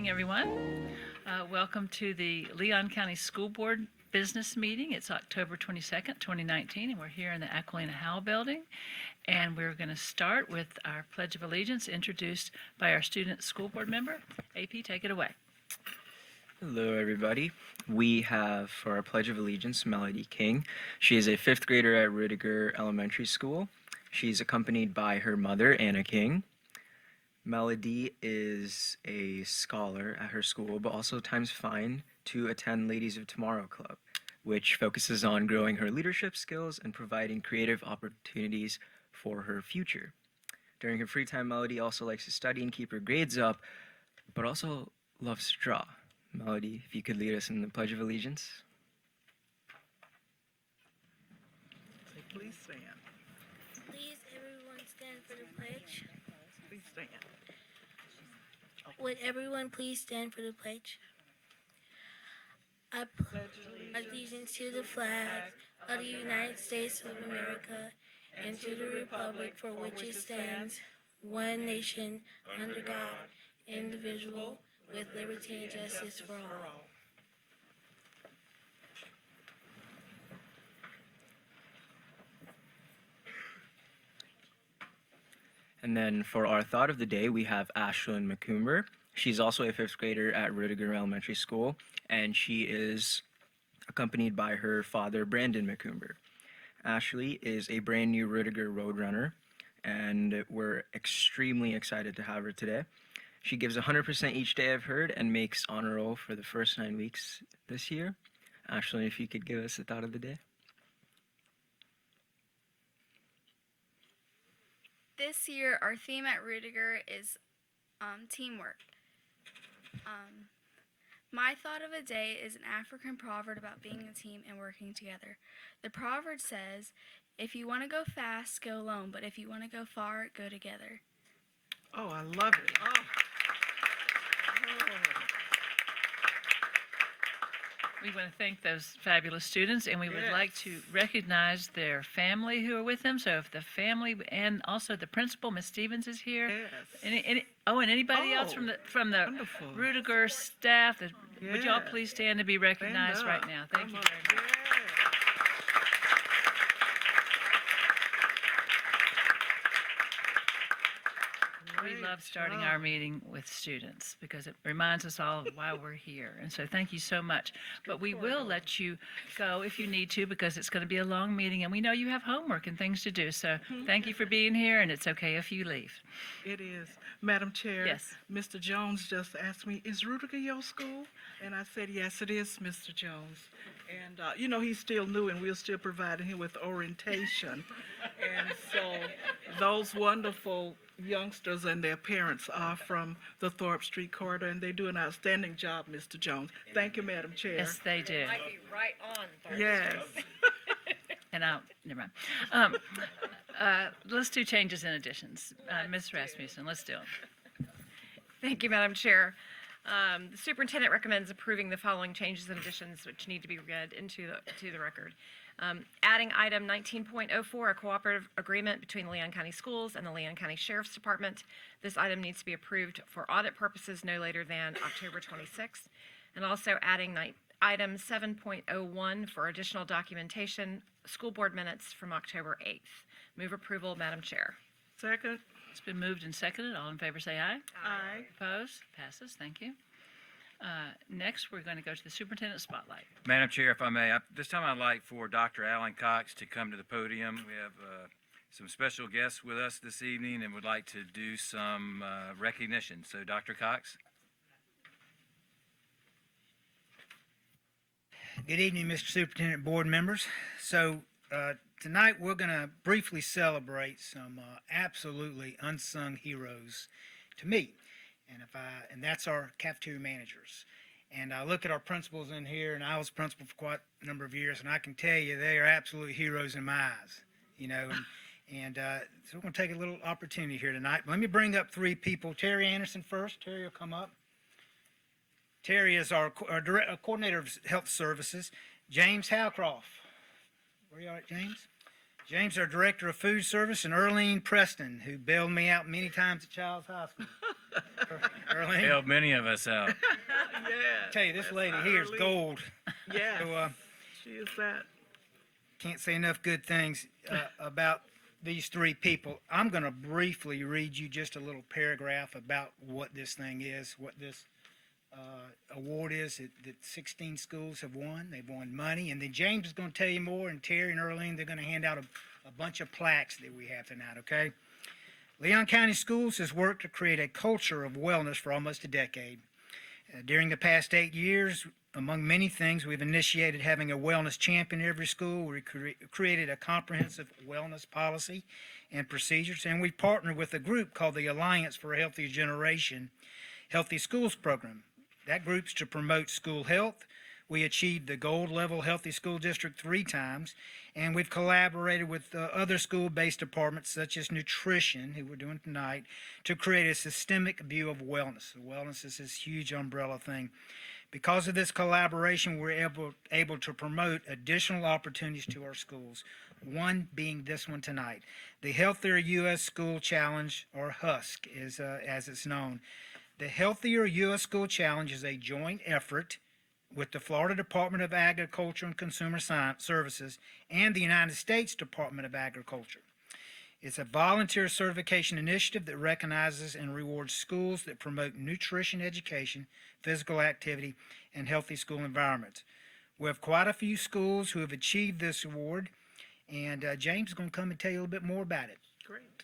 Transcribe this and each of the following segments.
morning, everyone. Welcome to the Leon County School Board Business Meeting. It's October 22nd, 2019, and we're here in the Aquilina Howell Building. And we're going to start with our Pledge of Allegiance, introduced by our student school board member. AP, take it away. Hello, everybody. We have for our Pledge of Allegiance, Melody King. She is a fifth grader at Rudiger Elementary School. She's accompanied by her mother, Anna King. Melody is a scholar at her school, but also times fine to attend Ladies of Tomorrow Club, which focuses on growing her leadership skills and providing creative opportunities for her future. During her free time, Melody also likes to study and keep her grades up, but also loves to draw. Melody, if you could lead us in the Pledge of Allegiance. Please stand. Please, everyone stand for the pledge. Please stand. Would everyone please stand for the pledge? I pledge allegiance to the flag of the United States of America and to the republic for which it stands, one nation, under God, indivisible, with liberty and justice for all. And then for our thought of the day, we have Ashlyn McCoomber. She's also a fifth grader at Rudiger Elementary School, and she is accompanied by her father, Brandon McCoomber. Ashley is a brand new Rudiger Roadrunner, and we're extremely excited to have her today. She gives 100% each day, I've heard, and makes honor roll for the first 9 weeks this year. Ashlyn, if you could give us a thought of the day. This year, our theme at Rudiger is teamwork. My thought of the day is an African proverb about being a team and working together. The proverb says, if you want to go fast, go alone, but if you want to go far, go together. Oh, I love it. Oh. We want to thank those fabulous students, and we would like to recognize their family who are with them. So if the family and also the principal, Miss Stevens, is here. Yes. And anybody else from the Wonderful. Rudiger staff, would y'all Yes. please stand to be recognized Stand right up. now? Thank Come you on. very much. We Great love starting job. our meeting with students because it reminds us all of why we're here. And so thank you so much. But we will let you go if you need to because it's going to be a long meeting and we know you have homework and things to do. So thank you for being here, and it's okay if you leave. It is. Madam Chair, Yes. Mr. Jones just asked me, is Rudiger your school? And I said, yes, it is, Mr. Jones. And, he's still new and we're still providing him with orientation. And so those wonderful youngsters and their parents are from the Thorpe Street corridor, and they do an outstanding job, Mr. Jones. Thank you, Madam Chair. Yes, they do. Might be right on. Yes. And never mind. Let's do changes and additions. Ms. Rasmussen, let's do it. Thank you, Madam Chair. The superintendent recommends approving the following changes and additions which need to be read into the record. Adding item 19.04, a cooperative agreement between the Leon County Schools and the Leon County Sheriff's Department. This item needs to be approved for audit purposes no later than October 26th. And also adding item 7.01 for additional documentation, school board minutes from October 8th. Move approval, Madam Chair. Second. It's been moved and seconded. All in favor say aye. Aye. Opposed? Passes. Thank you. Next, we're going to go to the superintendent spotlight. Madam Chair, if I may, this time I'd like for Dr. Alan Cox to come to the podium. We have some special guests with us this evening and would like to do some recognition. So, Dr. Cox. Good evening, Mr. Superintendent, board members. So tonight we're going to briefly celebrate some absolutely unsung heroes to me, and that's our cafeteria managers. And I look at our principals in here, and I was principal for quite a number of years, and I can tell you they are absolute heroes in my eyes. So we're going to take a little opportunity here tonight. Let me bring up three people. Terry Anderson first. Terry will come up. Terry is our coordinator of health services. James Howcroft. Where you at, James? James, our director of food service, and Earlene Preston, who bailed me out many times at Child's High School. Earlene, Helped many of us out. Yeah. tell you, this that's lady here is early. gold. Yes, So, she is that. can't say enough good things about these three people. I'm going to briefly read you just a little paragraph about what this thing is, what this award is that 16 schools have won. They've won money. And then James is going to tell you more, and Terry and Earlene, they're going to hand out a bunch of plaques that we have tonight, okay? Leon County Schools has worked to create a culture of wellness for almost a decade. During the past 8 years, among many things, we've initiated having a wellness champion in every school. We created a comprehensive wellness policy and procedures, and we partnered with a group called the Alliance for a Healthier Generation Healthy Schools Program. That group's to promote school health. We achieved the gold level Healthy School District 3 times, and we've collaborated with other school-based departments such as nutrition, who we're doing tonight, to create a systemic view of wellness. Wellness is this huge umbrella thing. Because of this collaboration, we're able to promote additional opportunities to our schools, one being this one tonight. The Healthier U.S. School Challenge, or HUSC, as it's known. The Healthier U.S. School Challenge is a joint effort with the Florida Department of Agriculture and Consumer Services and the United States Department of Agriculture. It's a volunteer certification initiative that recognizes and rewards schools that promote nutrition education, physical activity, and healthy school environments. We have quite a few schools who have achieved this award, and James is going to come and tell you a little bit more about it. Great.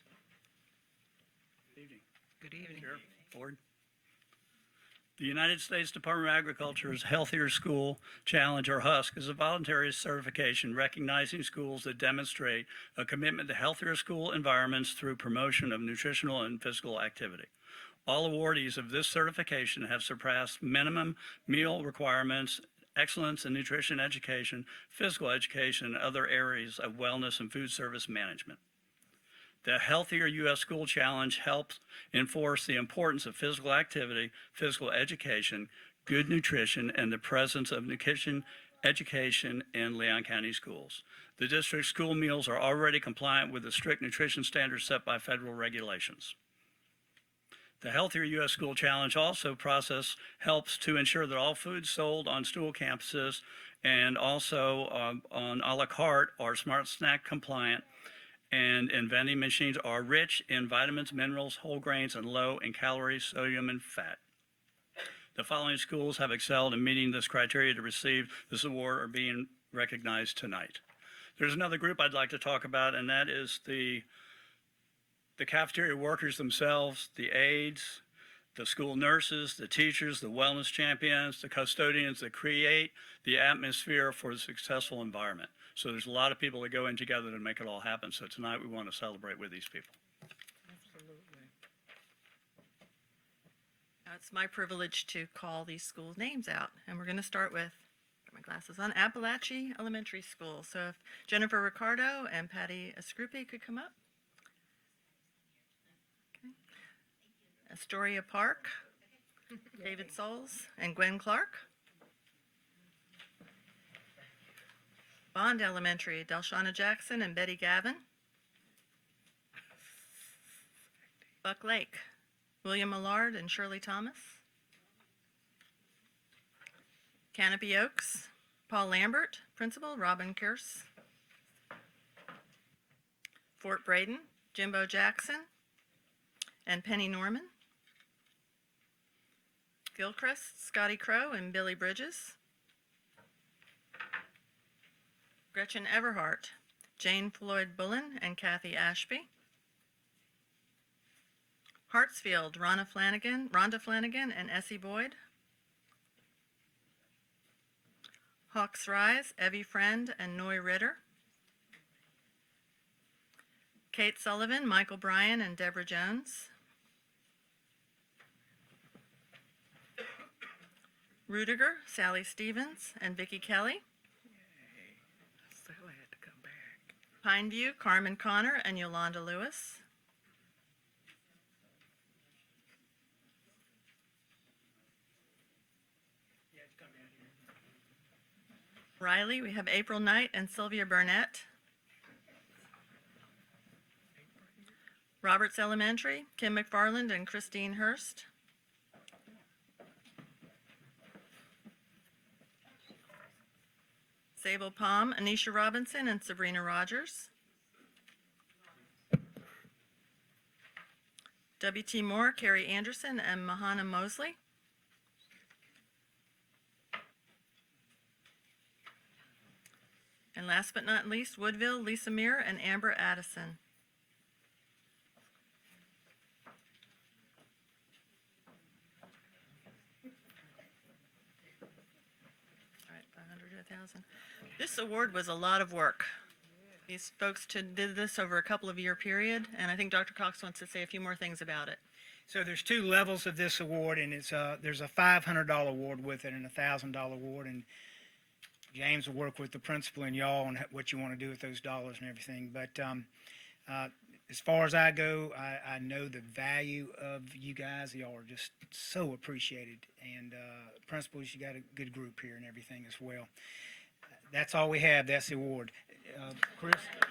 Good evening. Board. The United States Department of Agriculture's Healthier School Challenge, or HUSC, is a voluntary certification recognizing schools that demonstrate a commitment to healthier school environments through promotion of nutritional and physical activity. All awardees of this certification have surpassed minimum meal requirements, excellence in nutrition education, physical education, and other areas of wellness and food service management. The Healthier U.S. School Challenge helps enforce the importance of physical activity, physical education, good nutrition, and the presence of nutrition education in Leon County schools. The district school meals are already compliant with the strict nutrition standards set by federal regulations. The Healthier U.S. School Challenge also process helps to ensure that all foods sold on school campuses and also on a la carte are smart snack compliant, and vending machines are rich in vitamins, minerals, whole grains, and low in calories, sodium, and fat. The following schools have excelled in meeting this criteria to receive this award or being recognized tonight. There's another group I'd like to talk about, and that is the cafeteria workers themselves, the aides, the school nurses, the teachers, the wellness champions, the custodians that create the atmosphere for the successful environment. So there's a lot of people that go in together to make it all happen. So tonight we want to celebrate with these people. Absolutely. Now it's my privilege to call these schools' names out. And we're going to start with, got my glasses on, Appalachia Elementary School. So if Jennifer Ricardo and Patty Escrupi could come up. Okay. Astoria Park, David Souls and Gwen Clark. Bond Elementary, Delshana Jackson and Betty Gavin. Buck Lake, William Millard and Shirley Thomas. Canopy Oaks, Paul Lambert, Principal, Robin Kearse. Fort Braden, Jimbo Jackson and Penny Norman. Gilchrist, Scotty Crow and Billy Bridges. Gretchen Everhart, Jane Floyd Bullen and Kathy Ashby. Hartsfield, Rhonda Flanagan and Essie Boyd. Hawks Rise, Evie Friend and Noy Ritter. Kate Sullivan, Michael Bryan and Deborah Jones. Rudiger, Sally Stevens and Vicki Kelly. So glad to come back. Pineview, Carmen Connor and Yolanda Lewis. Riley, we have April Knight and Sylvia Burnett. Roberts Elementary, Kim McFarland and Christine Hurst. Sable Palm, Anisha Robinson and Sabrina Rogers. W.T. Moore, Carrie Anderson and Mahana Mosley. And last but not least, Woodville, Lisa Muir and Amber Addison. All right, 500 to 1,000. This award was a lot of work. These folks did this over a couple of year period, and I think Dr. Cox wants to say a few more things about it. So there's two levels of this award, and there's a $500 award with it and a $1,000 award, and James will work with the principal and y'all on what you want to do with those dollars and everything. But as far as I go, I know the value of you guys. Y'all are just so appreciated, and principals, you got a good group here and everything as well. That's all we have. That's the award. Chris? Okay.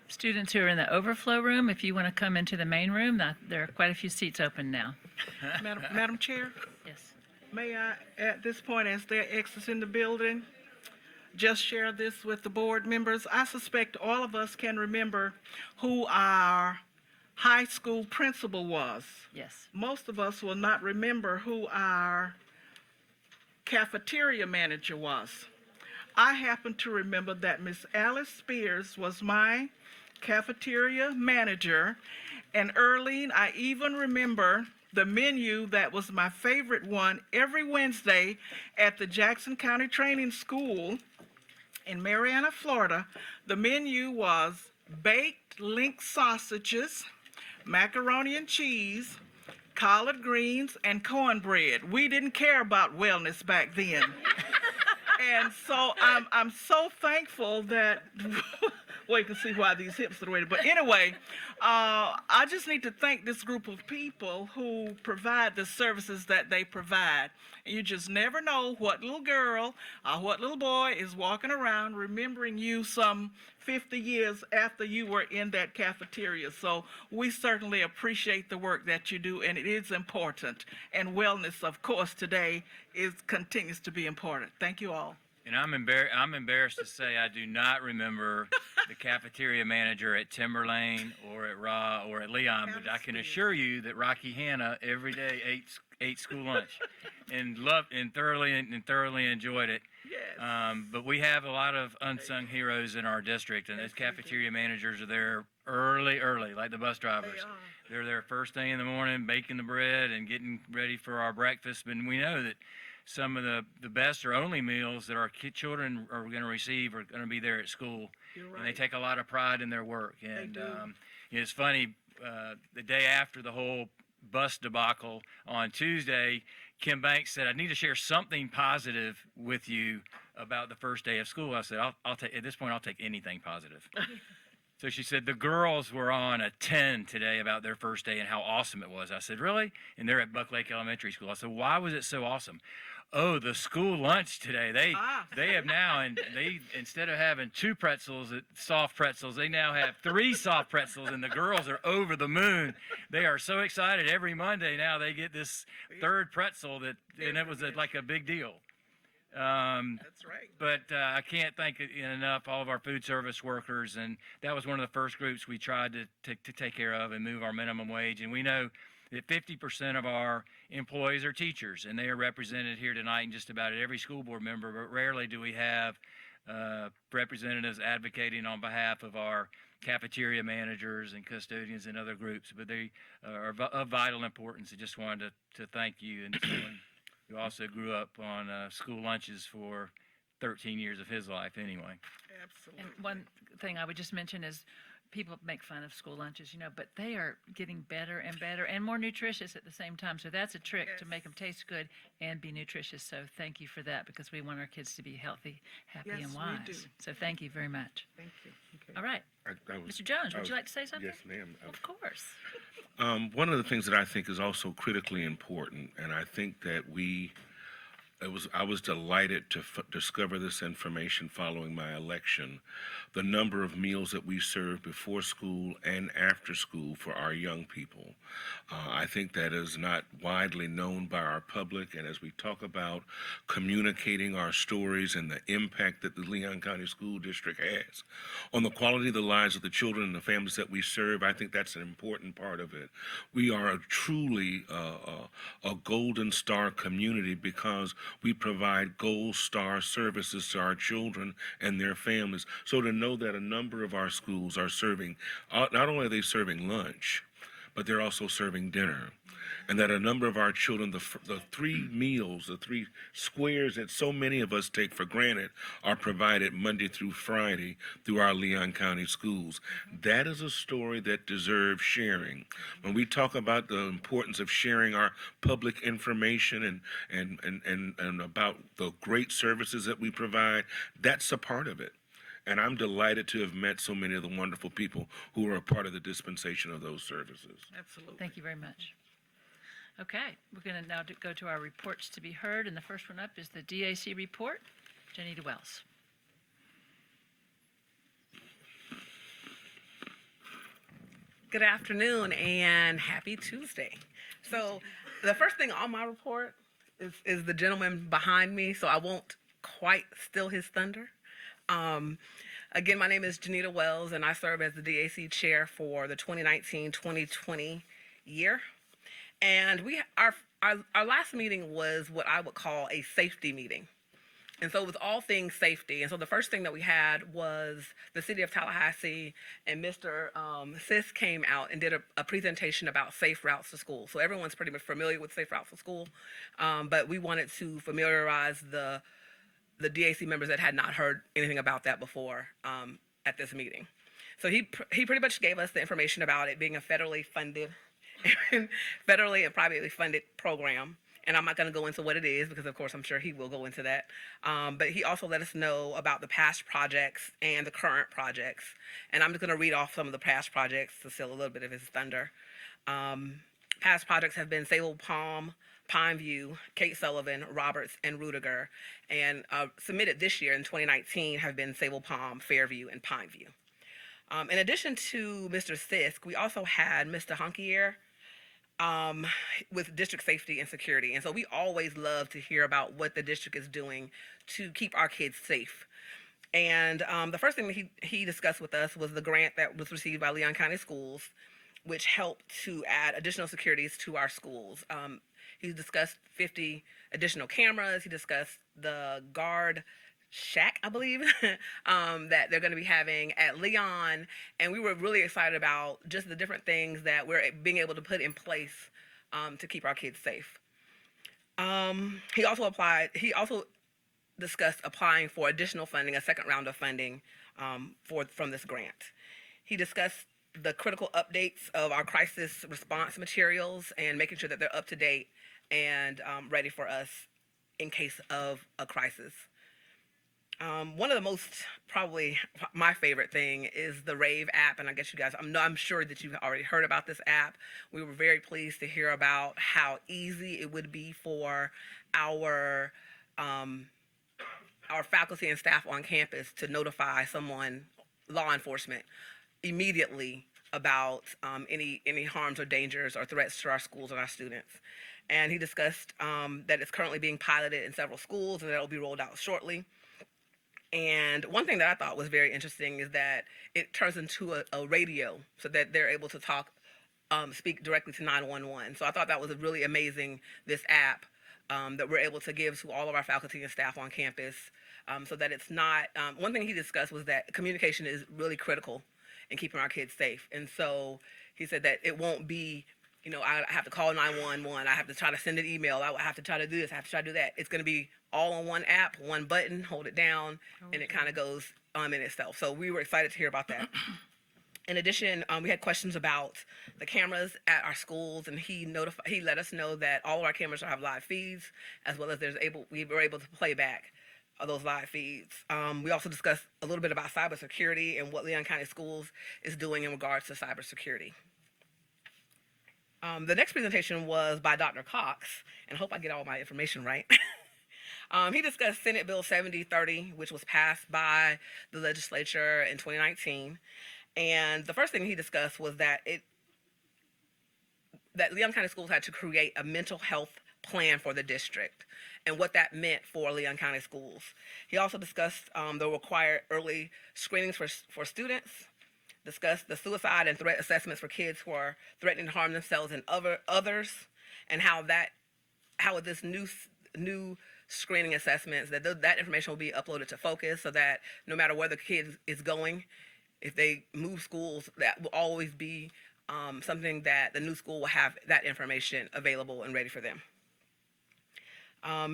Students who are in the overflow room, if you want to come into the main room, there are quite a few seats open now. Madam Chair, Yes. may I, at this point, as there are exits in the building, just share this with the board members? I suspect all of us can remember who our high school principal was. Yes. Most of us will not remember who our cafeteria manager was. I happen to remember that Miss Alice Spears was my cafeteria manager, and Earlene, I even remember the menu that was my favorite one every Wednesday at the Jackson County Training School in Marianna, Florida. The menu was baked link sausages, macaroni and cheese, collard greens, and cornbread. We didn't care about wellness back then. And so I'm so thankful that, well, you can see why these hips are the way. But anyway, I just need to thank this group of people who provide the services that they provide. And you just never know what little girl or what little boy is walking around remembering you some 50 years after you were in that cafeteria. So we certainly appreciate the work that you do, and it is important. And wellness, of course, today continues to be important. Thank you all. And I'm embarrassed to say I do not remember the cafeteria manager at Timberlane or at Raw or at Leon, but I can assure you that Rocky Hanna every day ate school lunch and loved and thoroughly enjoyed it. Yes. But we have a lot of unsung heroes in our district, and those cafeteria managers are there early, like the bus drivers. They're there first thing in the morning, baking the bread and getting ready for our breakfast. And we know that some of the best or only meals that our children are going to receive are going to be there at school. You're right. And they take a lot of pride in their work. And it's funny, the day after the whole bus debacle on Tuesday, Kim Banks said, I need to share something positive with you about the first day of school. I said, I'll take, at this point, I'll take anything positive. So she said the girls were on a 10 today about their first day and how awesome it was. I said, really? And they're at Buck Lake Elementary School. I said, why was it so awesome? Oh, the school lunch today. They have now, and they, instead of having 2 pretzels, soft pretzels, they now have 3 soft pretzels, and the girls are over the moon. They are so excited. Every Monday now they get this 3rd pretzel and it was like a big deal. That's right. But I can't thank enough all of our food service workers, and that was one of the first groups we tried to take care of and move our minimum wage. And we know that 50% of our employees are teachers, and they are represented here tonight in just about every school board member, but rarely do we have representatives advocating on behalf of our cafeteria managers and custodians and other groups, but they are of vital importance. I just wanted to thank you, and someone who also grew up on school lunches for 13 years of his life anyway. Absolutely. And one thing I would just mention is people make fun of school lunches, but they are getting better and better and more nutritious at the same time. So that's a trick to make them taste good and be nutritious. So thank you for that, because we want our kids to be healthy, happy, Yes, and we wise. do. So thank you very much. Thank you. Okay. All right. Mr. Jones, would you like to say something? Yes, ma'am. Of course. One of the things that I think is also critically important, and I think that I was delighted to discover this information following my election, the number of meals that we serve before school and after school for our young people. I think that is not widely known by our public, and as we talk about communicating our stories and the impact that the Leon County School District has on the quality of the lives of the children and the families that we serve, I think that's an important part of it. We are truly a golden star community because we provide gold star services to our children and their families. So to know that a number of our schools are serving, not only are they serving lunch, but they're also serving dinner. And that a number of our children, the 3 meals, the 3 squares that so many of us take for granted, are provided Monday through Friday through our Leon County schools. That is a story that deserves sharing. When we talk about the importance of sharing our public information and about the great services that we provide, that's a part of it. And I'm delighted to have met so many of the wonderful people who are a part of the dispensation of those services. Absolutely. Thank you very much. Okay, we're going to now go to our reports to be heard, and the first one up is the DAC report. Janita Wells. Good afternoon and happy Tuesday. So the first thing on my report is the gentleman behind me, so I won't quite steal his thunder. Again, my name is Janita Wells, and I serve as the DAC chair for the 2019-2020 year. And our last meeting was what I would call a safety meeting. And so it was all things safety. And so the first thing that we had was the city of Tallahassee and Mr. Sis came out and did a presentation about safe routes to school. So everyone's pretty much familiar with safe routes to school. But we wanted to familiarize the DAC members that had not heard anything about that before at this meeting. So he pretty much gave us the information about it being a federally and privately funded program. And I'm not going to go into what it is because, of course, I'm sure he will go into that. But he also let us know about the past projects and the current projects. And I'm just going to read off some of the past projects to steal a little bit of his thunder. Past projects have been Sable Palm, Pineview, Kate Sullivan, Roberts, and Rudiger. And submitted this year in 2019 have been Sable Palm, Fairview, and Pineview. In addition to Mr. Sisk, we also had Mr. Hunkier with district safety and security. And so we always love to hear about what the district is doing to keep our kids safe. And the first thing that he discussed with us was the grant that was received by Leon County Schools, which helped to add additional securities to our schools. He discussed 50 additional cameras. He discussed the guard shack, I believe, that they're going to be having at Leon. And we were really excited about just the different things that we're being able to put in place to keep our kids safe. He also discussed applying for additional funding, a second round of funding from this grant. He discussed the critical updates of our crisis response materials and making sure that they're up to date and ready for us in case of a crisis. One of the most, probably my favorite thing is the Rave app, and I guess you guys, I'm sure that you've already heard about this app. We were very pleased to hear about how easy it would be for our um, our faculty and staff on campus to notify someone, law enforcement, immediately about any harms or dangers or threats to our schools and our students. And he discussed that it's currently being piloted in several schools and that it will be rolled out shortly. And one thing that I thought was very interesting is that it turns into a radio so that they're able to talk, speak directly to 911. So I thought that was really amazing, this app that we're able to give to all of our faculty and staff on campus, so that it's not, one thing he discussed was that communication is really critical in keeping our kids safe. And so he said that it won't be, I have to call 911, I have to try to send an email, I have to try to do this, I have to try to do that. It's going to be all on one app, one button, hold it down, and it kind of goes in itself. So we were excited to hear about that. In addition, we had questions about the cameras at our schools, and he let us know that all of our cameras will have live feeds, as well as we were able to play back those live feeds. We also discussed a little bit about cybersecurity and what Leon County Schools is doing in regards to cybersecurity. The next presentation was by Dr. Cox, and I hope I get all my information right. He discussed Senate Bill 7030, which was passed by the legislature in 2019. And the first thing he discussed was that Leon County Schools had to create a mental health plan for the district and what that meant for Leon County Schools. He also discussed the required early screenings for students, discussed the suicide and threat assessments for kids who are threatening to harm themselves and others, and how with this new screening assessments, that information will be uploaded to Focus, so that no matter where the kid is going, if they move schools, that will always be something that the new school will have that information available and ready for them.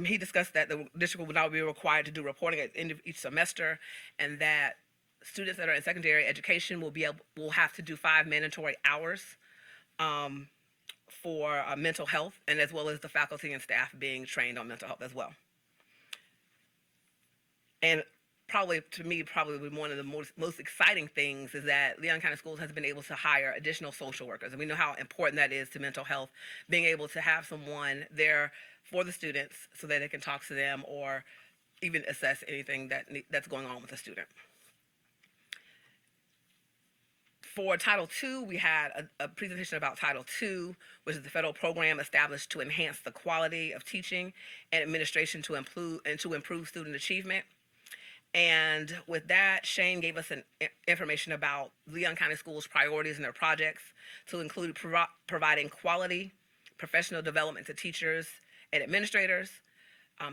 He discussed that the district will now be required to do reporting at the end of each semester, and that students that are in secondary education will have to do 5 mandatory hours for mental health, and as well as the faculty and staff being trained on mental health as well. And probably one of the most exciting things is that Leon County Schools has been able to hire additional social workers. And we know how important that is to mental health, being able to have someone there for the students so that they can talk to them or even assess anything that's going on with the student. For Title II, we had a presentation about Title II, which is the federal program established to enhance the quality of teaching and administration to improve student achievement. And with that, Shane gave us information about Leon County Schools' priorities and their projects, to include providing quality professional development to teachers and administrators,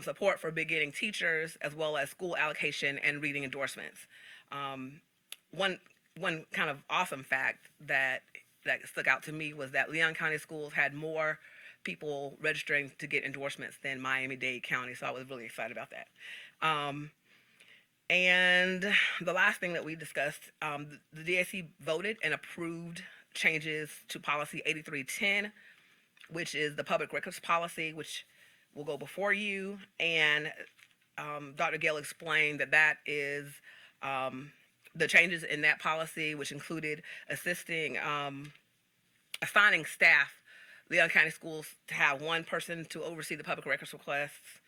support for beginning teachers, as well as school allocation and reading endorsements. One kind of awesome fact that stuck out to me was that Leon County Schools had more people registering to get endorsements than Miami-Dade County, so I was really excited about that. And the last thing that we discussed, the DAC voted and approved changes to policy 8310, which is the public records policy, which will go before you. And Dr. Gale explained that is the changes in that policy, which included assigning staff, Leon County Schools, to have one person to oversee the public records requests,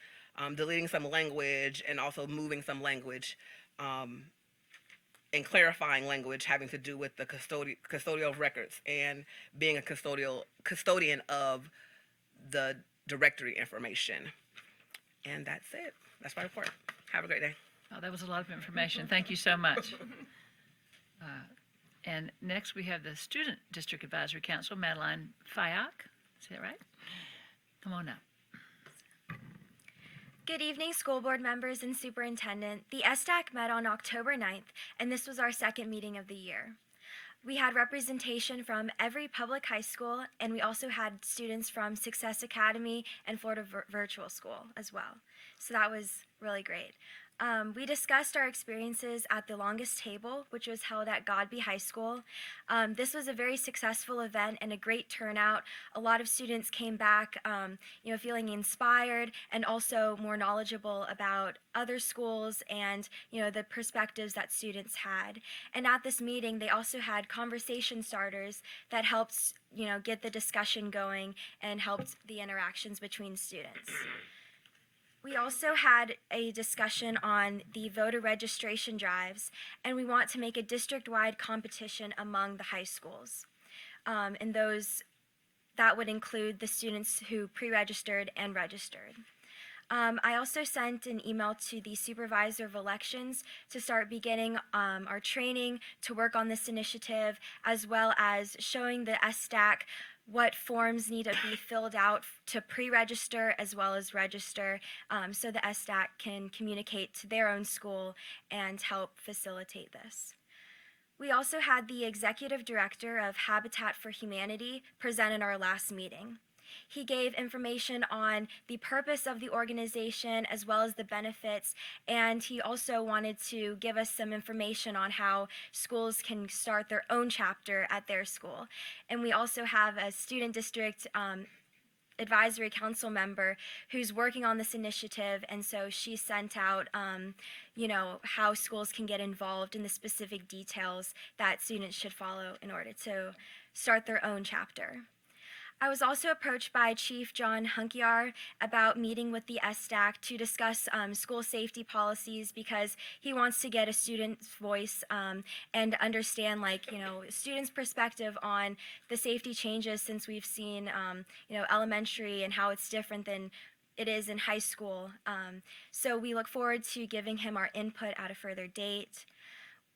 deleting some language, and also moving some language, and clarifying language having to do with the custodial of records and being a custodian of the directory information. And that's it. That's my report. Have a great day. Oh, that was a lot of information. Thank you so much. And next we have the Student District Advisory Council, Madeline Fayak. Is that right? Come on up. Good evening, school board members and superintendent. The SDAC met on October 9th, and this was our second meeting of the year. We had representation from every public high school, and we also had students from Success Academy and Florida Virtual School as well. So that was really great. We discussed our experiences at the longest table, which was held at Godby High School. This was a very successful event and a great turnout. A lot of students came back, feeling inspired and also more knowledgeable about other schools and, the perspectives that students had. And at this meeting, they also had conversation starters that helped, get the discussion going and helped the interactions between students. We also had a discussion on the voter registration drives, and we want to make a district-wide competition among the high schools. And that would include the students who pre-registered and registered. I also sent an email to the supervisor of elections to start beginning our training to work on this initiative, as well as showing the SDAC what forms need to be filled out to pre-register as well as register, so the SDAC can communicate to their own school and help facilitate this. We also had the executive director of Habitat for Humanity present in our last meeting. He gave information on the purpose of the organization as well as the benefits, and he also wanted to give us some information on how schools can start their own chapter at their school. And we also have a student district advisory council member who's working on this initiative, and so she sent out how schools can get involved in the specific details that students should follow in order to start their own chapter. I was also approached by Chief John Hunkiar about meeting with the SDAC to discuss school safety policies, because he wants to get a student's voice and understand, students' perspective on the safety changes since we've seen, elementary and how it's different than it is in high school. So we look forward to giving him our input at a further date.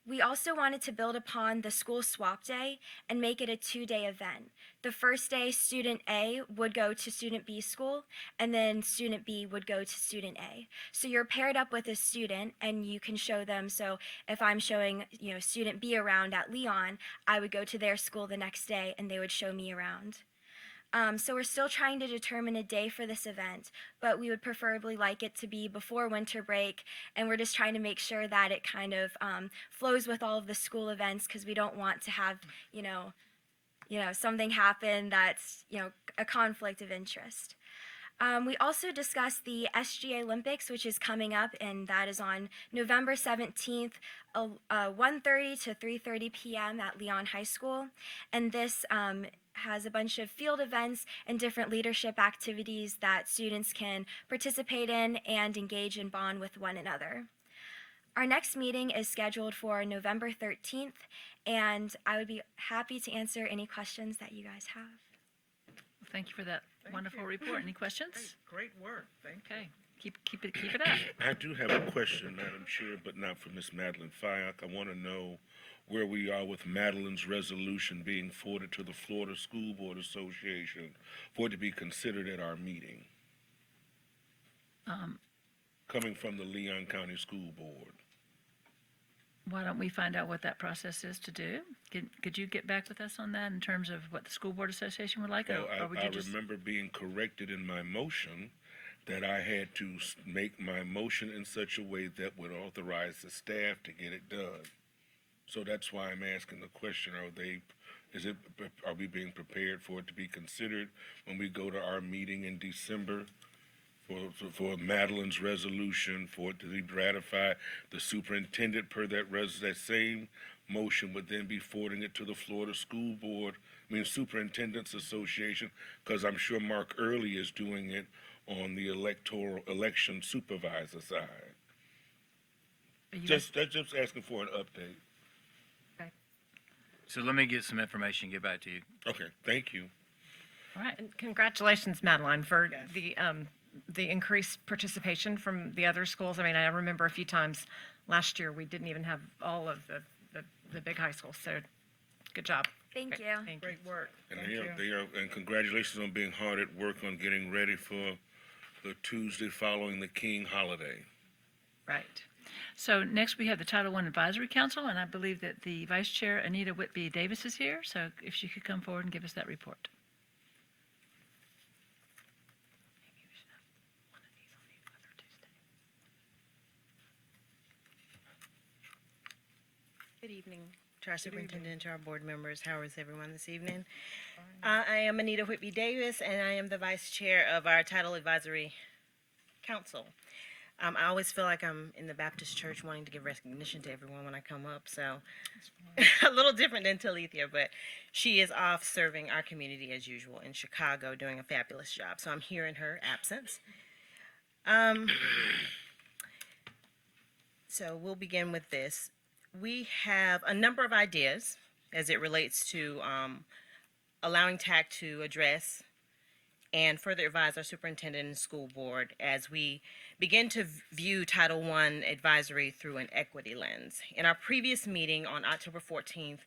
We also wanted to build upon the school swap day and make it a 2-day event. The first day, student A would go to student B's school, and then student B would go to student A. So you're paired up with a student, and you can show them. So if I'm showing, student B around at Leon, I would go to their school the next day, and they would show me around. So we're still trying to determine a day for this event, but we would preferably like it to be before winter break, and we're just trying to make sure that it kind of flows with all of the school events, because we don't want to have, something happen that's, a conflict of interest. We also discussed the SGA Olympics, which is coming up, and that is on November 17th, 1:30 to 3:30 p.m. at Leon High School. And this has a bunch of field events and different leadership activities that students can participate in and engage and bond with one another. Our next meeting is scheduled for November 13th, and I would be happy to answer any questions that you guys have. Thank you for that wonderful report. Any questions? Great work. Thank you. Okay, keep it up. I do have a question, Madam Chair, but not for Ms. Madeline Fayok. I want to know where we are with Madeline's resolution being forwarded to the Florida School Board Association for it to be considered at our meeting, coming from the Leon County School Board. Why don't we find out what that process is to do? Could you get back with us on that in terms of what the School Board Association would like? Well, or would I you just... remember being corrected in my motion that I had to make my motion in such a way that would authorize the staff to get it done. So that's why I'm asking the question, are we being prepared for it to be considered when we go to our meeting in December for Madeline's resolution, for it to be ratified? The superintendent, per that same motion, would then be forwarding it to the Florida School Board, Superintendents Association, because I'm sure Mark Early is doing it on the election supervisor side. Just asking for an update. So let me get some information, get back to you. Okay, thank you. All right. And congratulations, Madeline, for the increased participation from the other schools. I remember a few times last year we didn't even have all of the big high schools. So good job. Thank you. Thank you. Great work. And Thank you. and congratulations on being hard at work on getting ready for the Tuesday following the King holiday. Right. So next we have the Title I Advisory Council, and I believe that the Vice Chair, Anita Whitby Davis, is here. So if she could come forward and give us that report. Good evening to our superintendent, to our board members. How is everyone this evening? I am Anita Whitby Davis, and I am the vice chair of our Title Advisory Council. I always feel like I'm in the Baptist church wanting to give recognition to everyone when I come up, so a little different than Talithia, but she is off serving our community as usual in Chicago, doing a fabulous job. So I'm here in her absence. So we'll begin with this. We have a number of ideas as it relates to allowing TAC to address and further advise our superintendent and school board as we begin to view Title I advisory through an equity lens. In our previous meeting on October 14th,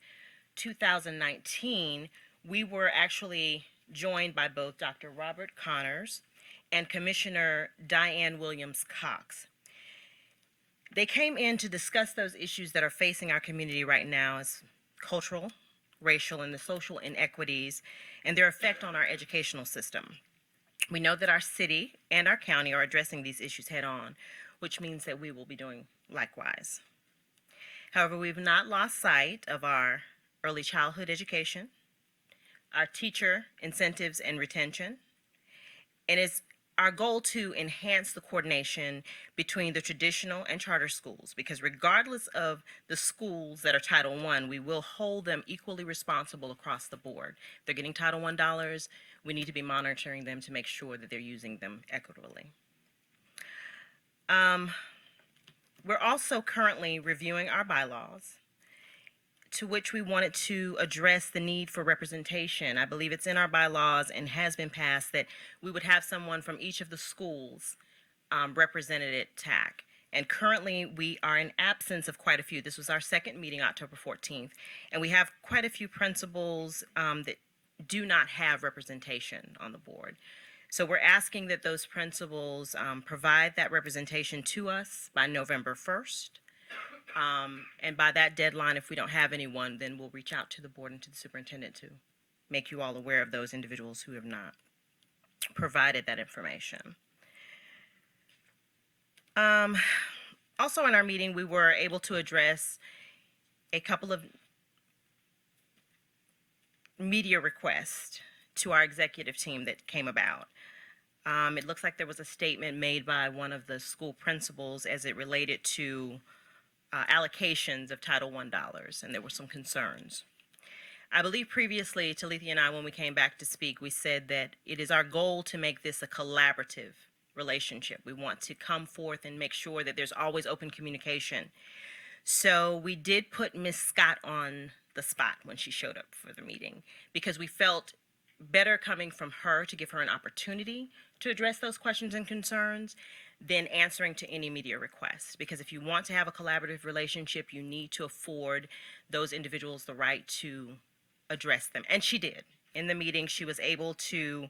2019, we were actually joined by both Dr. Robert Connors and Commissioner Diane Williams Cox. They came in to discuss those issues that are facing our community right now as cultural, racial, and the social inequities and their effect on our educational system. We know that our city and our county are addressing these issues head on, which means that we will be doing likewise. However, we've not lost sight of our early childhood education, our teacher incentives and retention, and it's our goal to enhance the coordination between the traditional and charter schools, because regardless of the schools that are Title I, we will hold them equally responsible across the board. If they're getting Title I dollars, we need to be monitoring them to make sure that they're using them equitably. We're also currently reviewing our bylaws, to which we wanted to address the need for representation. I believe it's in our bylaws and has been passed that we would have someone from each of the schools represented at TAC. And currently we are in absence of quite a few. This was our second meeting, October 14th, and we have quite a few principals that do not have representation on the board. So we're asking that those principals provide that representation to us by November 1st. And by that deadline, if we don't have anyone, then we'll reach out to the board and to the superintendent to make you all aware of those individuals who have not provided that information. Also in our meeting, we were able to address a couple of media requests to our executive team that came about. It looks like there was a statement made by one of the school principals as it related to allocations of Title I dollars, and there were some concerns. I believe previously, Talithia and I, when we came back to speak, we said that it is our goal to make this a collaborative relationship. We want to come forth and make sure that there's always open communication. So we did put Ms. Scott on the spot when she showed up for the meeting, because we felt better coming from her to give her an opportunity to address those questions and concerns than answering to any media requests. Because if you want to have a collaborative relationship, you need to afford those individuals the right to address them. And she did. In the meeting, she was able to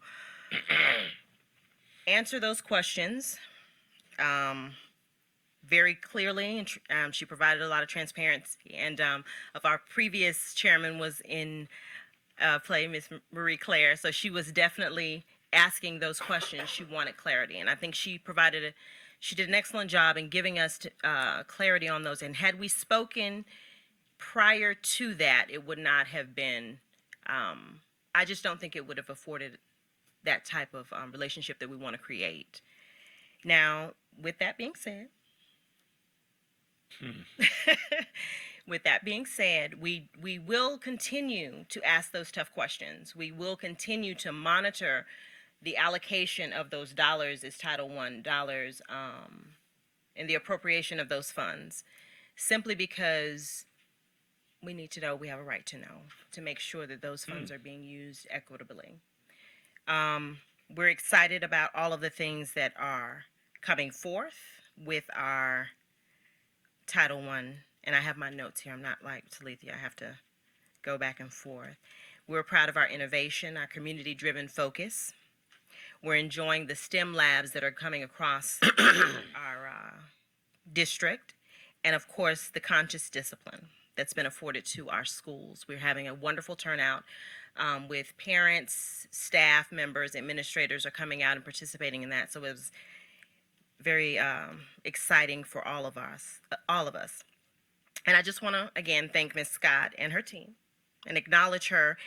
answer those questions very clearly, and she provided a lot of transparency. And of our previous chairman was in play, Miss Marie Claire, so she was definitely asking those questions. She wanted clarity, and I think she did an excellent job in giving us clarity on those. And had we spoken prior to that, it would not have been, I just don't think it would have afforded that type of relationship that we want to create. Now, with that being said, with that being said, we will continue to ask those tough questions. We will continue to monitor the allocation of those dollars as Title I dollars and the appropriation of those funds, simply because we need to know, we have a right to know, to make sure that those funds are being used equitably. We're excited about all of the things that are coming forth with our Title I, and I have my notes here. I'm not like Talithia, I have to go back and forth. We're proud of our innovation, our community-driven focus. We're enjoying the STEM labs that are coming across our district, and of course, the conscious discipline that's been afforded to our schools. We're having a wonderful turnout with parents, staff members, administrators are coming out and participating in that. So it was very exciting for all of us. And I just want to again thank Ms. Scott and her team and acknowledge her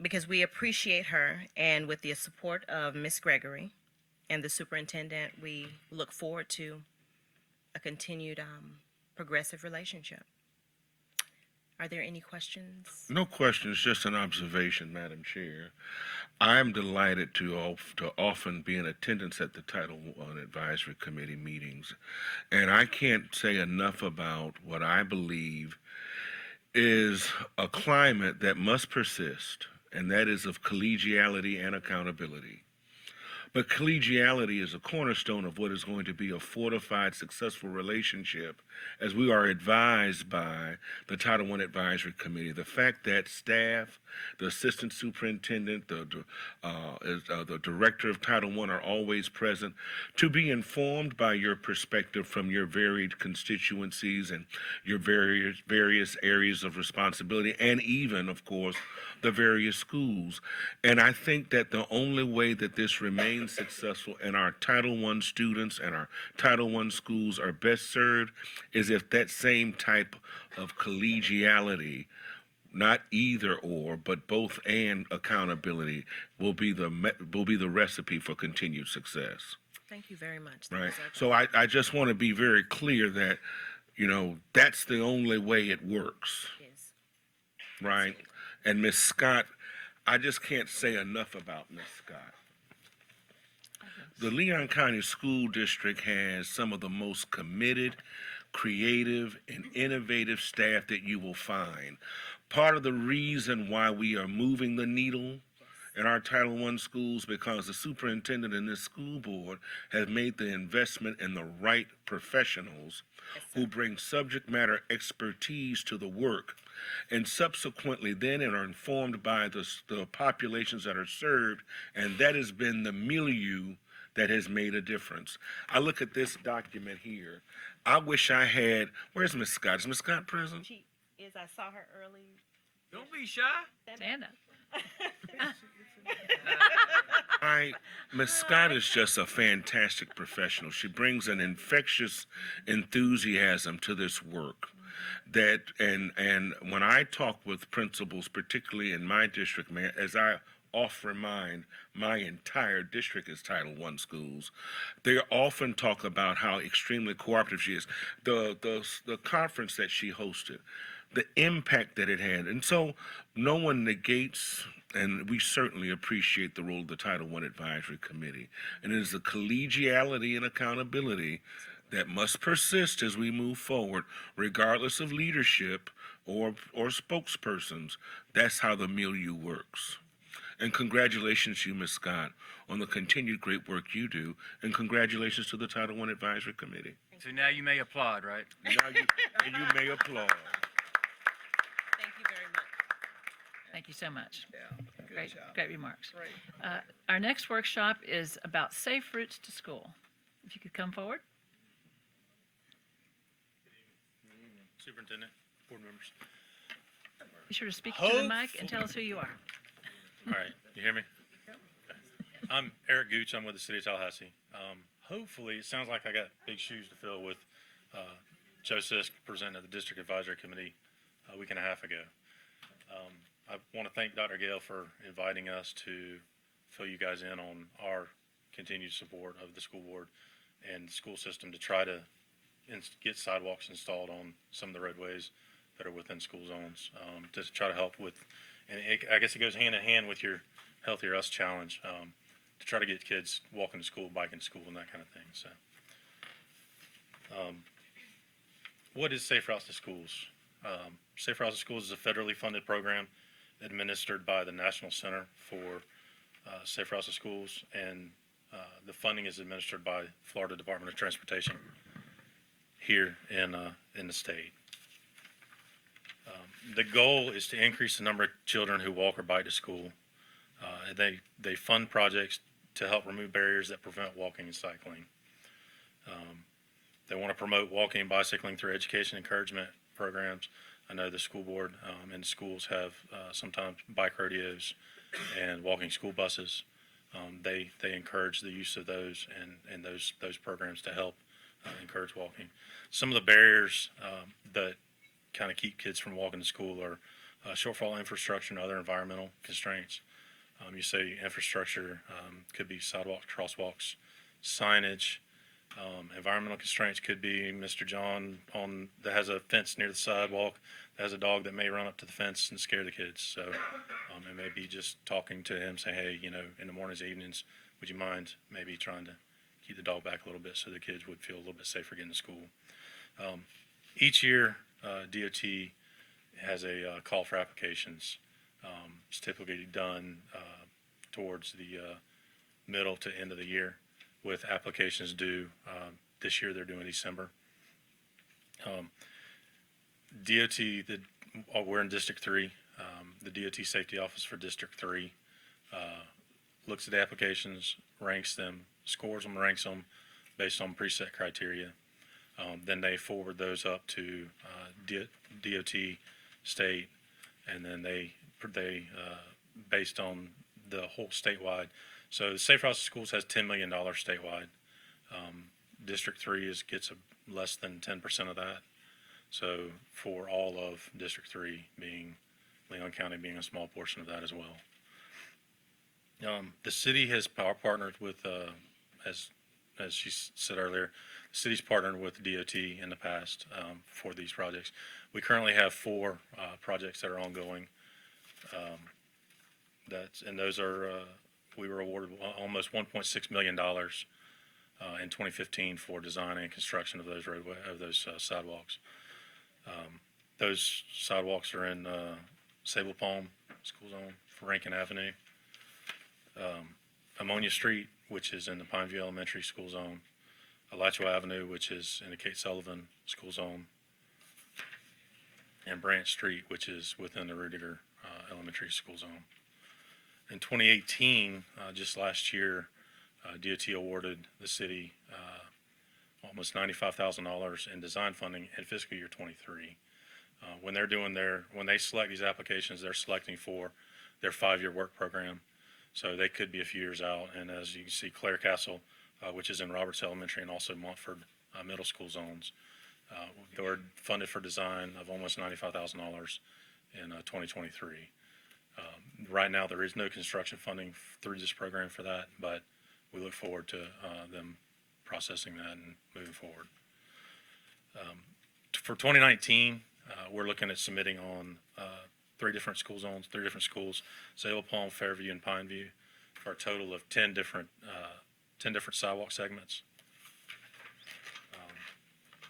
because we appreciate her. And with the support of Ms. Gregory and the superintendent, we look forward to a continued progressive relationship. Are there any questions? No questions, just an observation, Madam Chair. I'm delighted to often be in attendance at the Title I Advisory Committee meetings, and I can't say enough about what I believe is a climate that must persist, and that is of collegiality and accountability. But collegiality is a cornerstone of what is going to be a fortified, successful relationship, as we are advised by the Title I Advisory Committee. The fact that staff, the assistant superintendent, the director of Title I are always present to be informed by your perspective from your varied constituencies and your various areas of responsibility, and even, of course, the various schools. And I think that the only way that this remains successful and our Title I students and our Title I schools are best served is if that same type of collegiality, not either or, but both and accountability will be the recipe for continued success. Thank you very much. Right. So I just want to be very clear that, that's the only way it works. Yes. Right. And Ms. Scott, I just can't say enough about Ms. Scott. The Leon County School District has some of the most committed, creative, and innovative staff that you will find. Part of the reason why we are moving the needle in our Title I schools because the superintendent and this school board have made the investment in the right professionals who bring subject matter expertise to the work, and subsequently then are informed by the populations that are served, and that has been the milieu that has made a difference. I look at this document here. I wish I had, where's Ms. Scott? Is Ms. Scott present? She is. I saw her early. Don't be shy. Stand up. Ms. Scott is just a fantastic professional. She brings an infectious enthusiasm to this work. And when I talk with principals, particularly in my district, as I often remind, my entire district is Title I schools. They often talk about how extremely cooperative she is. The conference that she hosted, the impact that it had. And so no one negates, and we certainly appreciate the role of the Title I Advisory Committee. And it is the collegiality and accountability that must persist as we move forward, regardless of leadership or spokespersons. That's how the milieu works. And congratulations to you, Ms. Scott, on the continued great work you do, and congratulations to the Title I Advisory Committee. So now you may applaud, right? Now you may applaud. Thank you very much. Thank you so much. Yeah, good Great, job. great remarks. Great. Our next workshop is about safe routes to school. If you could come forward. Superintendent, board members. Be sure to speak to the mic and tell us who you are. All right, you hear me? Okay. I'm Eric Gooch. I'm with the city of Tallahassee. Hopefully, it sounds like I got big shoes to fill with Joe Sisk presenting at the District Advisory Committee a week and a half ago. I want to thank Dr. Gale for inviting us to fill you guys in on our continued support of the school board and the school system to try to get sidewalks installed on some of the roadways that are within school zones, to try to help with, and I guess it goes hand in hand with your Healthier Us challenge, to try to get kids walking to school, biking to school, and that kind of thing. So, what is Safe Routes to Schools? Safe Routes to Schools is a federally funded program administered by the National Center for Safe Routes to Schools, and the funding is administered by Florida Department of Transportation here in the state. The goal is to increase the number of children who walk or bike to school. They fund projects to help remove barriers that prevent walking and cycling. They want to promote walking and bicycling through education encouragement programs. I know the school board and schools have sometimes bike rodeos and walking school buses. They encourage the use of those and those programs to help encourage walking. Some of the barriers that kind of keep kids from walking to school are shortfall infrastructure and other environmental constraints. You say infrastructure could be sidewalks, crosswalks, signage. Environmental constraints could be Mr. John that has a fence near the sidewalk that has a dog that may run up to the fence and scare the kids. So it may be just talking to him, say, hey, in the mornings, evenings, would you mind maybe trying to keep the dog back a little bit so the kids would feel a little bit safer getting to school. Each year, DOT has a call for applications. It's typically done towards the middle to end of the year, with applications due. This year they're doing December. DOT, we're in District 3. The DOT Safety Office for District 3 looks at the applications, ranks them, scores them, ranks them based on preset criteria. Then they forward those up to DOT state, and then they based on the whole statewide. So the Safe Routes to Schools has $10 million statewide. District 3 gets less than 10% of that. So for all of District 3, being Leon County being a small portion of that as well. The city has partnered with, as she said earlier, the city's partnered with DOT in the past for these projects. We currently have 4 projects that are ongoing. Those are we were awarded almost $1.6 million in 2015 for design and construction of those sidewalks. Those sidewalks are in Sable Palm School Zone, Rankin Avenue, Ammonia Street, which is in the Pineview Elementary School Zone, Alachua Avenue, which is in the Kate Sullivan School Zone, and Branch Street, which is within the Rudiger Elementary School Zone. In 2018, just last year, DOT awarded the city almost $95,000 in design funding in fiscal year 23. When they select these applications, they're selecting for their 5-year work program. So they could be a few years out. And as you can see, Clare Castle, which is in Roberts Elementary, and also Montford Middle School zones, they were funded for design of almost $95,000 in 2023. Right now, there is no construction funding through this program for that, but we look forward to them processing that and moving forward. For 2019, we're looking at submitting on 3 different school zones, 3 different schools, Sable Palm, Fairview, and Pineview, for a total of 10 different sidewalk segments.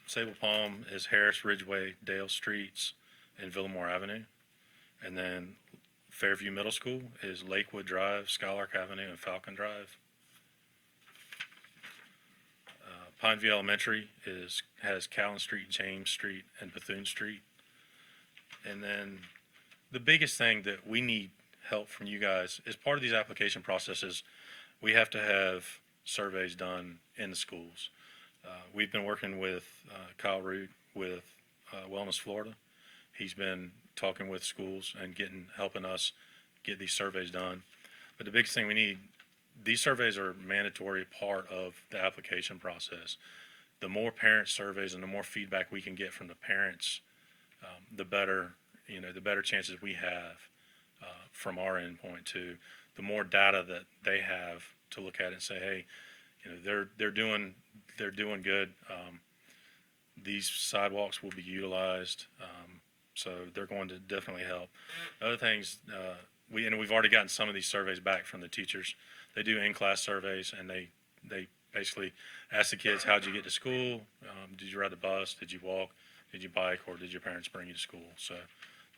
Sable Palm is Harris, Ridgeway, Dale Streets, and Villamore Avenue. And then Fairview Middle School is Lakewood Drive, Skylark Avenue, and Falcon Drive. Pineview Elementary has Callan Street, James Street, and Bethune Street. And then the biggest thing that we need help from you guys is part of these application processes. We have to have surveys done in the schools. We've been working with Kyle Root with Wellness Florida. He's been talking with schools and helping us get these surveys done. But the biggest thing we need, these surveys are a mandatory part of the application process. The more parent surveys and the more feedback we can get from the parents, the better chances we have from our endpoint too. The more data that they have to look at and say, hey, they're doing good. These sidewalks will be utilized, so they're going to definitely help. Other things, we've already gotten some of these surveys back from the teachers. They do in-class surveys, and they basically ask the kids, how'd you get to school? Did you ride the bus? Did you walk? Did you bike? Or did your parents bring you to school? So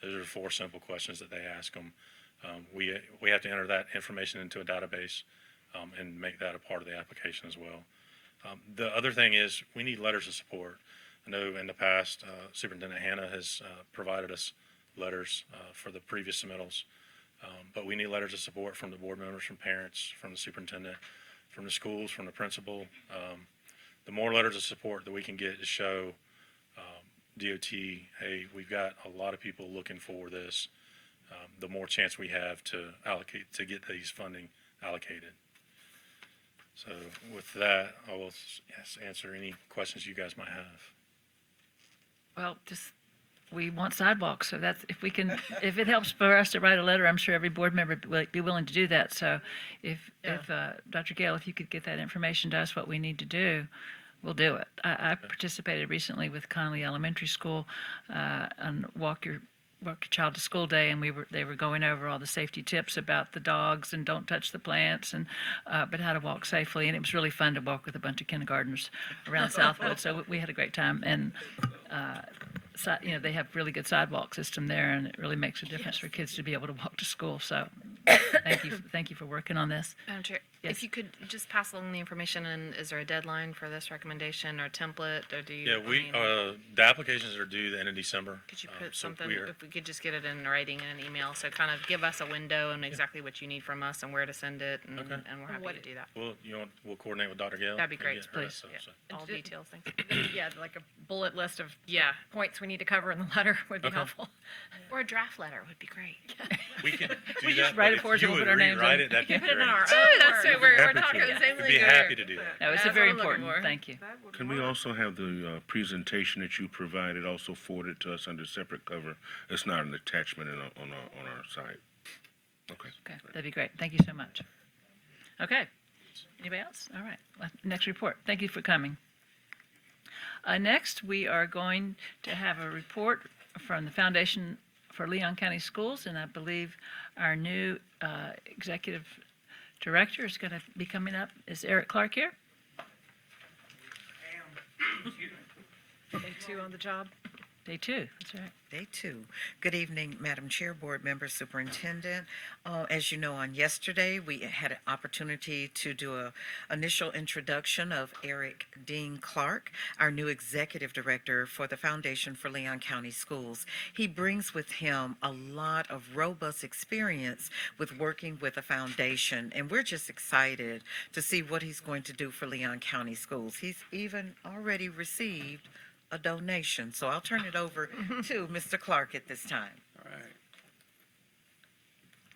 those are 4 simple questions that they ask them. We have to enter that information into a database and make that a part of the application as well. The other thing is we need letters of support. I know in the past, Superintendent Hannah has provided us letters for the previous submittals. But we need letters of support from the board members, from parents, from the superintendent, from the schools, from the principal. The more letters of support that we can get to show DOT, hey, we've got a lot of people looking for this, the more chance we have to get these funding allocated. So with that, I will answer any questions you guys might have. Well, we want sidewalks, so that's, if it helps for us to write a letter, I'm sure every board member would be willing to do that. So if Dr. Gale, if you could get that information to us, what we need to do, we'll do it. I participated recently with Conley Elementary School on Walk Your Child to School Day, and they were going over all the safety tips about the dogs and don't touch the plants, and but how to walk safely. And it was really fun to walk with a bunch of kindergartners around Southwood. So we had a great time, and they have really good sidewalk system there, and it really makes a difference for kids to be able to walk to school. So thank you for working on this. Madam Chair, Yes. if you could just pass along the information, and is there a deadline for this recommendation or template, or do you? Yeah, the applications are due the end of December. Could you put so something, we are- if we could just get it in writing in an email, so kind of give us a window and exactly what you need from us and where to send it, and, Okay. and we're happy to do that. We'll coordinate with Dr. Gale. That'd be and great, get her that please. stuff, Yeah. so. All details, thanks. Yeah, like a bullet list of Yeah, points we need to cover in the letter would be Okay. helpful. or a draft letter would be great. We can do We that, just write but it if for us you and we'll would put our names rewrite on it, that'd be Keep it in great. our That's own right, we're Happy talking to. the same We'd be language. happy to do that. No, it's That's very what I'm looking important. for. Thank you. Can we also have the presentation that you provided also forwarded to us under separate cover? It's not an attachment on our site. Okay. Okay, that'd be great. Thank you so much. Okay. Anybody else? All right. Next report. Thank you for coming. Next, we are going to have a report from the Foundation for Leon County Schools, and I believe our new executive director is going to be coming up. Is Eric Clark here? Day 2 on the job. Day 2, that's right. Day 2. Good evening, Madam Chair, Board Member, Superintendent. As you know, on yesterday, we had an opportunity to do an initial introduction of Eric Dean Clark, our new Executive Director for the Foundation for Leon County Schools. He brings with him a lot of robust experience with working with a foundation, and we're just excited to see what he's going to do for Leon County Schools. He's even already received a donation. So I'll turn it over to Mr. Clark at this time. All right.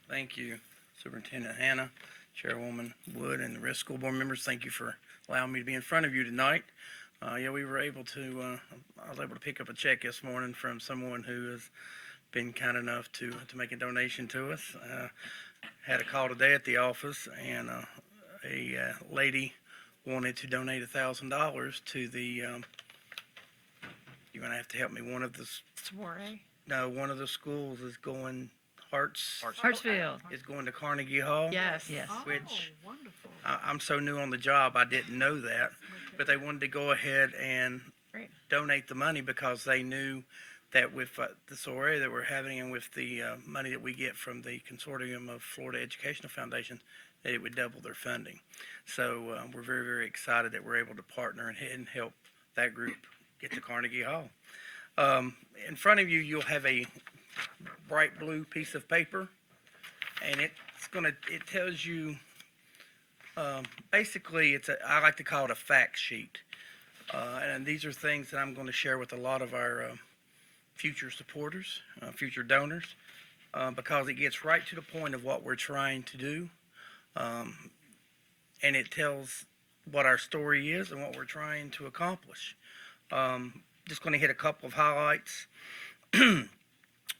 Thank you, Superintendent Hannah, Chairwoman Wood, and the rest of school board members. Thank you for allowing me to be in front of you tonight. We were able to, I was able to pick up a check this morning from someone who has been kind enough to make a donation to us. Had a call today at the office, and a lady wanted to donate $1,000 to the you're gonna have to help me. One of the Soiree. one of the schools is going Hartsfield. is going to Carnegie Hall. Yes. Yes. Which Wonderful. I'm so new on the job, I didn't know that, but they wanted to go ahead and Great. donate the money because they knew that with the soiree that we're having and with the money that we get from the consortium of Florida Educational Foundation, that it would double their funding. So we're very, very excited that we're able to partner and help that group get to Carnegie Hall. In front of you, you'll have a bright blue piece of paper, and it tells you, basically, I like to call it a fact sheet. And these are things that I'm going to share with a lot of our future supporters, future donors, because it gets right to the point of what we're trying to do. And it tells what our story is and what we're trying to accomplish. Just going to hit a couple of highlights.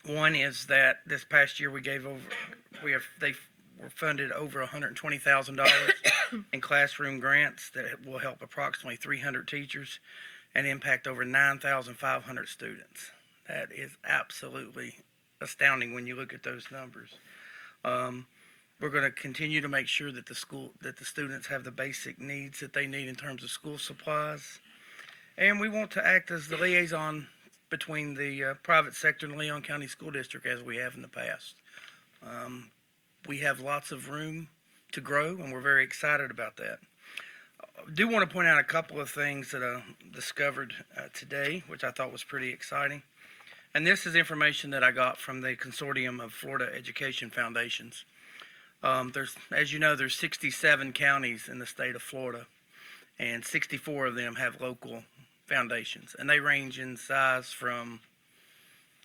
One is that this past year they were funded over $120,000 in classroom grants that will help approximately 300 teachers and impact over 9,500 students. That is absolutely astounding when you look at those numbers. We're going to continue to make sure that the students have the basic needs that they need in terms of school supplies. And we want to act as the liaison between the private sector and Leon County School District as we have in the past. We have lots of room to grow, and we're very excited about that. I do want to point out a couple of things that I discovered today, which I thought was pretty exciting. And this is information that I got from the Consortium of Florida Education Foundations. As you know, there's 67 counties in the state of Florida, and 64 of them have local foundations, and they range in size from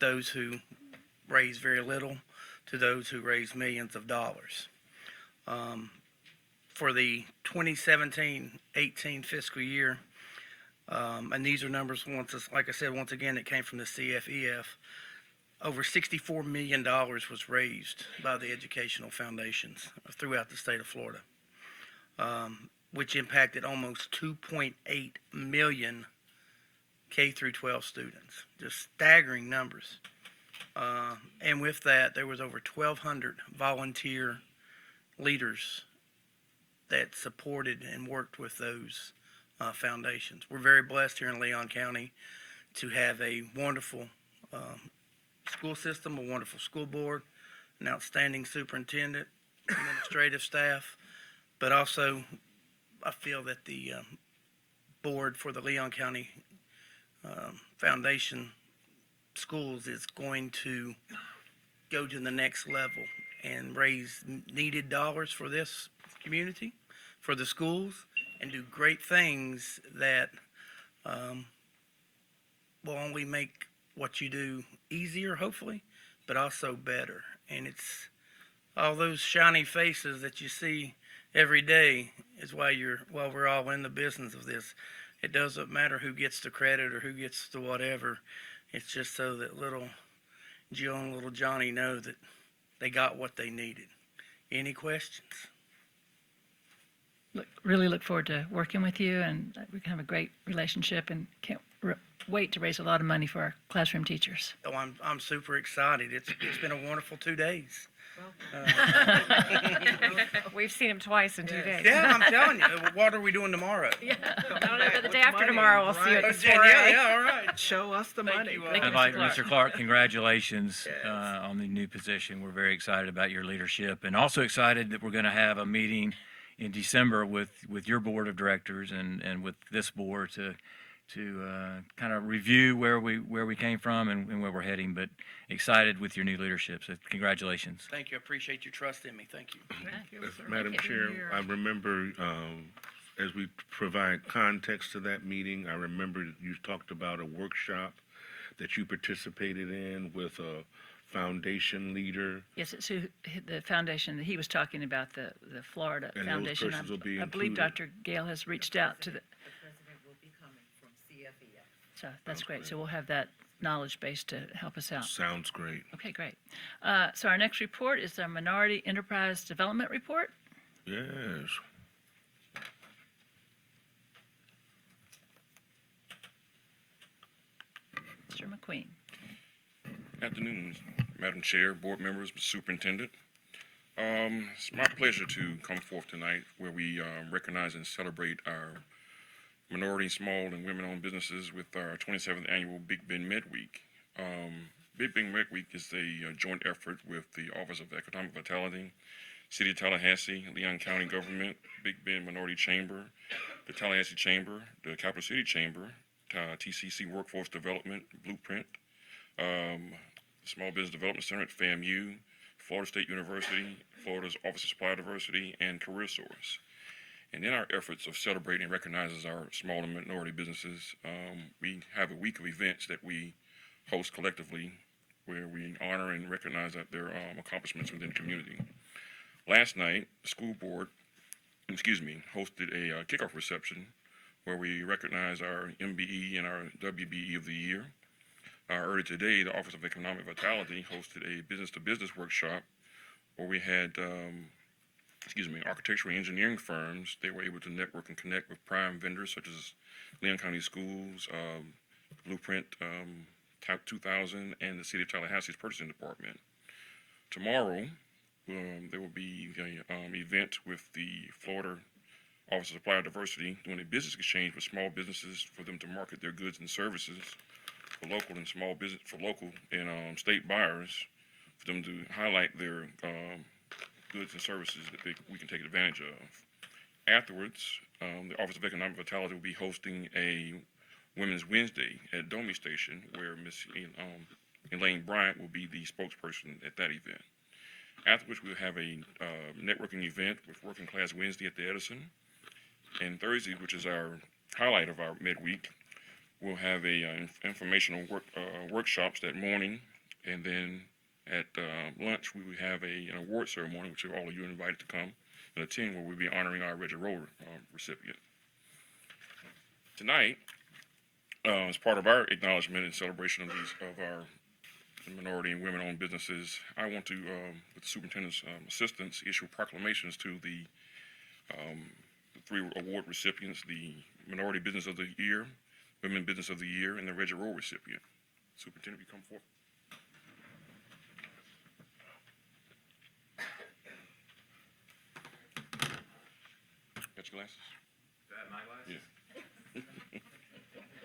those who raise very little to those who raise millions of dollars. for the 2017-18 fiscal year, and these are numbers, like I said, once again, it came from the CFEF. Over $64 million was raised by the educational foundations throughout the state of Florida, which impacted almost 2.8 million K through 12 students. Just staggering numbers. And with that, there was over 1,200 volunteer leaders that supported and worked with those foundations. We're very blessed here in Leon County to have a wonderful school system, a wonderful school board, an outstanding superintendent, administrative staff, but also I feel that the board for the Leon County Foundation Schools is going to go to the next level and raise needed dollars for this community, for the schools, and do great things that will only make what you do easier, hopefully, but also better. And it's all those shiny faces that you see every day is why we're all in the business of this. It doesn't matter who gets the credit or who gets the whatever. It's just so that little Jill and little Johnny know that they got what they needed. Any questions? Really look forward to working with you, and we can have a great relationship, and can't wait to raise a lot of money for our classroom teachers. Oh, I'm super excited. It's been a wonderful 2 days. We've seen him twice in 2 days. Yeah, I'm telling you. What are we doing tomorrow? I don't know, but the day after tomorrow, we'll see you at the Yeah, soiree. yeah, all right. Show us the money. I'd like, Mr. Clark, congratulations on the new position. We're very excited about your leadership, and also excited that we're going to have a meeting in December with your board of directors and with this board to kind of review where we came from and where we're heading. But excited with your new leadership. So congratulations. Thank you. I appreciate your trust in me. Thank you. Thank you, sir. Madam Chair, I remember as we provide context to that meeting, I remember you talked about a workshop that you participated in with a foundation leader. Yes, it's the foundation that he was talking about, the Florida And those Foundation. persons will be I believe included. Dr. Gale has reached out to the. president will be coming from CFEF. So that's great. So we'll have that knowledge base to help us out. Sounds great. Okay, great. So our next report is our Minority Enterprise Development Report. Yes. Mr. McQueen. Afternoon, Madam Chair, board members, Mr. Superintendent. It's my pleasure to come forth tonight where we recognize and celebrate our minority, small, and women-owned businesses with our 27th annual Big Bend Med Week. Big Bend Med Week is a joint effort with the Office of Economic Vitality, City of Tallahassee, Leon County Government, Big Bend Minority Chamber, the Tallahassee Chamber, the Capital City Chamber, TCC Workforce Development Blueprint, Small Business Development Center at FAMU, Florida State University, Florida's Office of Supply Diversity, and Career Source. And in our efforts of celebrating and recognizing our small and minority businesses, we have a week of events that we host collectively where we honor and recognize their accomplishments within the community. Last night, the school board, hosted a kickoff reception where we recognize our MBE and our WBE of the year. Earlier today, the Office of Economic Vitality hosted a business-to-business workshop where we had, architectural and engineering firms. They were able to network and connect with prime vendors such as Leon County Schools, Blueprint, Type 2000, and the City of Tallahassee's Purchasing Department. Tomorrow, there will be an event with the Florida Office of Supply Diversity doing a business exchange with small businesses for them to market their goods and services for local and small business, for local and state buyers, for them to highlight their goods and services that we can take advantage of. Afterwards, the Office of Economic Vitality will be hosting a Women's Wednesday at Domi Station, where Miss Elaine Bryant will be the spokesperson at that event. Afterwards, we'll have a networking event with Working Class Wednesday at the Edison. And Thursday, which is our highlight of our midweek, we'll have a informational workshops that morning, and then at lunch we will have an award ceremony, which all of you are invited to come and 10, where we'll be honoring our Reggie Roll recipient. Tonight, as part of our acknowledgement and celebration of our minority and women-owned businesses, I want to, with the superintendent's assistance, issue proclamations to the 3 award recipients: the Minority Business of the Year, Women Business of the Year, and the Reggie Roll recipient. Superintendent, you come forward. Got your glasses? Got my glasses? Yeah.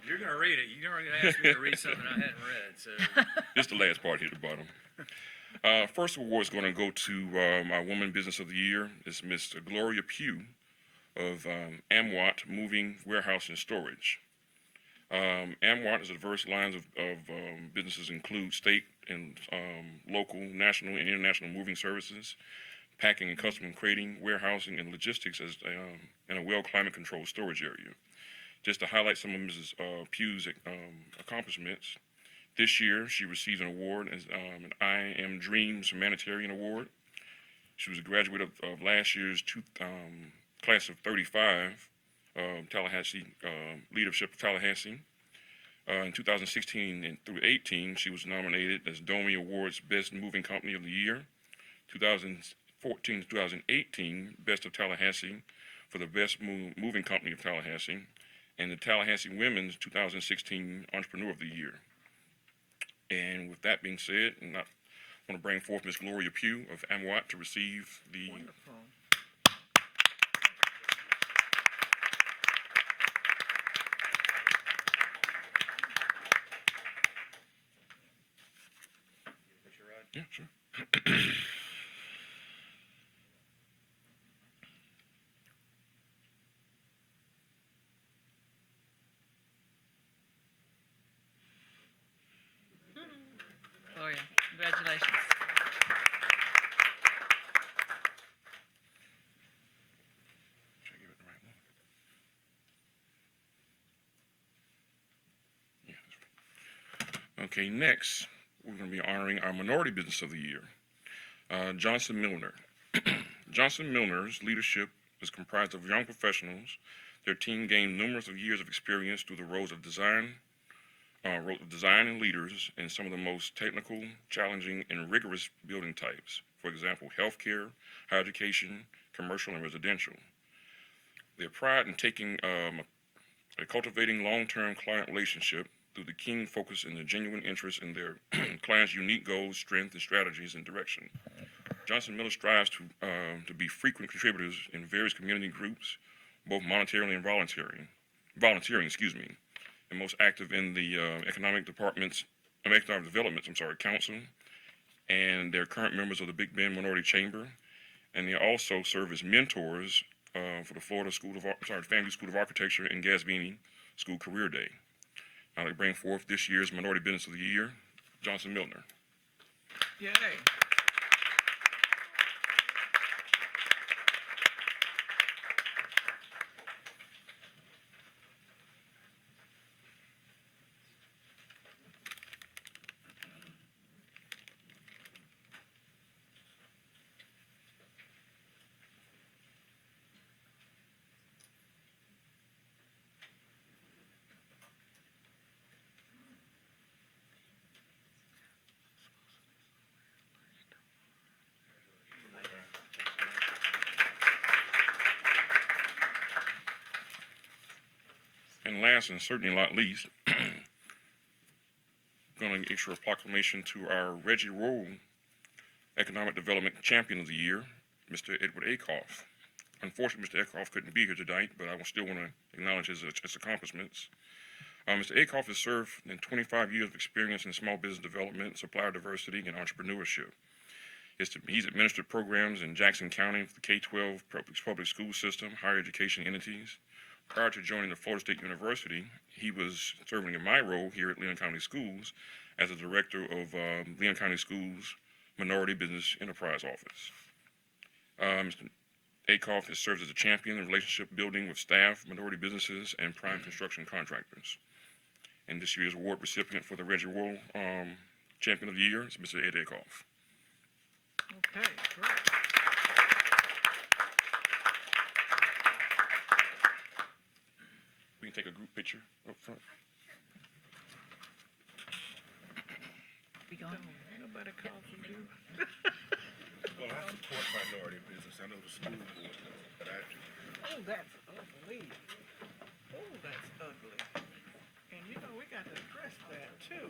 You're going to read it. You're going to ask me to read something I hadn't read, so. Just the last part here at the bottom. First award is going to go to our Woman Business of the Year. It's Miss Gloria Pugh of Amwat Moving, Warehouse, and Storage. Amwat is a diverse lines of businesses include state and local, national, and international moving services, packing and custom crating, warehousing, and logistics as in a well climate controlled storage area. Just to highlight some of Mrs. Pugh's accomplishments, this year she received an award as an I Am Dreams Humanitarian Award. She was a graduate of last year's class of 35, Tallahassee Leadership of Tallahassee. In 2016 and through 18, she was nominated as Domi Awards Best Moving Company of the Year. 2014 to 2018, Best of Tallahassee for the Best Moving Company of Tallahassee, and the Tallahassee Women's 2016 Entrepreneur of the Year. And with that being said, I want to bring forth Ms. Gloria Pugh of Amwat to receive the Wonderful. Yeah, sure. Gloria, congratulations. Should I give it the right one? Yeah, that's right. Okay, next, we're going to be honoring our Minority Business of the Year, Johnson Milner. Johnson Milner's leadership is comprised of young professionals. Their team gained numerous of years of experience through the roles of design and leaders in some of the most technical, challenging, and rigorous building types. For example, healthcare, higher education, commercial, and residential. Their pride in cultivating long-term client relationship through the keen focus and the genuine interest in their clients' unique goals, strengths, and strategies and direction. Johnson Miller strives to be frequent contributors in various community groups, both monetarily and volunteering, and most active in the economic development, council, and they're current members of the Big Bend Minority Chamber, and they also serve as mentors for the Florida Family School of Architecture and Gasbini School Career Day. I'd like to bring forth this year's Minority Business of the Year, Johnson Milner. Yay. And last and certainly not least, going to issue a proclamation to our Reggie Roll Economic Development Champion of the Year, Mr. Edward Akoff. Unfortunately, Mr. Akoff couldn't be here tonight, but I still want to acknowledge his accomplishments. Mr. Akoff has served in 25 years of experience in small business development, supplier diversity, and entrepreneurship. He's administered programs in Jackson County for the K-12 public school system, higher education entities. Prior to joining the Florida State University, he was serving in my role here at Leon County Schools as the director of Leon County Schools Minority Business Enterprise Office. Mr. Akoff has served as a champion in relationship building with staff, minority businesses, and prime construction contractors. And this year's award recipient for the Reggie Roll Champion of the Year is Mr. Ed Akoff. Okay, great. can take a group picture up front. We going? Nobody calls for you. Well, I support minority business. I know the school board does, but I Oh, that's ugly. Oh, that's ugly. And you know, we got to address that too.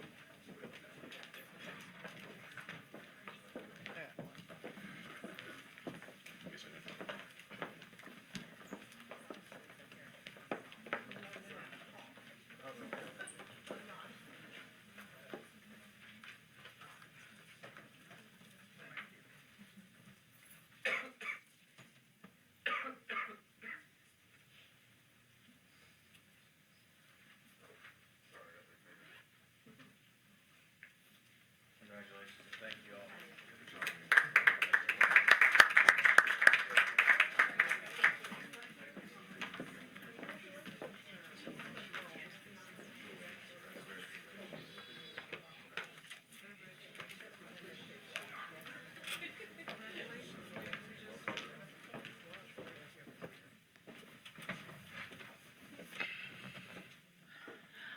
That one. Congratulations. Thank you all.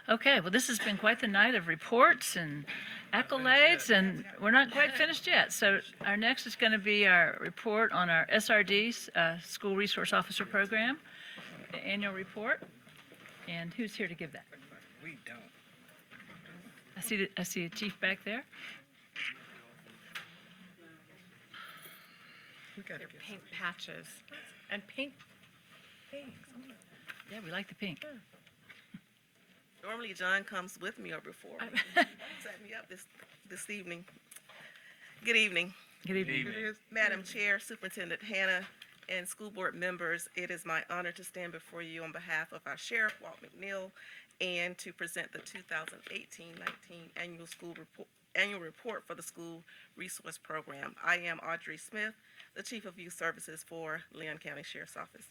Okay, well, this has been quite the night of reports and accolades, and we're not quite finished yet. So our next is going to be our report on our SRD, School Resource Officer Program, the annual report. And who's here to give that? We don't. I see a chief back there. We got to They're get pink patches and pink things. Yeah, we like the pink. Normally John comes with me or before me. Set me up this evening. Good evening. Good evening. Madam Chair, Superintendent Hannah, and school board members, it is my honor to stand before you on behalf of our Sheriff, Walt McNeil, and to present the 2018-19 annual report for the School Resource Program. I am Audrey Smith, the Chief of Youth Services for Leon County Sheriff's Office.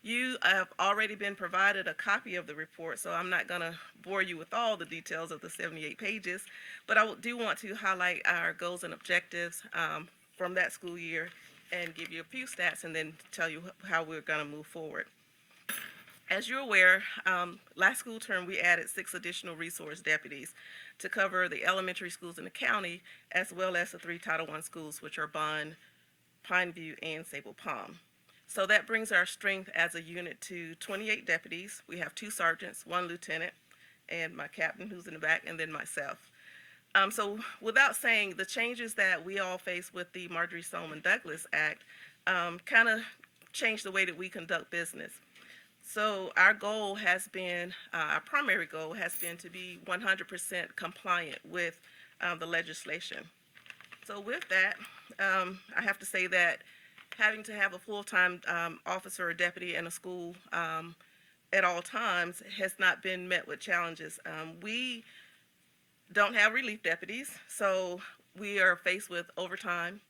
You have already been provided a copy of the report, so I'm not going to bore you with all the details of the 78 pages, but I do want to highlight our goals and objectives from that school year and give you a few stats and then tell you how we're going to move forward. As you're aware, last school term we added 6 additional resource deputies to cover the elementary schools in the county as well as the 3 Title I schools, which are Bond, Pineview, and Sable Palm. So that brings our strength as a unit to 28 deputies. We have 2 sergeants, 1 lieutenant, and my captain who's in the back, and then myself. So without saying, the changes that we all face with the Marjorie Stoneman Douglas Act kind of changed the way that we conduct business. So our goal has been, our primary goal has been to be 100% compliant with the legislation. So with that, I have to say that having to have a full-time officer or deputy in a school at all times has not been met with challenges. We don't have relief deputies, so we are faced with overtime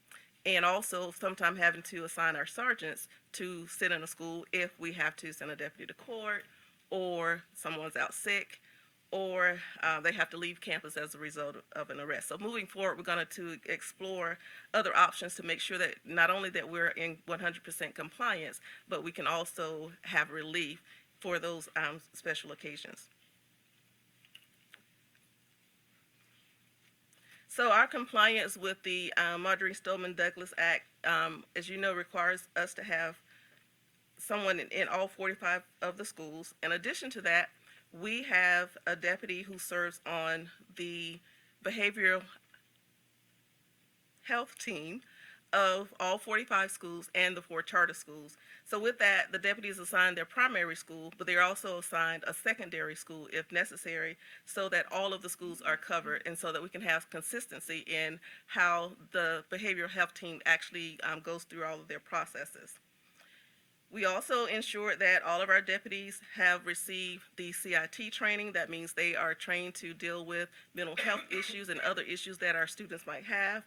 and also sometimes having to assign our sergeants to sit in a school if we have to send a deputy to court or someone's out sick or they have to leave campus as a result of an arrest. So moving forward, we're going to explore other options to make sure that not only that we're in 100% compliance, but we can also have relief for those special occasions. So our compliance with the Marjorie Stoneman Douglas Act, as you know, requires us to have someone in all 45 of the schools. In addition to that, we have a deputy who serves on the behavioral health team of all 45 schools and the 4 charter schools. So with that, the deputy is assigned their primary school, but they're also assigned a secondary school if necessary, so that all of the schools are covered and so that we can have consistency in how the behavioral health team actually goes through all of their processes. We also ensure that all of our deputies have received the CIT training. That means they are trained to deal with mental health issues and other issues that our students might have.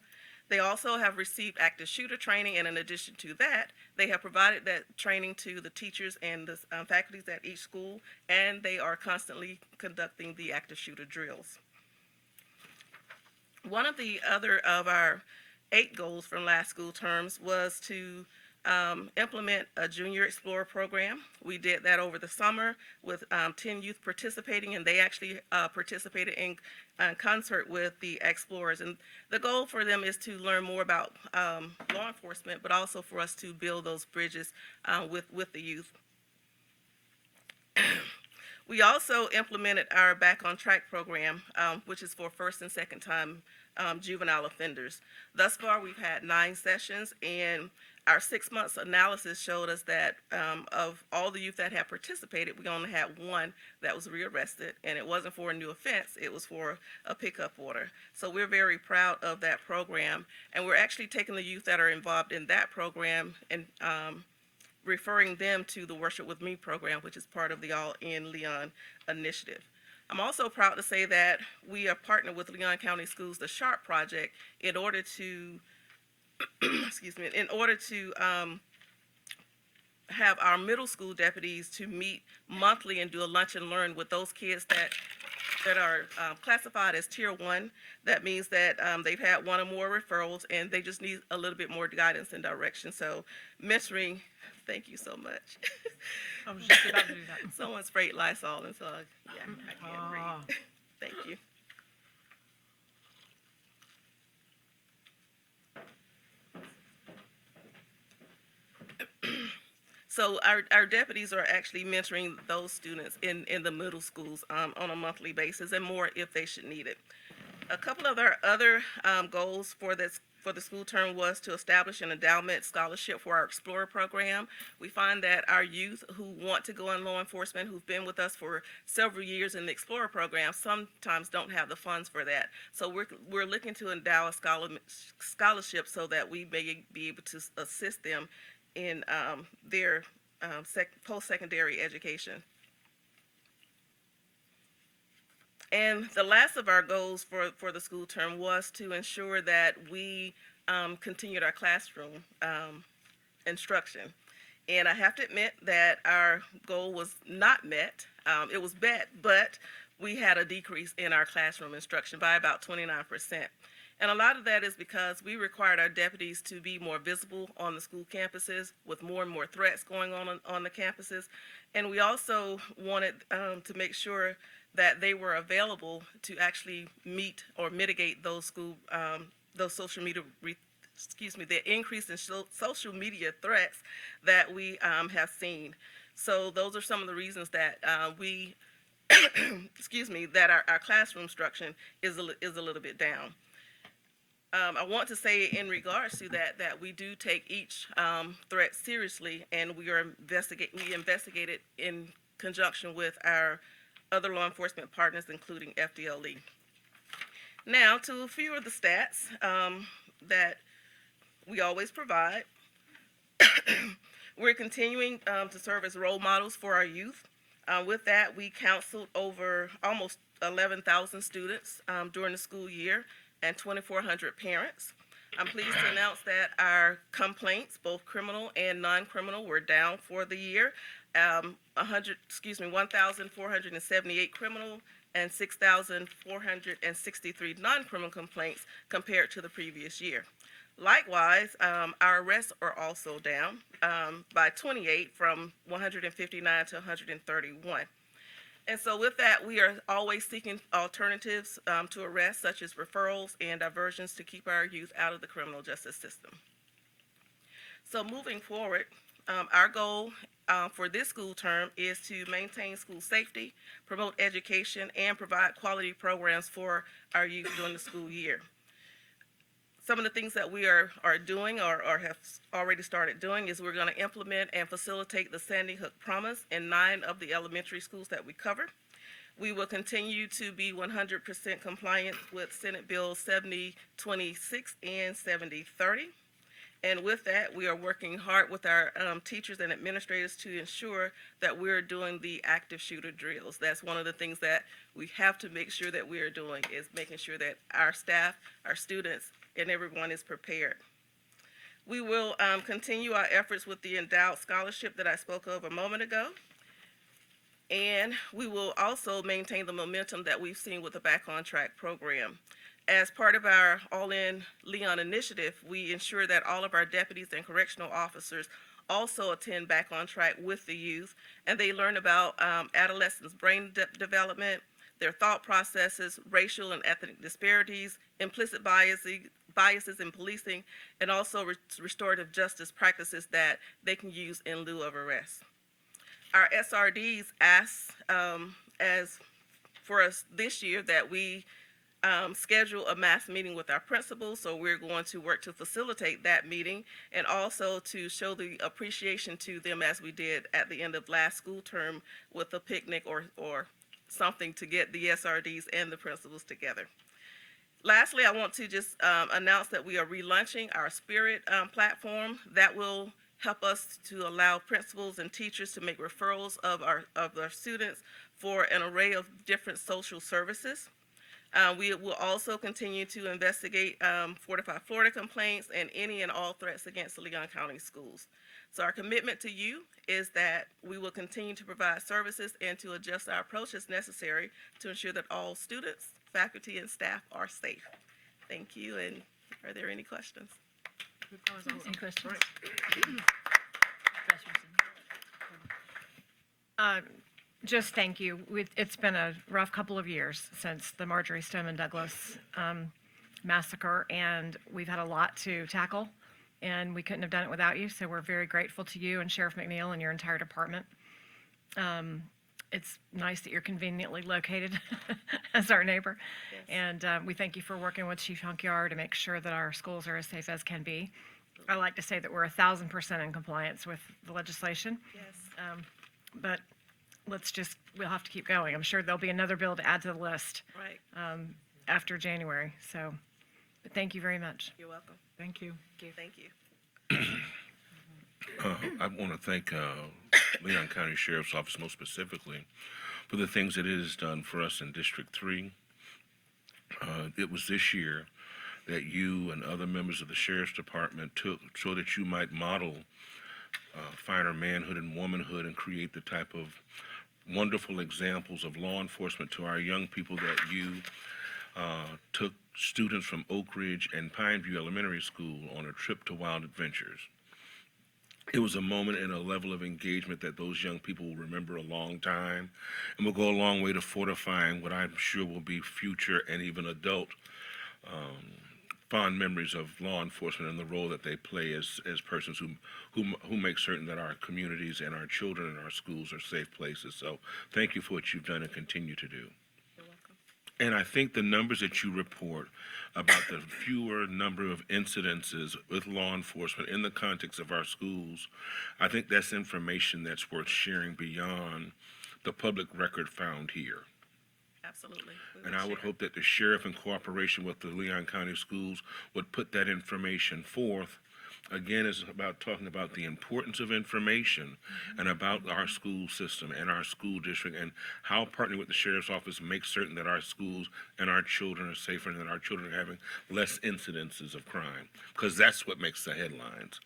They also have received active shooter training, and in addition to that, they have provided that training to the teachers and the faculties at each school, and they are constantly conducting the active shooter drills. One of the other of our 8 goals from last school terms was to implement a Junior Explorer program. We did that over the summer with 10 youth participating, and they actually participated in concert with the Explorers. And the goal for them is to learn more about law enforcement, but also for us to build those bridges with the youth. We also implemented our Back on Track program, which is for first and second time juvenile offenders. Thus far, we've had 9 sessions, and our 6 months analysis showed us that of all the youth that had participated, we only had 1 that was rearrested, and it wasn't for a new offense, it was for a pickup order. So we're very proud of that program, and we're actually taking the youth that are involved in that program and referring them to the Worship With Me program, which is part of the All in Leon initiative. I'm also proud to say that we are partnered with Leon County Schools, the SHARP project, in order to, excuse me, in order to have our middle school deputies to meet monthly and do a lunch and learn with those kids that are classified as Tier 1. That means that they've had 1 or more referrals and they just need a little bit more guidance and direction. So mentoring, thank you so much. I was just about to do that. Someone sprayed Lysol and so I can't breathe. Thank you. So our deputies are actually mentoring those students in the middle schools on a monthly basis, and more if they should need it. A couple of our other goals for the school term was to establish an endowment scholarship for our Explorer program. We find that our youth who want to go in law enforcement, who've been with us for several years in the Explorer program, sometimes don't have the funds for that. So we're looking to endow a scholarship so that we may be able to assist them in their post-secondary education. And the last of our goals for the school term was to ensure that we continued our classroom instruction. And I have to admit that our goal was not met. It was met, but we had a decrease in our classroom instruction by about 29%. And a lot of that is because we required our deputies to be more visible on the school campuses with more and more threats going on the campuses. And we also wanted to make sure that they were available to actually meet or mitigate those social media, the increase in social media threats that we have seen. So those are some of the reasons that we, that our classroom instruction is a little bit down. I want to say in regards to that we do take each threat seriously, and we investigate it in conjunction with our other law enforcement partners, including FDLE. Now, to a few of the stats that we always provide. We're continuing to serve as role models for our youth. With that, we counseled over almost 11,000 students during the school year and 2,400 parents. I'm pleased to announce that our complaints, both criminal and non-criminal, were down for the year. 1,478 criminal and 6,463 non-criminal complaints compared to the previous year. Likewise, our arrests are also down by 28 from 159 to 131. And so with that, we are always seeking alternatives to arrest, such as referrals and diversions to keep our youth out of the criminal justice system. So moving forward, our goal for this school term is to maintain school safety, promote education, and provide quality programs for our youth during the school year. Some of the things that we are doing or have already started doing is we're going to implement and facilitate the Sandy Hook Promise in 9 of the elementary schools that we cover. We will continue to be 100% compliant with Senate Bill 7026 and 7030. And with that, we are working hard with our teachers and administrators to ensure that we're doing the active shooter drills. That's one of the things that we have to make sure that we are doing, is making sure that our staff, our students, and everyone is prepared. We will continue our efforts with the endowed scholarship that I spoke of a moment ago. And we will also maintain the momentum that we've seen with the Back on Track program. As part of our All In Leon initiative, we ensure that all of our deputies and correctional officers also attend Back on Track with the youth, and they learn about adolescents' brain development, their thought processes, racial and ethnic disparities, implicit biases in policing, and also restorative justice practices that they can use in lieu of arrest. Our SRDs ask as for us this year that we schedule a mass meeting with our principals, so we're going to work to facilitate that meeting and also to show the appreciation to them as we did at the end of last school term with a picnic or something to get the SRDs and the principals together. Lastly, I want to just announce that we are relaunching our Spirit platform that will help us to allow principals and teachers to make referrals of our students for an array of different social services. We will also continue to investigate Fortify Florida complaints and any and all threats against the Leon County schools. So our commitment to you is that we will continue to provide services and to adjust our approach as necessary to ensure that all students, faculty, and staff are safe. Thank you, and are there any questions? Any questions? Just thank you. It's been a rough couple of years since the Marjorie Stoneman Douglas massacre, and we've had a lot to tackle, and we couldn't have done it without you, so we're very grateful to you and Sheriff McNeil and your entire department. It's nice that you're conveniently located as our neighbor, and we thank you for working with Chief Hunkyard to make sure that our schools are as safe as can be. I like to say that we're 1,000% in compliance with the legislation. Yes. But we'll have to keep going. I'm sure there'll be another bill to add to the list. Right. After January. So, but thank you very much. You're welcome. Thank you. Thank you. I want to thank Leon County Sheriff's Office most specifically for the things that it has done for us in District 3. It was this year that you and other members of the Sheriff's Department took so that you might model finer manhood and womanhood and create the type of wonderful examples of law enforcement to our young people that you took students from Oak Ridge and Pineview Elementary School on a trip to Wild Adventures. It was a moment and a level of engagement that those young people will remember a long time and will go a long way to fortifying what I'm sure will be future and even adult fond memories of law enforcement and the role that they play as persons who make certain that our communities and our children and our schools are safe places. So thank you for what you've done and continue to do. You're welcome. And I think the numbers that you report about the fewer number of incidences with law enforcement in the context of our schools, I think that's information that's worth sharing beyond the public record found here. Absolutely. And I would hope that the sheriff, in cooperation with the Leon County Schools, would put that information forth. Again, it's about talking about the importance of information and about our school system and our school district and how partnering with the sheriff's office makes certain that our schools and our children are safer and that our children are having less incidences of crime, because that's what makes the headlines.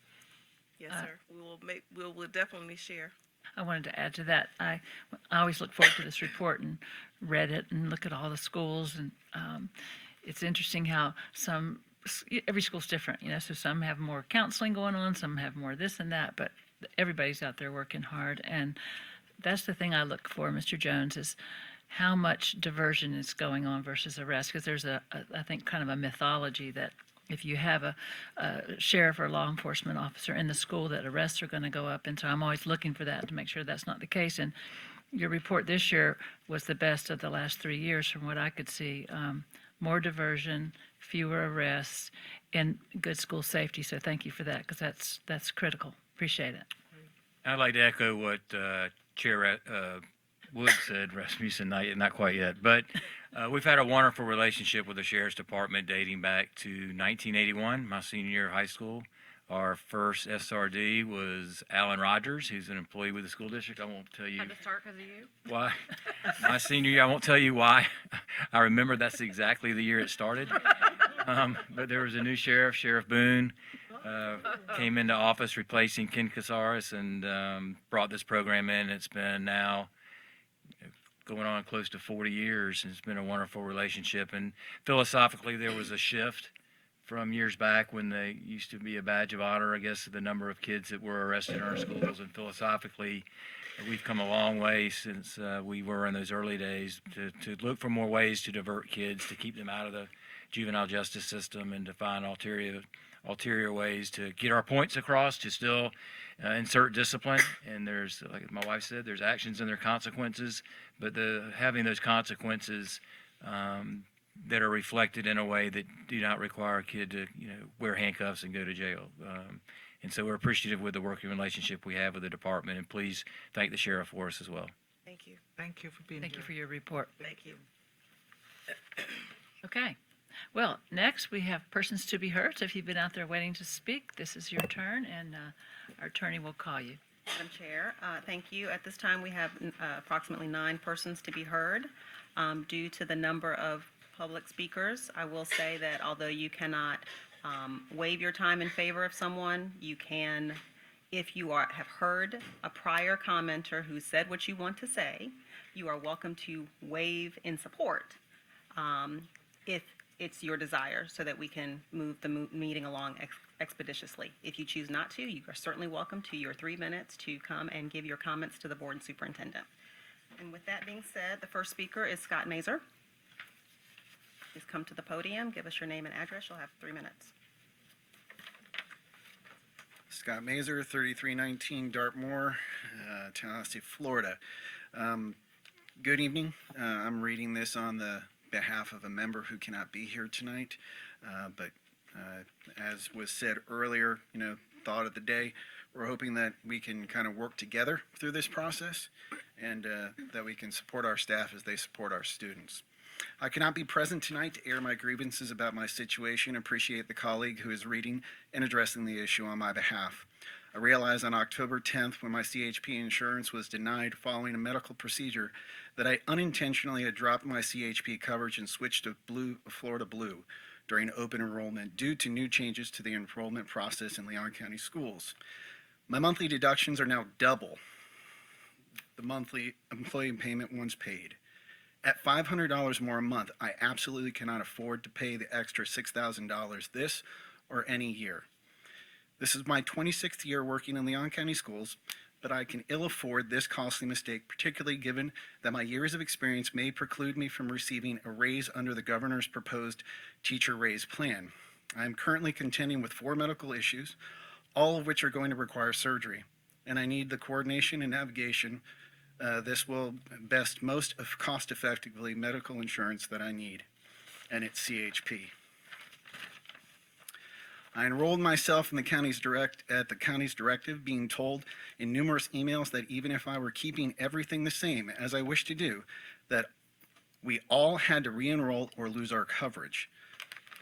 Yes, sir. We will definitely share. I wanted to add to that. I always look forward to this report and read it and look at all the schools, and it's interesting how every school's different, so some have more counseling going on, some have more this and that, but everybody's out there working hard, and that's the thing I look for, Mr. Jones, is how much diversion is going on versus arrest, because there's I think kind of a mythology that if you have a sheriff or law enforcement officer in the school, that arrests are going to go up. And so I'm always looking for that to make sure that's not the case. And your report this year was the best of the last 3 years from what I could see. More diversion, fewer arrests, and good school safety. So thank you for that, because that's critical. Appreciate it. I'd like to echo what Chair Wood said, Rasmussen, not quite yet, but we've had a wonderful relationship with the Sheriff's Department dating back to 1981, my senior year of high school. Our first SRD was Alan Rogers, who's an employee with the school district. I won't tell you Had to start because of you. why. My senior year, I won't tell you why. I remember that's exactly the year it started. But there was a new sheriff, Sheriff Boone, came into office replacing Ken Casares and brought this program in. It's been now going on close to 40 years, and it's been a wonderful relationship. And philosophically, there was a shift from years back when they used to be a badge of honor, I guess, the number of kids that were arrested in our schools. And philosophically, we've come a long way since we were in those early days to look for more ways to divert kids, to keep them out of the juvenile justice system, and to find ulterior ways to get our points across, to still insert discipline. And there's, like my wife said, there's actions and there are consequences, but having those consequences that are reflected in a way that do not require a kid to, wear handcuffs and go to jail. And so we're appreciative with the working relationship we have with the department, and please thank the sheriff for us as well. Thank you. Thank you for being Thank here. you for your report. Thank you. Okay. Well, next we have persons to be heard. So if you've been out there waiting to speak, this is your turn, and our attorney will call you. Madam Chair, thank you. At this time, we have approximately 9 persons to be heard. Due to the number of public speakers, I will say that although you cannot waive your time in favor of someone, you can, if you have heard a prior commenter who said what you want to say, you are welcome to waive in support if it's your desire, so that we can move the meeting along expeditiously. If you choose not to, you are certainly welcome to your 3 minutes to come and give your comments to the board and superintendent. And with that being said, the first speaker is Scott Mazer. Please come to the podium, give us your name and address. You'll have 3 minutes. Scott Mazer, 3319 Dartmoor, Tallahassee, Florida. Good evening. I'm reading this on the behalf of a member who cannot be here tonight, but as was said earlier, thought of the day, we're hoping that we can kind of work together through this process, and that we can support our staff as they support our students. I cannot be present tonight to air my grievances about my situation. Appreciate the colleague who is reading and addressing the issue on my behalf. I realized on October 10th, when my CHP insurance was denied following a medical procedure, that I unintentionally had dropped my CHP coverage and switched to Florida Blue during open enrollment due to new changes to the enrollment process in Leon County schools. My monthly deductions are now double the monthly employee payment once paid. At $500 more a month, I absolutely cannot afford to pay the extra $6,000 this or any year. This is my 26th year working in Leon County schools, but I can ill afford this costly mistake, particularly given that my years of experience may preclude me from receiving a raise under the governor's proposed teacher raise plan. I am currently contending with 4 medical issues, all of which are going to require surgery, and I need the coordination and navigation. This will best most cost effectively medical insurance that I need, and it's CHP. I enrolled myself in the county's directive, being told in numerous emails that even if I were keeping everything the same as I wish to do, that we all had to re-enroll or lose our coverage.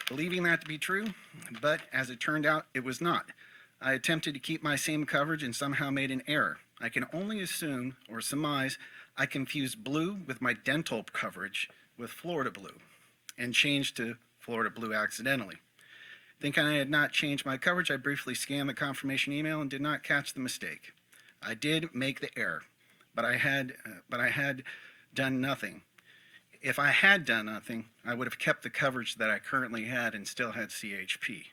Believing that to be true, but as it turned out, it was not. I attempted to keep my same coverage and somehow made an error. I can only assume or surmise I confused Blue with my dental coverage with Florida Blue and changed to Florida Blue accidentally. Thinking I had not changed my coverage, I briefly scanned the confirmation email and did not catch the mistake. I did make the error, but I had done nothing. If I had done nothing, I would have kept the coverage that I currently had and still had CHP.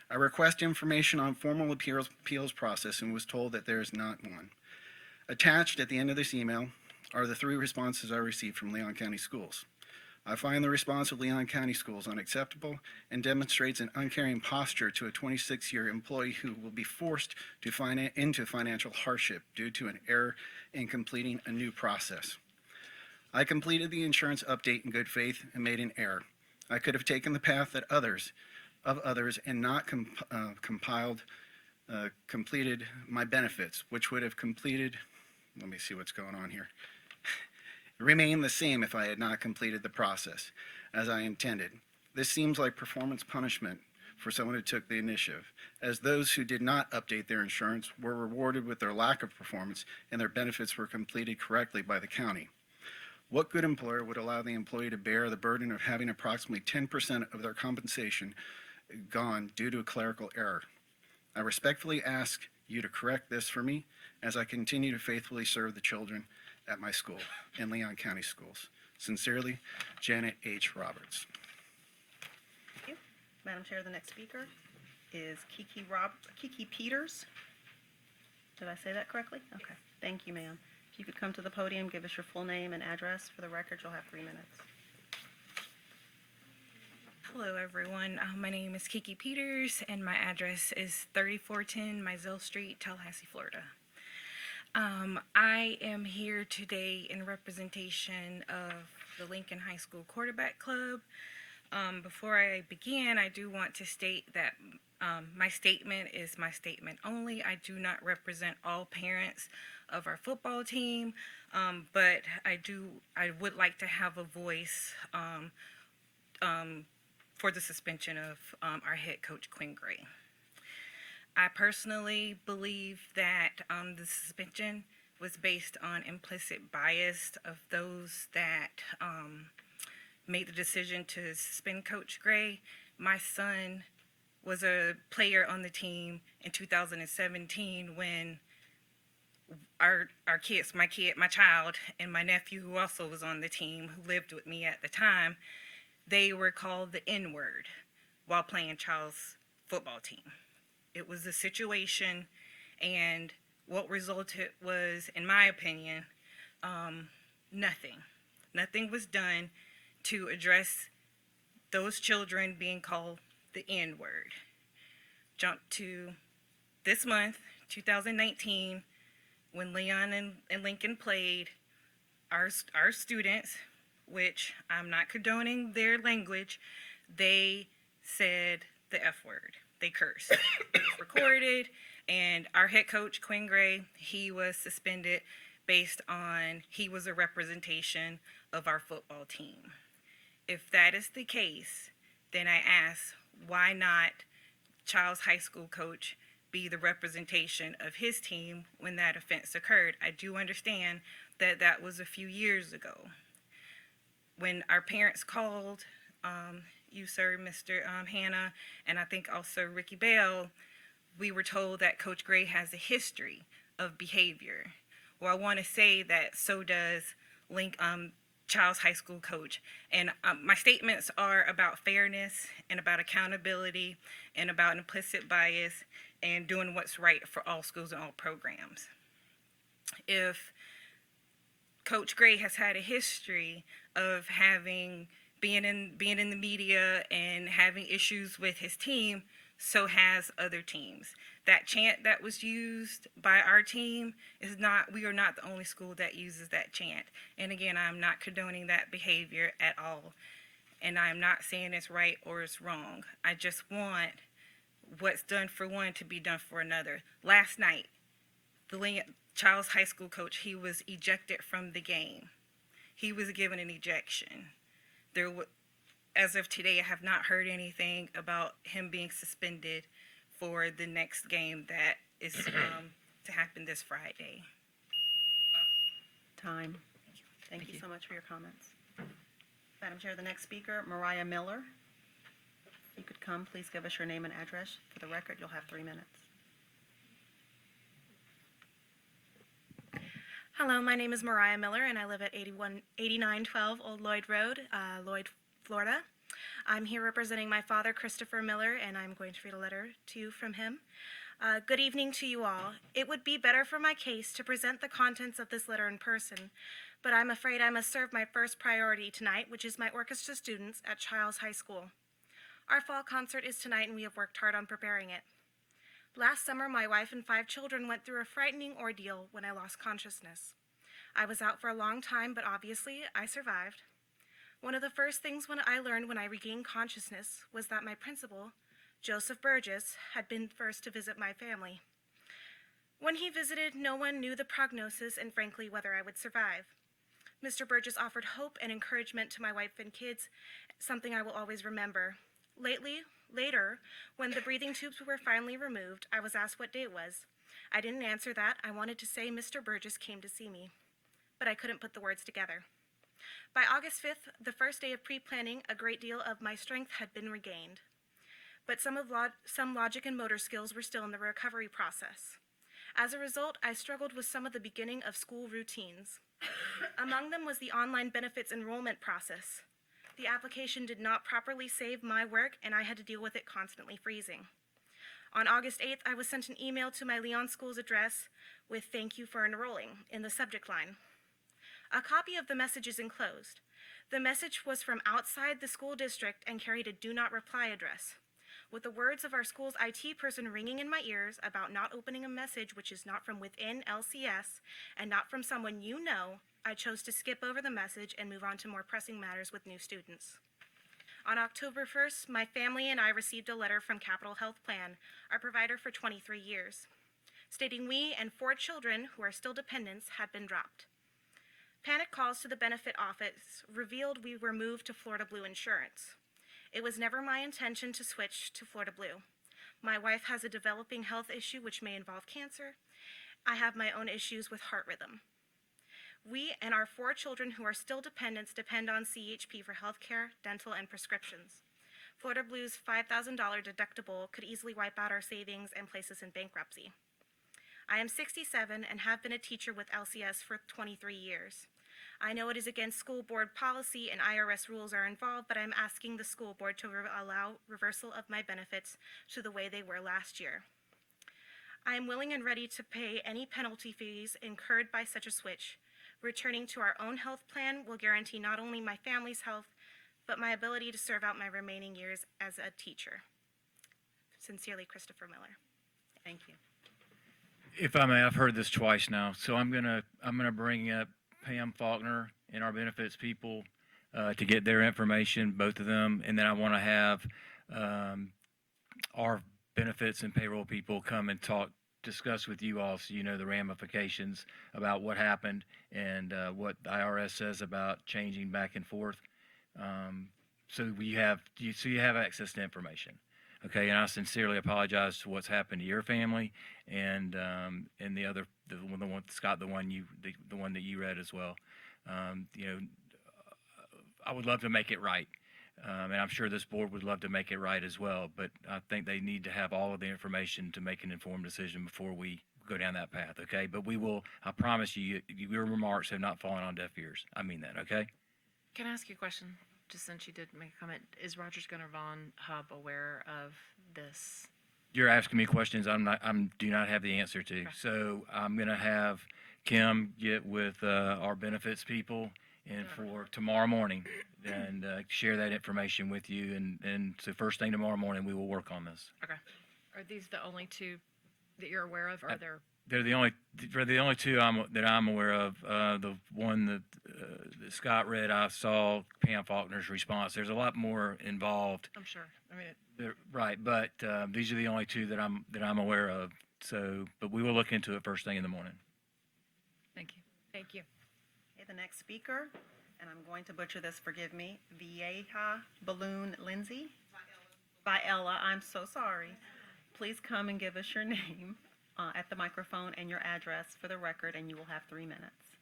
I request information on formal appeals process and was told that there is not one. Attached at the end of this email are the 3 responses I received from Leon County Schools. I find the response of Leon County Schools unacceptable and demonstrates an uncaring posture to a 26-year employee who will be forced into financial hardship due to an error in completing a new process. I completed the insurance update in good faith and made an error. I could have taken the path that others and not completed my benefits, which would have completed, let me see what's going on here. Remain the same if I had not completed the process as I intended. This seems like performance punishment for someone who took the initiative, as those who did not update their insurance were rewarded with their lack of performance and their benefits were completed correctly by the county. What good employer would allow the employee to bear the burden of having approximately 10% of their compensation gone due to a clerical error? I respectfully ask you to correct this for me as I continue to faithfully serve the children at my school in Leon County Schools. Sincerely, Janet H. Roberts. Thank you. Madam Chair, the next speaker is Kiki Peters. Did I say that correctly? Okay. Thank you, ma'am. If you could come to the podium, give us your full name and address. For the record, you'll have 3 minutes. Hello, everyone. My name is Kiki Peters, and my address is 3410 Mizell Street, Tallahassee, Florida. I am here today in representation of the Lincoln High School Quarterback Club. Before I begin, I do want to state that my statement is my statement only. I do not represent all parents of our football team, but I would like to have a voice for the suspension of our head coach, Quinn Gray. I personally believe that the suspension was based on implicit bias of those that made the decision to suspend Coach Gray. My son was a player on the team in 2017 when our kids, my child, and my nephew, who also was on the team, who lived with me at the time, they were called the N-word while playing child's football team. It was a situation, and what resulted was, in my opinion, nothing. Nothing was done to address those children being called the N-word. Jump to this month, 2019, when Leon and Lincoln played, our students, which I'm not condoning their language, they said the F word. They cursed. It was recorded, and our head coach, Quinn Gray, he was suspended based on he was a representation of our football team. If that is the case, then I ask, why not Child's high school coach be the representation of his team when that offense occurred? I do understand that that was a few years ago. When our parents called, you, sir, Mr. Hannah, and I think also Ricky Bell, we were told that Coach Gray has a history of behavior. Well, I want to say that so does Child's high school coach. And my statements are about fairness and about accountability and about implicit bias and doing what's right for all schools and all programs. If Coach Gray has had a history of being in the media and having issues with his team, so has other teams. That chant that was used by our team we are not the only school that uses that chant. And again, I'm not condoning that behavior at all. And I'm not saying it's right or it's wrong. I just want what's done for one to be done for another. Last night, the Child's high school coach, he was ejected from the game. He was given an ejection. As of today, I have not heard anything about him being suspended for the next game that is to happen this Friday. Time. Thank you so much for your comments. Madam Chair, the next speaker, Mariah Miller. If you could come, please give us your name and address. For the record, you'll have 3 minutes. Hello, my name is Mariah Miller, and I live at 8912 Old Lloyd Road, Lloyd, Florida. I'm here representing my father, Christopher Miller, and I'm going to read a letter to you from him. Good evening to you all. It would be better for my case to present the contents of this letter in person, but I'm afraid I must serve my first priority tonight, which is my orchestra students at Child's High School. Our fall concert is tonight, and we have worked hard on preparing it. Last summer, my wife and 5 children went through a frightening ordeal when I lost consciousness. I was out for a long time, but obviously I survived. One of the first things I learned when I regained consciousness was that my principal, Joseph Burgess, had been first to visit my family. When he visited, no one knew the prognosis and frankly whether I would survive. Mr. Burgess offered hope and encouragement to my wife and kids, something I will always remember. Later, when the breathing tubes were finally removed, I was asked what day it was. I didn't answer that. I wanted to say Mr. Burgess came to see me, but I couldn't put the words together. By August 5th, the first day of pre-planning, a great deal of my strength had been regained. But some logic and motor skills were still in the recovery process. As a result, I struggled with some of the beginning of school routines. Among them was the online benefits enrollment process. The application did not properly save my work, and I had to deal with it constantly freezing. On August 8th, I was sent an email to my Leon School's address with "Thank you for enrolling" in the subject line. A copy of the message is enclosed. The message was from outside the school district and carried a "Do Not Reply" address. With the words of our school's IT person ringing in my ears about not opening a message which is not from within LCS and not from someone you know, I chose to skip over the message and move on to more pressing matters with new students. On October 1st, my family and I received a letter from Capital Health Plan, our provider for 23 years, stating we and 4 children who are still dependents had been dropped. Panic calls to the benefit office revealed we were moved to Florida Blue Insurance. It was never my intention to switch to Florida Blue. My wife has a developing health issue which may involve cancer. I have my own issues with heart rhythm. We and our 4 children who are still dependents depend on CHP for health care, dental, and prescriptions. Florida Blue's $5,000 deductible could easily wipe out our savings and place us in bankruptcy. I am 67 and have been a teacher with LCS for 23 years. I know it is against school board policy and IRS rules are involved, but I'm asking the school board to allow reversal of my benefits to the way they were last year. I am willing and ready to pay any penalty fees incurred by such a switch. Returning to our own health plan will guarantee not only my family's health, but my ability to serve out my remaining years as a teacher. Sincerely, Christopher Miller. Thank you. If I may, I've heard this twice now, so I'm gonna bring up Pam Faulkner and our benefits people to get their information, both of them, and then I want to have our benefits and payroll people come and discuss with you all, so you know the ramifications about what happened and what the IRS says about changing back and forth. So you have access to information. Okay, and I sincerely apologize for what's happened to your family and the one Scott, the one that you read as well. I would love to make it right, and I'm sure this board would love to make it right as well. But I think they need to have all of the information to make an informed decision before we go down that path. Okay, but we will. I promise you, your remarks have not fallen on deaf ears. I mean that. Okay. Can I ask you a question? Just since you did make a comment, is Rogers Gunner Von Hub aware of this? You're asking me questions do not have the answer to. Okay. So I'm gonna have Kim get with our benefits people and for tomorrow morning and share that information with you. And so first thing tomorrow morning we will work on this. Okay. Are these the only 2 that you're aware of? Or are there? They're the only 2 that I'm aware of. The one that Scott read, I saw Pam Faulkner's response. There's a lot more involved. I'm sure. I mean, right, but these are the only 2 that I'm aware of. So, but we will look into it first thing in the morning. Thank you. Thank you. Okay, the next speaker, and I'm going to butcher this, forgive me, Vieja Balloon Lindsay. Viella, I'm so sorry. Please come and give us your name at the microphone and your address for the record, and you will have 3 minutes.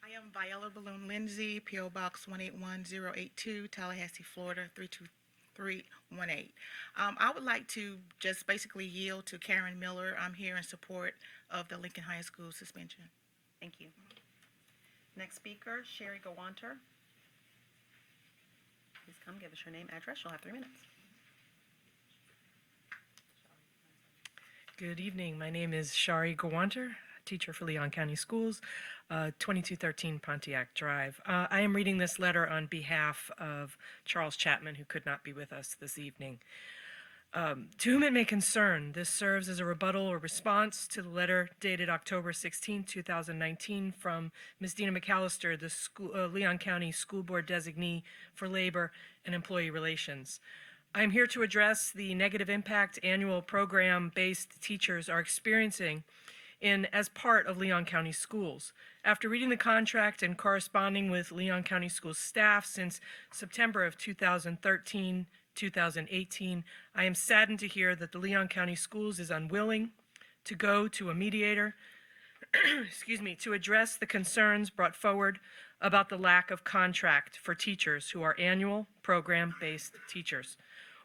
I am Viella Balloon Lindsay, P.O. Box 181082, Tallahassee, Florida 32318. I would like to just basically yield to Karen Miller. I'm here in support of the Lincoln High School suspension. Thank you. Next speaker, Sherry Gawanter. Please come give us your name, address. You'll have 3 minutes. Good evening. My name is Shari Gawanter, teacher for Leon County Schools, 2213 Pontiac Drive. I am reading this letter on behalf of Charles Chapman, who could not be with us this evening. To whom it may concern, this serves as a rebuttal or response to the letter dated October 16, 2019 from Ms. Dina McAllister, the Leon County School Board designee for Labor and Employee Relations. I am here to address the negative impact annual program-based teachers are experiencing as part of Leon County Schools. After reading the contract and corresponding with Leon County Schools staff since September of 2013, 2018, I am saddened to hear that the Leon County Schools is unwilling to go to a mediator, to address the concerns brought forward about the lack of contract for teachers who are annual program-based teachers.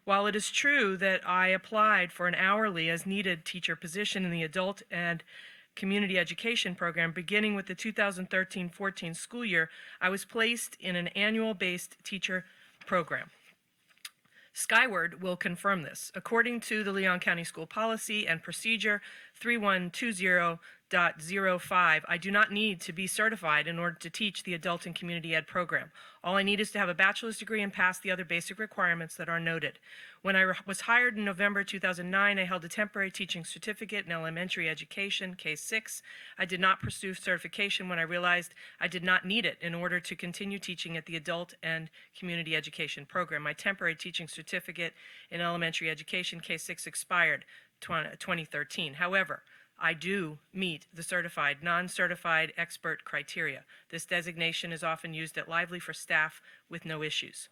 While it is true that I applied for an hourly as needed teacher position in the adult and community education program beginning with the 2013-14 school year, I was placed in an annual-based teacher program. Skyward will confirm this. According to the Leon County School Policy and Procedure 3120.05, I do not need to be certified in order to teach the adult and community ed program. All I need is to have a bachelor's degree and pass the other basic requirements that are noted. When I was hired in November 2009, I held a temporary teaching certificate in elementary education, K-6. I did not pursue certification when I realized I did not need it in order to continue teaching at the adult and community education program. My temporary teaching certificate in elementary education, K-6, expired 2013. However, I do meet the certified, non-certified expert criteria. This designation is often used at Lively for staff with no issues.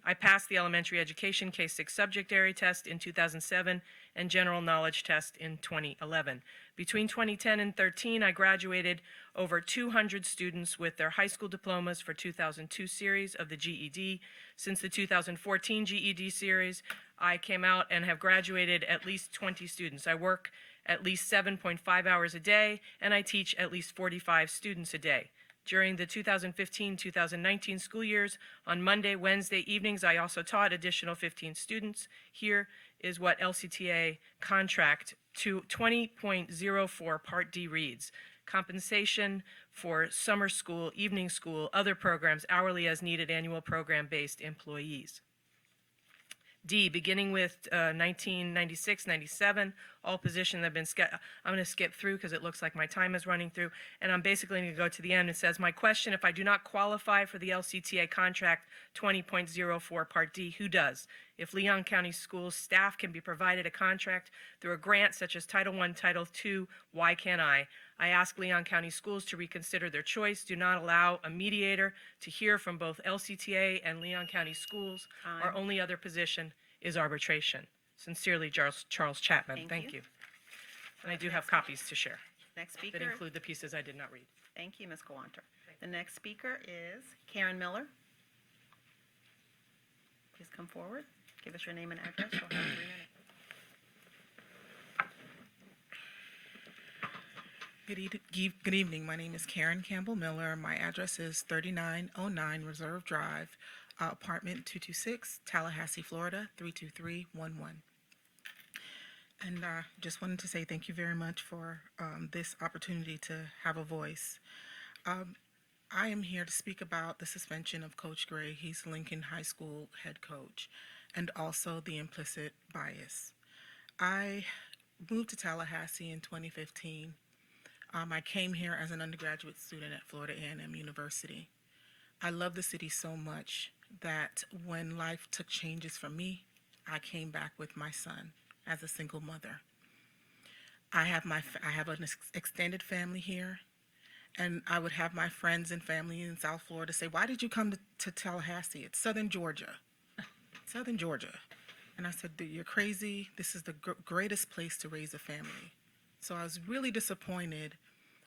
I passed the elementary education K-6 subject area test in 2007 and general knowledge test in 2011. Between 2010 and 13, I graduated over 200 students with their high school diplomas for 2002 series of the GED. Since the 2014 GED series, I came out and have graduated at least 20 students. I work at least 7.5 hours a day, and I teach at least 45 students a day. During the 2015-2019 school years, on Monday, Wednesday evenings, I also taught additional 15 students. Here is what LCTA contract to 20.04 Part D reads. Compensation for summer school, evening school, other programs, hourly as needed annual program-based employees. D, beginning with 1996-97, all positions have been I'm going to skip through because it looks like my time is running through, and I'm basically going to go to the end. It says, my question, if I do not qualify for the LCTA contract 20.04 Part D, who does? If Leon County Schools staff can be provided a contract through a grant such as Title I, Title II, why can't I? I ask Leon County Schools to reconsider their choice. Do not allow a mediator to hear from both LCTA and Leon County Schools. Our only other position is arbitration. Sincerely, Charles Chapman. Thank you. And I do have copies to share Next speaker. that include the pieces I did not read. Thank you, Ms. Gawanter. The next speaker is Karen Miller. Please come forward. Give us your name and address. You'll have 3 minutes. Good evening. My name is Karen Campbell Miller. My address is 3909 Reserve Drive, apartment 226, Tallahassee, Florida 32311. And just wanted to say thank you very much for this opportunity to have a voice. I am here to speak about the suspension of Coach Gray. He's Lincoln High School head coach, and also the implicit bias. I moved to Tallahassee in 2015. I came here as an undergraduate student at Florida A&M University. I love the city so much that when life took changes for me, I came back with my son as a single mother. I have an extended family here, and I would have my friends and family in South Florida say, "Why did you come to Tallahassee? It's Southern Georgia." Southern Georgia. And I said, "You're crazy. This is the greatest place to raise a family." So I was really disappointed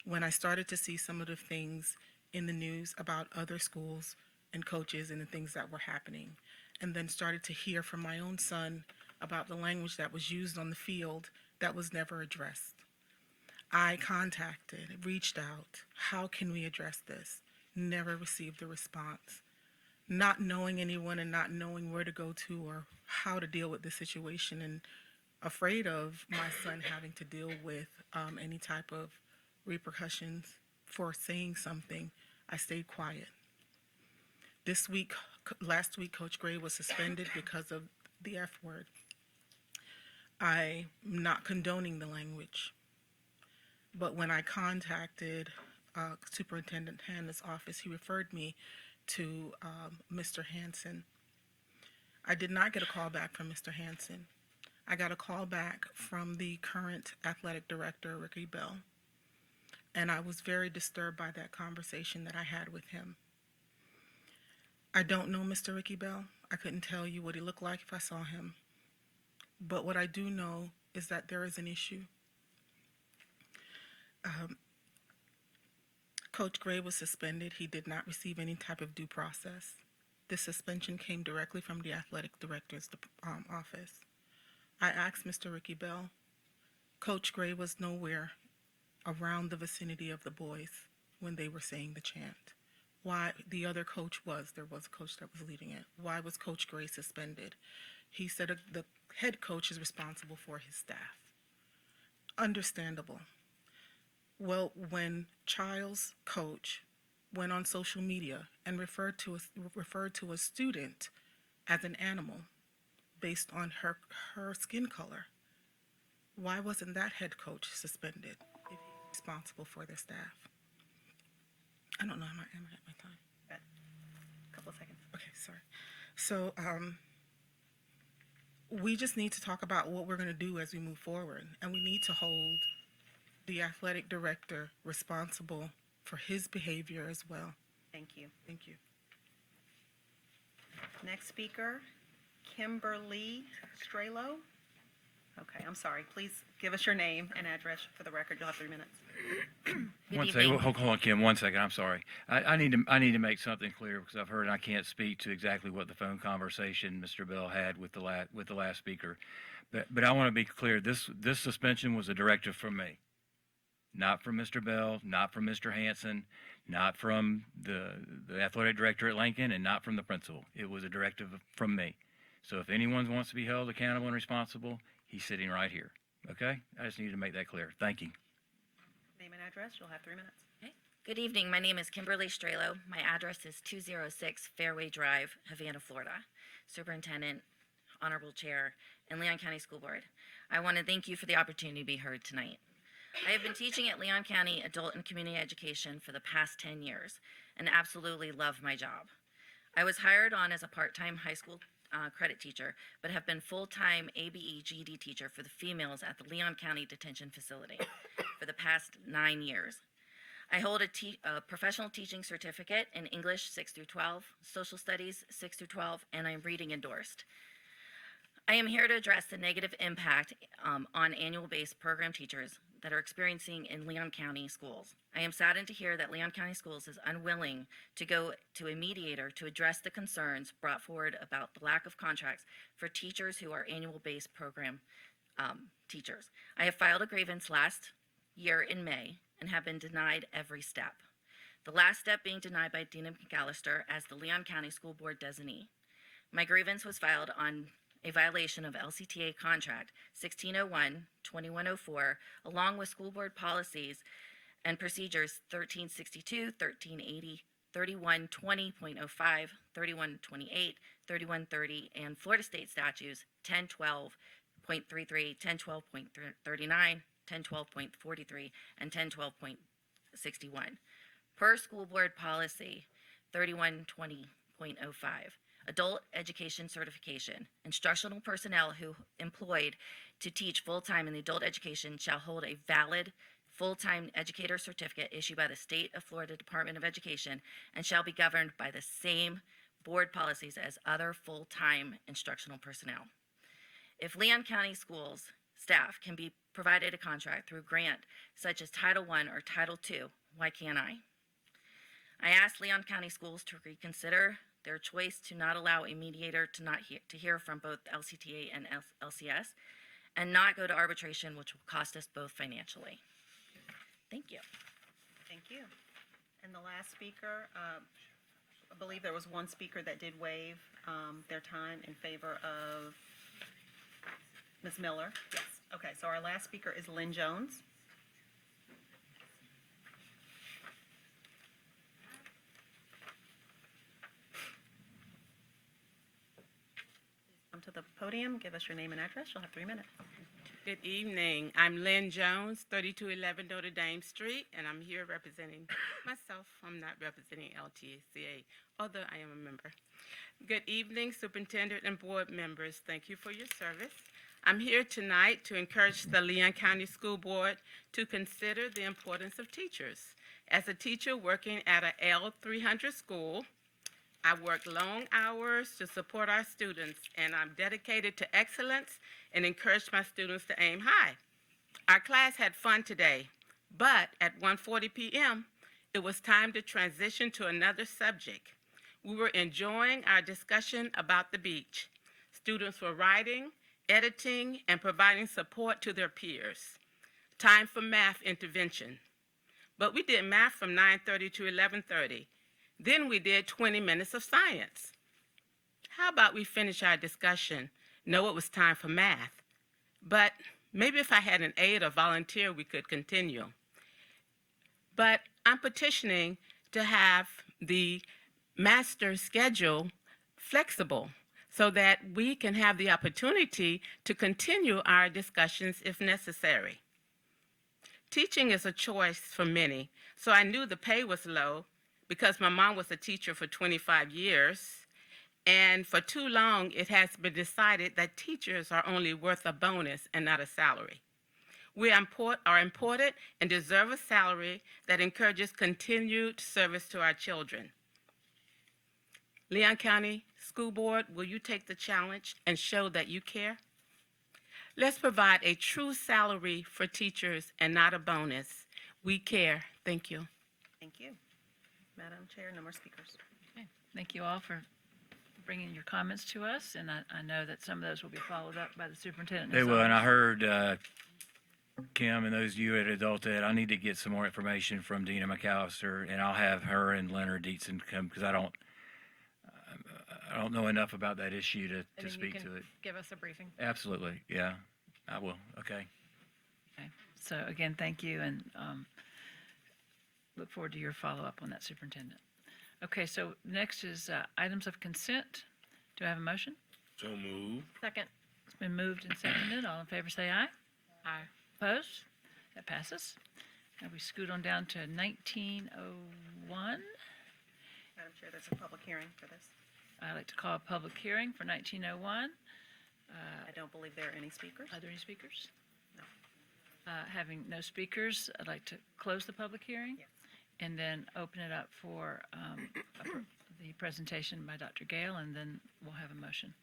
when I started to see some of the things in the news about other schools and coaches and the things that were happening, and then started to hear from my own son about the language that was used on the field that was never addressed. I contacted, reached out, how can we address this? Never received a response. Not knowing anyone and not knowing where to go to or how to deal with the situation, and afraid of my son having to deal with any type of repercussions for saying something, I stayed quiet. Last week, Coach Gray was suspended because of the F word. I'm not condoning the language, but when I contacted Superintendent Hannah's office, he referred me to Mr. Hansen. I did not get a call back from Mr. Hansen. I got a call back from the current athletic director, Ricky Bell, and I was very disturbed by that conversation that I had with him. I don't know Mr. Ricky Bell. I couldn't tell you what he looked like if I saw him. But what I do know is that there is an issue. Coach Gray was suspended. He did not receive any type of due process. This suspension came directly from the athletic director's office. I asked Mr. Ricky Bell. Coach Gray was nowhere around the vicinity of the boys when they were saying the chant. Why the other coach was, there was a coach that was leading it. Why was Coach Gray suspended? He said the head coach is responsible for his staff. Understandable. Well, when Child's coach went on social media and referred to a student as an animal based on her skin color, why wasn't that head coach suspended if he's responsible for their staff? I don't know. Am I at my time? A couple of seconds. Okay, sorry. So we just need to talk about what we're going to do as we move forward, and we need to hold the athletic director responsible for his behavior as well. Thank you. Thank you. Next speaker, Kimberly Strelo. Okay, I'm sorry. Please give us your name and address for the record. You'll have 3 minutes. One second, hold on, Kim, 1 second, I'm sorry. I need to make something clear because I've heard and I can't speak to exactly what the phone conversation Mr. Bell had with the last speaker. But I want to be clear, this suspension was a directive from me. Not from Mr. Bell, not from Mr. Hanson, not from the athletic director at Lincoln, and not from the principal. It was a directive from me. So if anyone wants to be held accountable and responsible, he's sitting right here. Okay? I just needed to make that clear. Thank you. Name and address. You'll have 3 minutes. Good evening. My name is Kimberly Strelo. My address is 206 Fairway Drive, Havana, Florida. Superintendent, Honorable Chair, and Leon County School Board. I want to thank you for the opportunity to be heard tonight. I have been teaching at Leon County Adult and Community Education for the past 10 years and absolutely love my job. I was hired on as a part-time high school credit teacher, but have been full-time ABE GED teacher for the females at the Leon County Detention Facility for the past 9 years. I hold a professional teaching certificate in English 6 through 12, social studies 6 through 12, and I'm reading endorsed. I am here to address the negative impact on annual-based program teachers that are experiencing in Leon County schools. I am saddened to hear that Leon County Schools is unwilling to go to a mediator to address the concerns brought forward about the lack of contracts for teachers who are annual-based program teachers. I have filed a grievance last year in May and have been denied every step. The last step being denied by Dina McAllister as the Leon County School Board designee. My grievance was filed on a violation of LCTA contract 1601-2104, along with school board policies and procedures 1362, 1380, 3120.05, 3128, 3130, and Florida State statutes 1012.33, 1012.39, 1012.43, and 1012.61. Per school board policy 3120.05. Adult education certification. Instructional personnel who employed to teach full-time in the adult education shall hold a valid full-time educator certificate issued by the State of Florida Department of Education and shall be governed by the same board policies as other full-time instructional personnel. If Leon County Schools staff can be provided a contract through grant such as Title I or Title II, why can't I? I asked Leon County Schools to reconsider their choice to not allow a mediator to hear from both LCTA and LCS and not go to arbitration, which will cost us both financially. Thank you. Thank you. And the last speaker, I believe there was one speaker that did waive their time in favor of Ms. Miller. Yes. Okay, so our last speaker is Lynn Jones. Come to the podium, give us your name and address. You'll have 3 minutes. Good evening. I'm Lynn Jones, 3211 Notre Dame Street, and I'm here representing myself. I'm not representing LTACA, although I am a member. Good evening, Superintendent and board members. Thank you for your service. I'm here tonight to encourage the Leon County School Board to consider the importance of teachers. As a teacher working at a L300 school, I work long hours to support our students, and I'm dedicated to excellence and encourage my students to aim high. Our class had fun today, but at 1:40 p.m., it was time to transition to another subject. We were enjoying our discussion about the beach. Students were writing, editing, and providing support to their peers. Time for math intervention. But we did math from 9:30 to 11:30. Then we did 20 minutes of science. How about we finish our discussion, know it was time for math, but maybe if I had an aide or volunteer, we could continue. But I'm petitioning to have the master schedule flexible so that we can have the opportunity to continue our discussions if necessary. Teaching is a choice for many, so I knew the pay was low because my mom was a teacher for 25 years, and for too long it has been decided that teachers are only worth a bonus and not a salary. We are important and deserve a salary that encourages continued service to our children. Leon County School Board, will you take the challenge and show that you care? Let's provide a true salary for teachers and not a bonus. We care. Thank you. Thank you. Madam Chair, no more speakers. Okay. Thank you all for bringing your comments to us, and I know that some of those will be followed up by the superintendent. They will, and I heard Kim and those of you at Adult Ed, I need to get some more information from Dina McAllister, and I'll have her and Leonard Dietzen come because I don't know enough about that issue to And then speak you can to it. give us a briefing. Absolutely, yeah, I will. Okay. Okay. So again, thank you, and look forward to your follow-up on that, Superintendent. Okay, so next is items of consent. Do I have a motion? So moved. Second. It's been moved and seconded. All in favor say aye. Aye. Opposed? That passes. Now we scoot on down to 1901. Madam Chair, there's a public hearing for this. I'd like to call a public hearing for 1901. I don't believe there are any speakers. Are there any speakers? No. Having no speakers, I'd like to close the public hearing and then open it up for the presentation by Dr. Gale, and then we'll have a motion.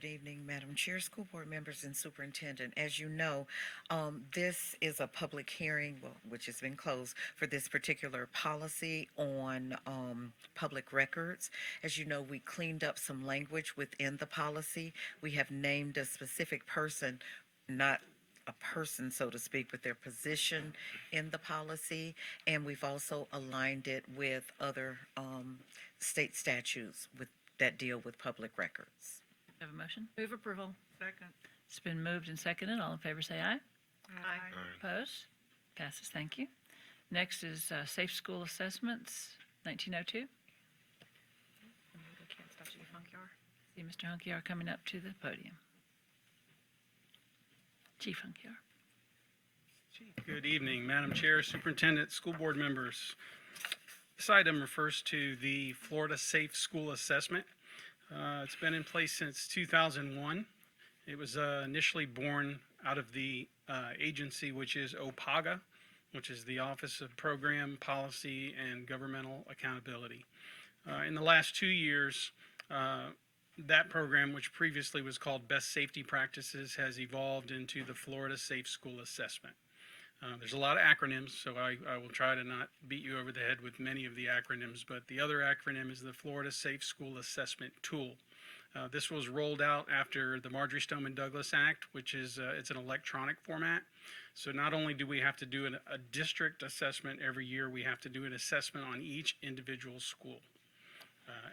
Good evening, Madam Chair, school board members, and superintendent. As you know, this is a public hearing, which has been closed, for this particular policy on public records. As you know, we cleaned up some language within the policy. We have named a specific person, not a person, so to speak, but their position in the policy, and we've also aligned it with other state statutes that deal with public records. Have a motion? Move approval. Second. It's been moved and seconded. All in favor say aye. Aye. Opposed? Passes. Thank you. Next is Safe School Assessments, 1902. We can't stop Chief Hunkyar. See Mr. Hunkyar coming up to the podium. Chief Hunkyar. Good evening, Madam Chair, Superintendent, school board members. This item refers to the Florida Safe School Assessment. It's been in place since 2001. It was initially born out of the agency, which is OPAGA, which is the Office of Program, Policy, and Governmental Accountability. In the last 2 years, that program, which previously was called Best Safety Practices, has evolved into the Florida Safe School Assessment. There's a lot of acronyms, so I will try to not beat you over the head with many of the acronyms, but the other acronym is the Florida Safe School Assessment Tool. This was rolled out after the Marjorie Stoneman Douglas Act, which is it's an electronic format. So not only do we have to do a district assessment every year, we have to do an assessment on each individual school.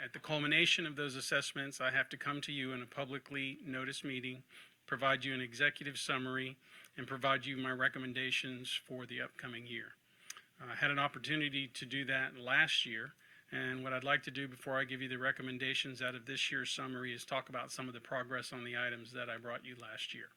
At the culmination of those assessments, I have to come to you in a publicly noticed meeting, provide you an executive summary, and provide you my recommendations for the upcoming year. I had an opportunity to do that last year, and what I'd like to do before I give you the recommendations out of this year's summary is talk about some of the progress on the items that I brought you last year.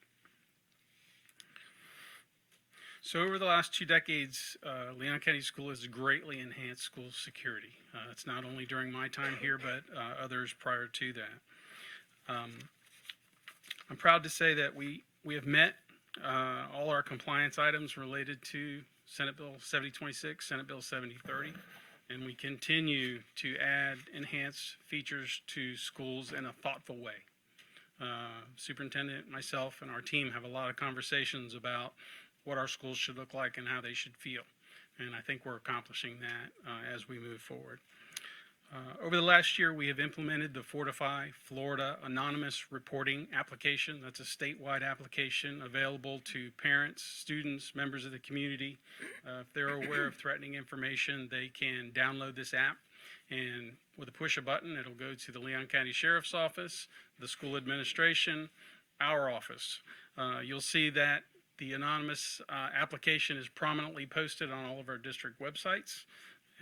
So over the last 2 decades, Leon County School has greatly enhanced school security. It's not only during my time here, but others prior to that. I'm proud to say that we have met all our compliance items related to Senate Bill 7026, Senate Bill 7030, and we continue to add enhanced features to schools in a thoughtful way. Superintendent, myself, and our team have a lot of conversations about what our schools should look like and how they should feel, and I think we're accomplishing that as we move forward. Over the last year, we have implemented the Fortify Florida Anonymous Reporting Application. That's a statewide application available to parents, students, members of the community. If they're aware of threatening information, they can download this app, and with a push a button, it'll go to the Leon County Sheriff's Office, the school administration, our office. You'll see that the anonymous application is prominently posted on all of our district websites,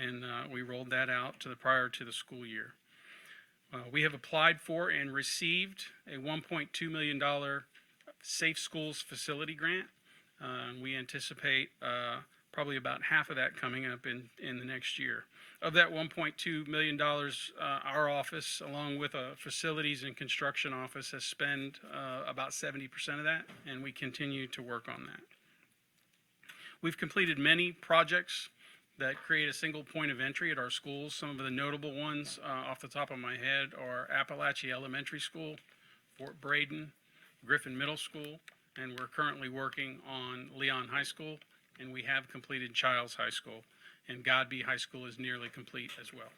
and we rolled that out prior to the school year. We have applied for and received a $1.2 million Safe Schools Facility Grant. We anticipate probably about half of that coming up in the next year. Of that $1.2 million, our office, along with a facilities and construction office, has spent about 70% of that, and we continue to work on that. We've completed many projects that create a single point of entry at our schools. Some of the notable ones off the top of my head are Appalachia Elementary School, Fort Braden, Griffin Middle School, and we're currently working on Leon High School, and we have completed Childs High School, and Godby High School is nearly complete as well.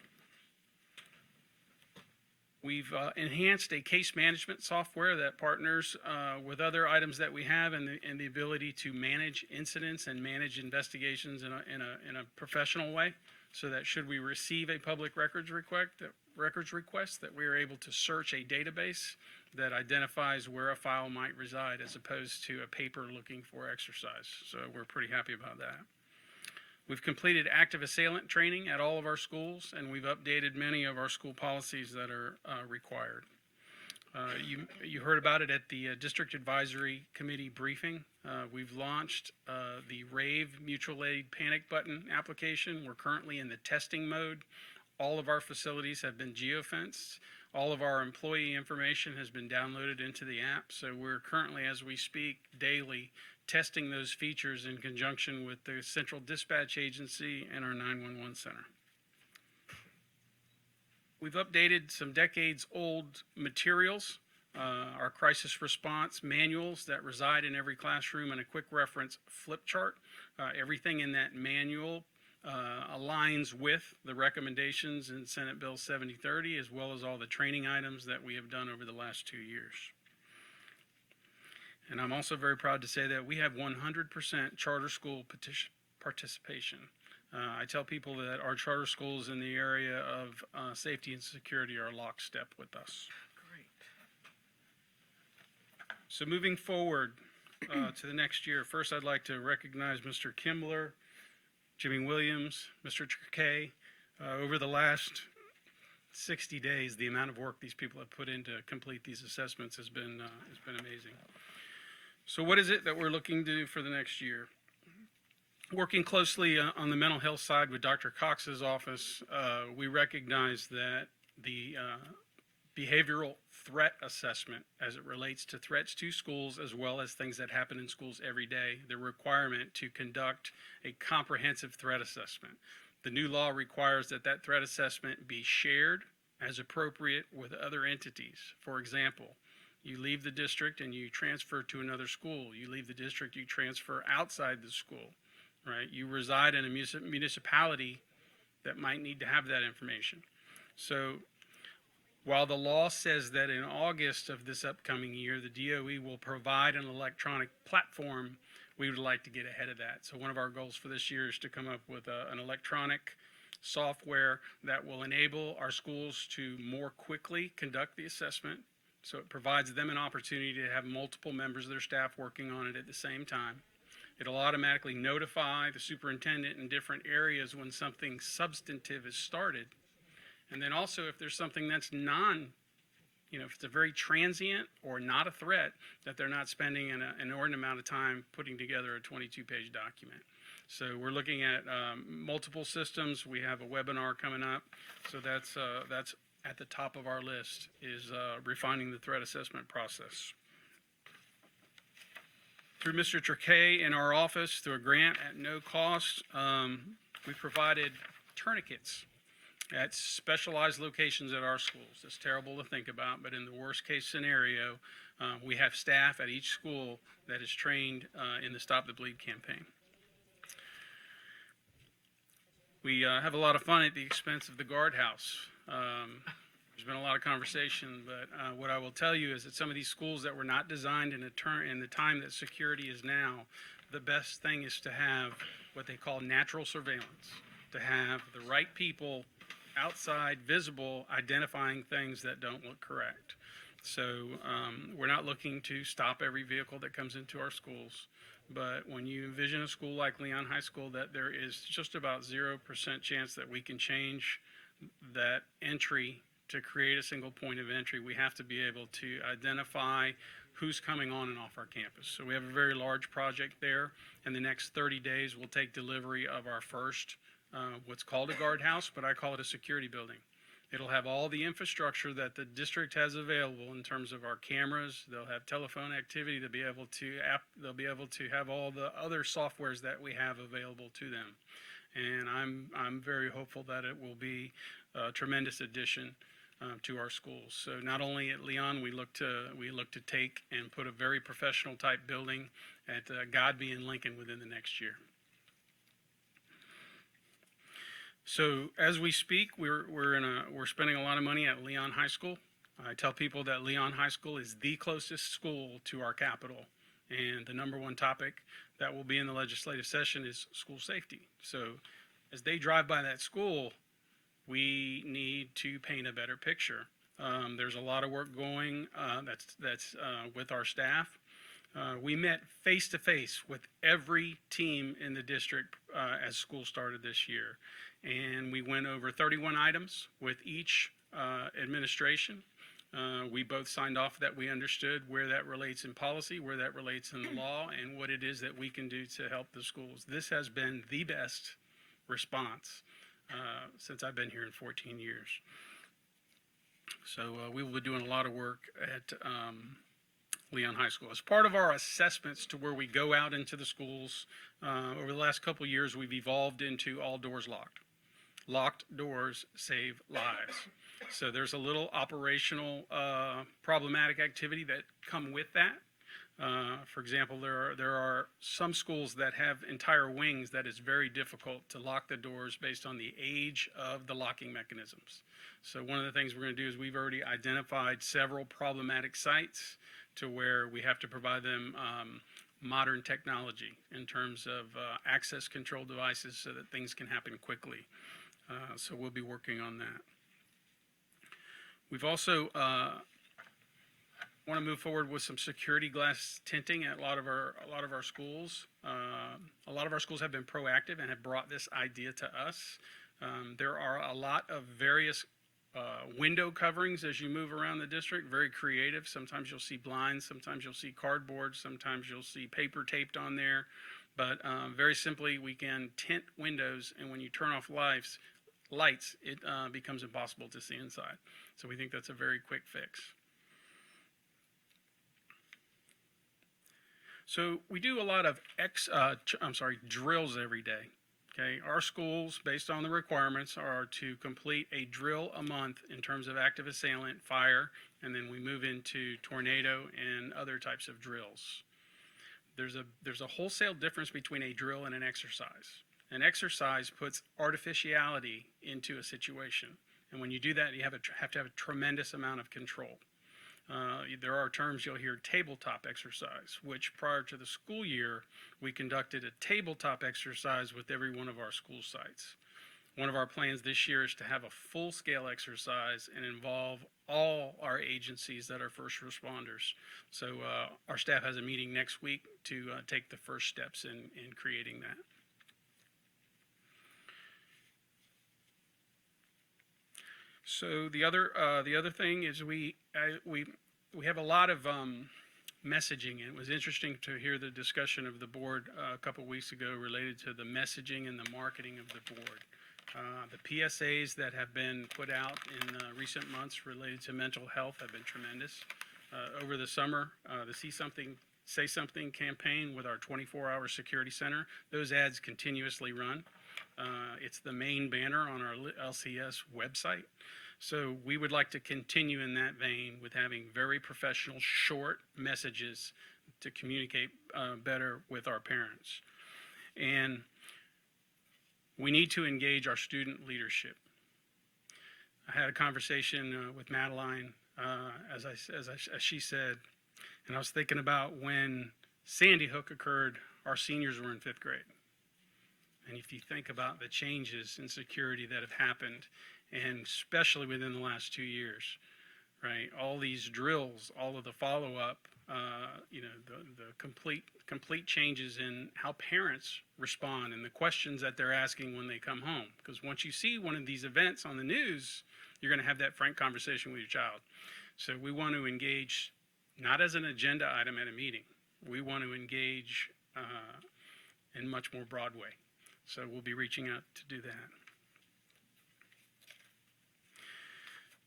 We've enhanced a case management software that partners with other items that we have, and the ability to manage incidents and manage investigations in a professional way, so that should we receive a public records request, that we are able to search a database that identifies where a file might reside, as opposed to a paper looking for exercise. So we're pretty happy about that. We've completed active assailant training at all of our schools, and we've updated many of our school policies that are required. You heard about it at the District Advisory Committee briefing. We've launched the RAVE Mutual Aid Panic Button application. We're currently in the testing mode. All of our facilities have been geofenced. All of our employee information has been downloaded into the app. So we're currently, as we speak, daily testing those features in conjunction with the Central Dispatch Agency and our 911 Center. We've updated some decades-old materials, our crisis response manuals that reside in every classroom, and a quick reference flip chart. Everything in that manual aligns with the recommendations in Senate Bill 7030, as well as all the training items that we have done over the last 2 years. And I'm also very proud to say that we have 100% charter school participation. I tell people that our charter schools in the area of safety and security are lockstep with us. Great. So moving forward to the next year, first I'd like to recognize Mr. Kimbler, Jimmy Williams, Mr. Tricay. Over the last 60 days, the amount of work these people have put in to complete these assessments has been amazing. So what is it that we're looking to do for the next year? Working closely on the mental health side with Dr. Cox's office, we recognize that the behavioral threat assessment, as it relates to threats to schools as well as things that happen in schools every day, the requirement to conduct a comprehensive threat assessment. The new law requires that that threat assessment be shared as appropriate with other entities. For example, you leave the district and you transfer to another school. You leave the district, you transfer outside the school, right? You reside in a municipality that might need to have that information. So while the law says that in August of this upcoming year, the DOE will provide an electronic platform, we would like to get ahead of that. So one of our goals for this year is to come up with an electronic software that will enable our schools to more quickly conduct the assessment. So it provides them an opportunity to have multiple members of their staff working on it at the same time. It'll automatically notify the superintendent in different areas when something substantive is started. And then also if there's something that's if it's a very transient or not a threat, that they're not spending an inordinate amount of time putting together a 22-page document. So we're looking at multiple systems. We have a webinar coming up. So that's at the top of our list, is refining the threat assessment process. Through Mr. Tricay in our office, through a grant at no cost, we provided tourniquets at specialized locations at our schools. It's terrible to think about, but in the worst case scenario, we have staff at each school that is trained in the Stop the Bleed campaign. We have a lot of fun at the expense of the guardhouse. There's been a lot of conversation, but what I will tell you is that some of these schools that were not designed in the time that security is now, the best thing is to have what they call natural surveillance, to have the right people outside, visible, identifying things that don't look correct. So we're not looking to stop every vehicle that comes into our schools. But when you envision a school like Leon High School, that there is just about 0% chance that we can change that entry to create a single point of entry, we have to be able to identify who's coming on and off our campus. So we have a very large project there. In the next 30 days, we'll take delivery of our first, what's called a guardhouse, but I call it a security building. It'll have all the infrastructure that the district has available in terms of our cameras. They'll have telephone activity. They'll be able to have all the other softwares that we have available to them. And I'm very hopeful that it will be a tremendous addition to our schools. So not only at Leon, we look to take and put a very professional type building at Godby and Lincoln within the next year. So as we speak, we're spending a lot of money at Leon High School. I tell people that Leon High School is the closest school to our capital, and the number one topic that will be in the legislative session is school safety. So as they drive by that school, we need to paint a better picture. There's a lot of work going that's with our staff. We met face to face with every team in the district as school started this year. And we went over 31 items with each administration. We both signed off that we understood where that relates in policy, where that relates in the law, and what it is that we can do to help the schools. This has been the best response since I've been here in 14 years. So we will be doing a lot of work at Leon High School. As part of our assessments to where we go out into the schools, over the last couple of years, we've evolved into all doors locked. Locked doors save lives. So there's a little operational problematic activity that come with that. For example, there are some schools that have entire wings that it's very difficult to lock the doors based on the age of the locking mechanisms. So one of the things we're going to do is we've already identified several problematic sites to where we have to provide them modern technology in terms of access control devices so that things can happen quickly. So we'll be working on that. We've also want to move forward with some security glass tinting at a lot of our schools. A lot of our schools have been proactive and have brought this idea to us. There are a lot of various window coverings as you move around the district, very creative. Sometimes you'll see blinds, sometimes you'll see cardboard, sometimes you'll see paper taped on there. But very simply, we can tint windows, and when you turn off lights, it becomes impossible to see inside. So we think that's a very quick fix. So we do a lot of drills every day. Okay, our schools, based on the requirements, are to complete a drill a month in terms of active assailant, fire, and then we move into tornado and other types of drills. There's a wholesale difference between a drill and an exercise. An exercise puts artificiality into a situation, and when you do that, you have to have a tremendous amount of control. There are terms you'll hear tabletop exercise, which prior to the school year, we conducted a tabletop exercise with every one of our school sites. One of our plans this year is to have a full-scale exercise and involve all our agencies that are first responders. So our staff has a meeting next week to take the first steps in creating that. So the other thing is we have a lot of messaging, and it was interesting to hear the discussion of the board a couple weeks ago related to the messaging and the marketing of the board. The PSAs that have been put out in recent months related to mental health have been tremendous. Over the summer, the See Something, Say Something campaign with our 24-hour security center, those ads continuously run. It's the main banner on our LCS website. So we would like to continue in that vein with having very professional, short messages to communicate better with our parents. And we need to engage our student leadership. I had a conversation with Madeline, as she said, and I was thinking about when Sandy Hook occurred, our seniors were in 5th grade. And if you think about the changes in security that have happened, and especially within the last 2 years, right? All these drills, all of the follow-up, the complete changes in how parents respond and the questions that they're asking when they come home. Because once you see one of these events on the news, you're going to have that frank conversation with your child. So we want to engage not as an agenda item at a meeting. We want to engage in much more broad way. So we'll be reaching out to do that.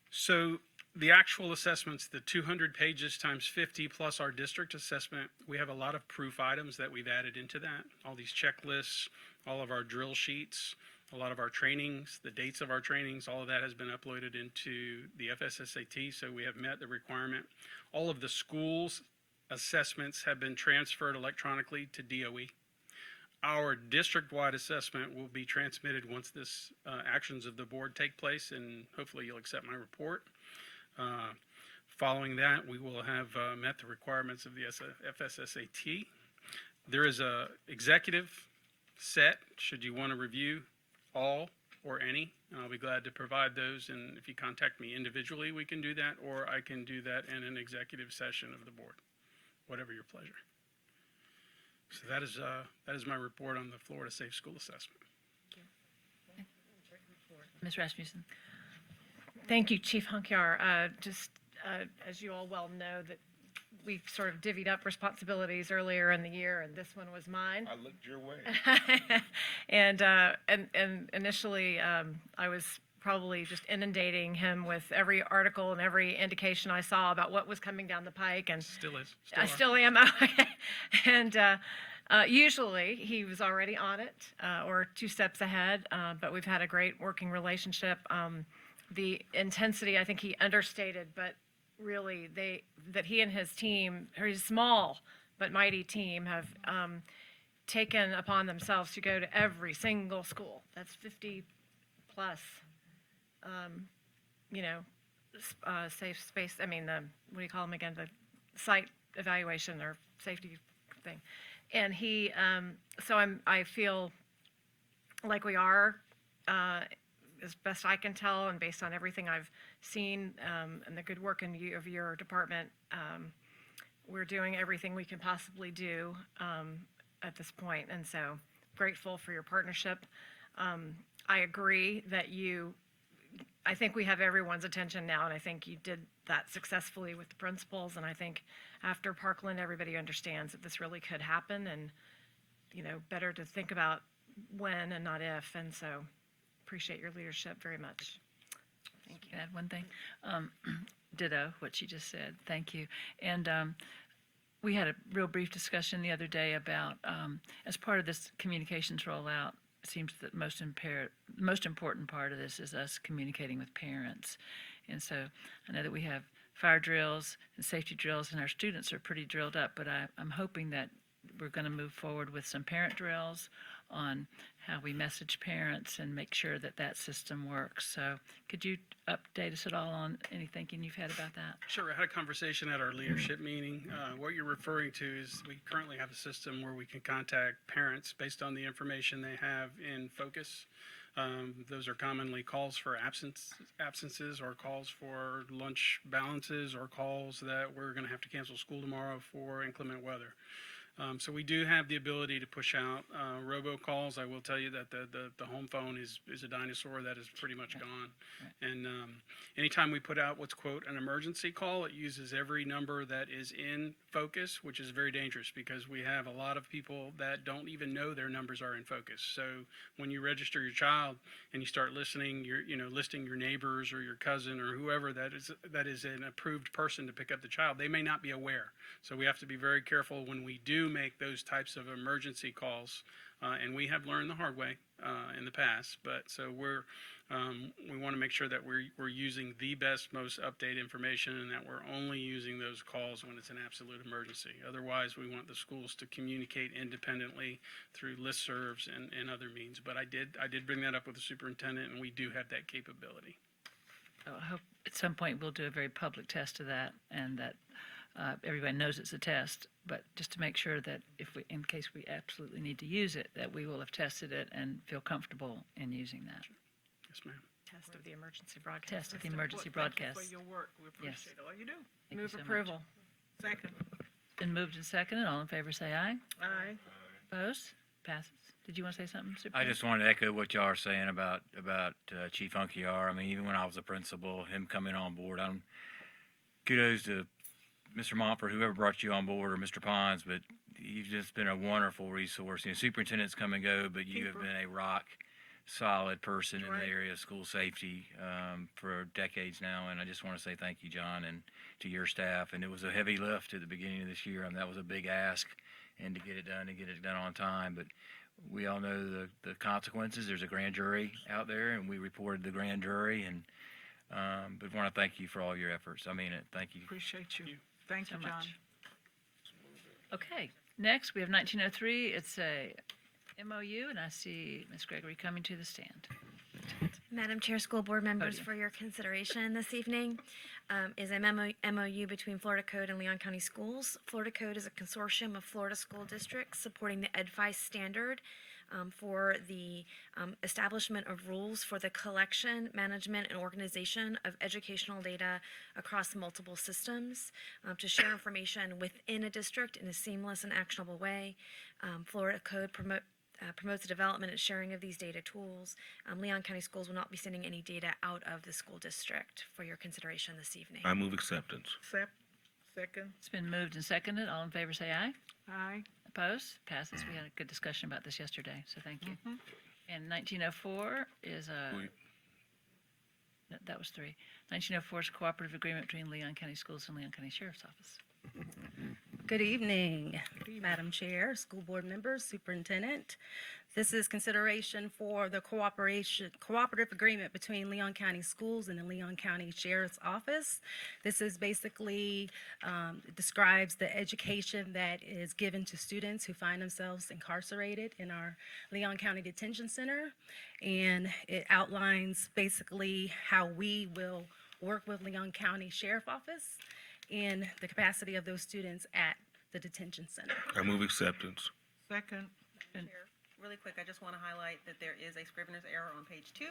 So the actual assessments, the 200 pages times 50 plus our district assessment, we have a lot of proof items that we've added into that. All these checklists, all of our drill sheets, a lot of our trainings, the dates of our trainings, all of that has been uploaded into the FSSAT, so we have met the requirement. All of the schools' assessments have been transferred electronically to DOE. Our district-wide assessment will be transmitted once this actions of the board take place, and hopefully you'll accept my report. Following that, we will have met the requirements of the FSSAT. There is a executive set, should you want to review all or any, and I'll be glad to provide those, and if you contact me individually, we can do that, or I can do that in an executive session of the board, whatever your pleasure. So that is my report on the Florida Safe School Assessment. Ms. Rasmussen. Thank you, Chief Hunkyar. As you all well know, that we sort of divvied up responsibilities earlier in the year, and this one was mine. I looked your way. And initially, I was probably just inundating him with every article and every indication I saw about what was coming down the pike. And Still is. I still am. And usually he was already on it or 2 steps ahead, but we've had a great working relationship. The intensity, I think he understated, but really that he and his team, or his small but mighty team, have taken upon themselves to go to every single school. That's 50 plus, safe space. I mean, what do you call them again? The site evaluation or safety thing. And he, I feel like we are, as best I can tell, and based on everything I've seen and the good work of your department, we're doing everything we can possibly do at this point. And so grateful for your partnership. I agree that I think we have everyone's attention now, and I think you did that successfully with the principals. And I think after Parkland, everybody understands that this really could happen, and better to think about when and not if. And so appreciate your leadership very much. Thank you. Can I add one thing? Ditto what she just said. Thank you. And we had a real brief discussion the other day about, as part of this communications rollout, it seems that the most important part of this is us communicating with parents. And so I know that we have fire drills and safety drills, and our students are pretty drilled up, but I'm hoping that we're going to move forward with some parent drills on how we message parents and make sure that that system works. So could you update us at all on any thinking you've had about that? Sure. I had a conversation at our leadership meeting. What you're referring to is we currently have a system where we can contact parents based on the information they have in focus. Those are commonly calls for absences or calls for lunch balances or calls that we're going to have to cancel school tomorrow for inclement weather. So we do have the ability to push out robocalls. I will tell you that the home phone is a dinosaur that is pretty much gone. And anytime we put out what's, quote, an emergency call, it uses every number that is in focus, which is very dangerous because we have a lot of people that don't even know their numbers are in focus. So when you register your child and you start listening, listing your neighbors or your cousin or whoever that is an approved person to pick up the child, they may not be aware. So we have to be very careful when we do make those types of emergency calls, and we have learned the hard way in the past. But so we want to make sure that we're using the best, most updated information, and that we're only using those calls when it's an absolute emergency. Otherwise, we want the schools to communicate independently through listservs and other means. But I did bring that up with the superintendent, and we do have that capability. I hope at some point we'll do a very public test of that, and that everybody knows it's a test, but just to make sure that in case we absolutely need to use it, that we will have tested it and feel comfortable in using that. Yes, ma'am. Test of the emergency broadcast. Test of the emergency broadcast. Thank you for your work. We Yes. appreciate all you do. Thank you Move so much. approval. Second. Been moved and seconded. All in favor say aye. Aye. Opposed? Passes. Did you want to say something, I Superintendent? just wanted to echo what y'all are saying about Chief Hunkiar. I mean, even when I was a principal, him coming on board, kudos to Mr. Montfort, whoever brought you on board, or Mr. Pons, but you've just been a wonderful resource. You know, superintendents come and go, but you have been a rock solid person in the area of school safety for decades now. And I just want to say thank you, John, and to your staff. And it was a heavy lift at the beginning of this year. I mean, that was a big ask, and to get it done on time. But we all know the consequences. There's a grand jury out there, and we reported the grand jury. And but want to thank you for all your efforts. I mean it. Thank you. Appreciate you. Thank you, so John. much. Okay, next we have 1903. It's a MOU, and I see Ms. Gregory coming to the stand. Madam Chair, school board members, Podium. for your consideration this evening is a MOU between Florida Code and Leon County Schools. Florida Code is a consortium of Florida school districts supporting the EdFi standard for the establishment of rules for the collection, management, and organization of educational data across multiple systems to share information within a district in a seamless and actionable way. Florida Code promotes the development and sharing of these data tools. Leon County Schools will not be sending any data out of the school district for your consideration this evening. I move acceptance. Second. It's been moved and seconded. All in favor say aye. Aye. Opposed? Passes. We had a good discussion about this yesterday, so thank you. And 1904 is a... Wait. No, that was 3. 1904 is a cooperative agreement between Leon County Schools and Leon County Sheriff's Office. Good evening, Madam Chair, school board members, superintendent. This is consideration for the cooperative agreement between Leon County Schools and the Leon County Sheriff's Office. This is basically describes the education that is given to students who find themselves incarcerated in our Leon County Detention Center. And it outlines basically how we will work with Leon County Sheriff Office in the capacity of those students at the detention center. I move acceptance. Second. Really quick, I just want to highlight that there is a scrivener's error on page 2.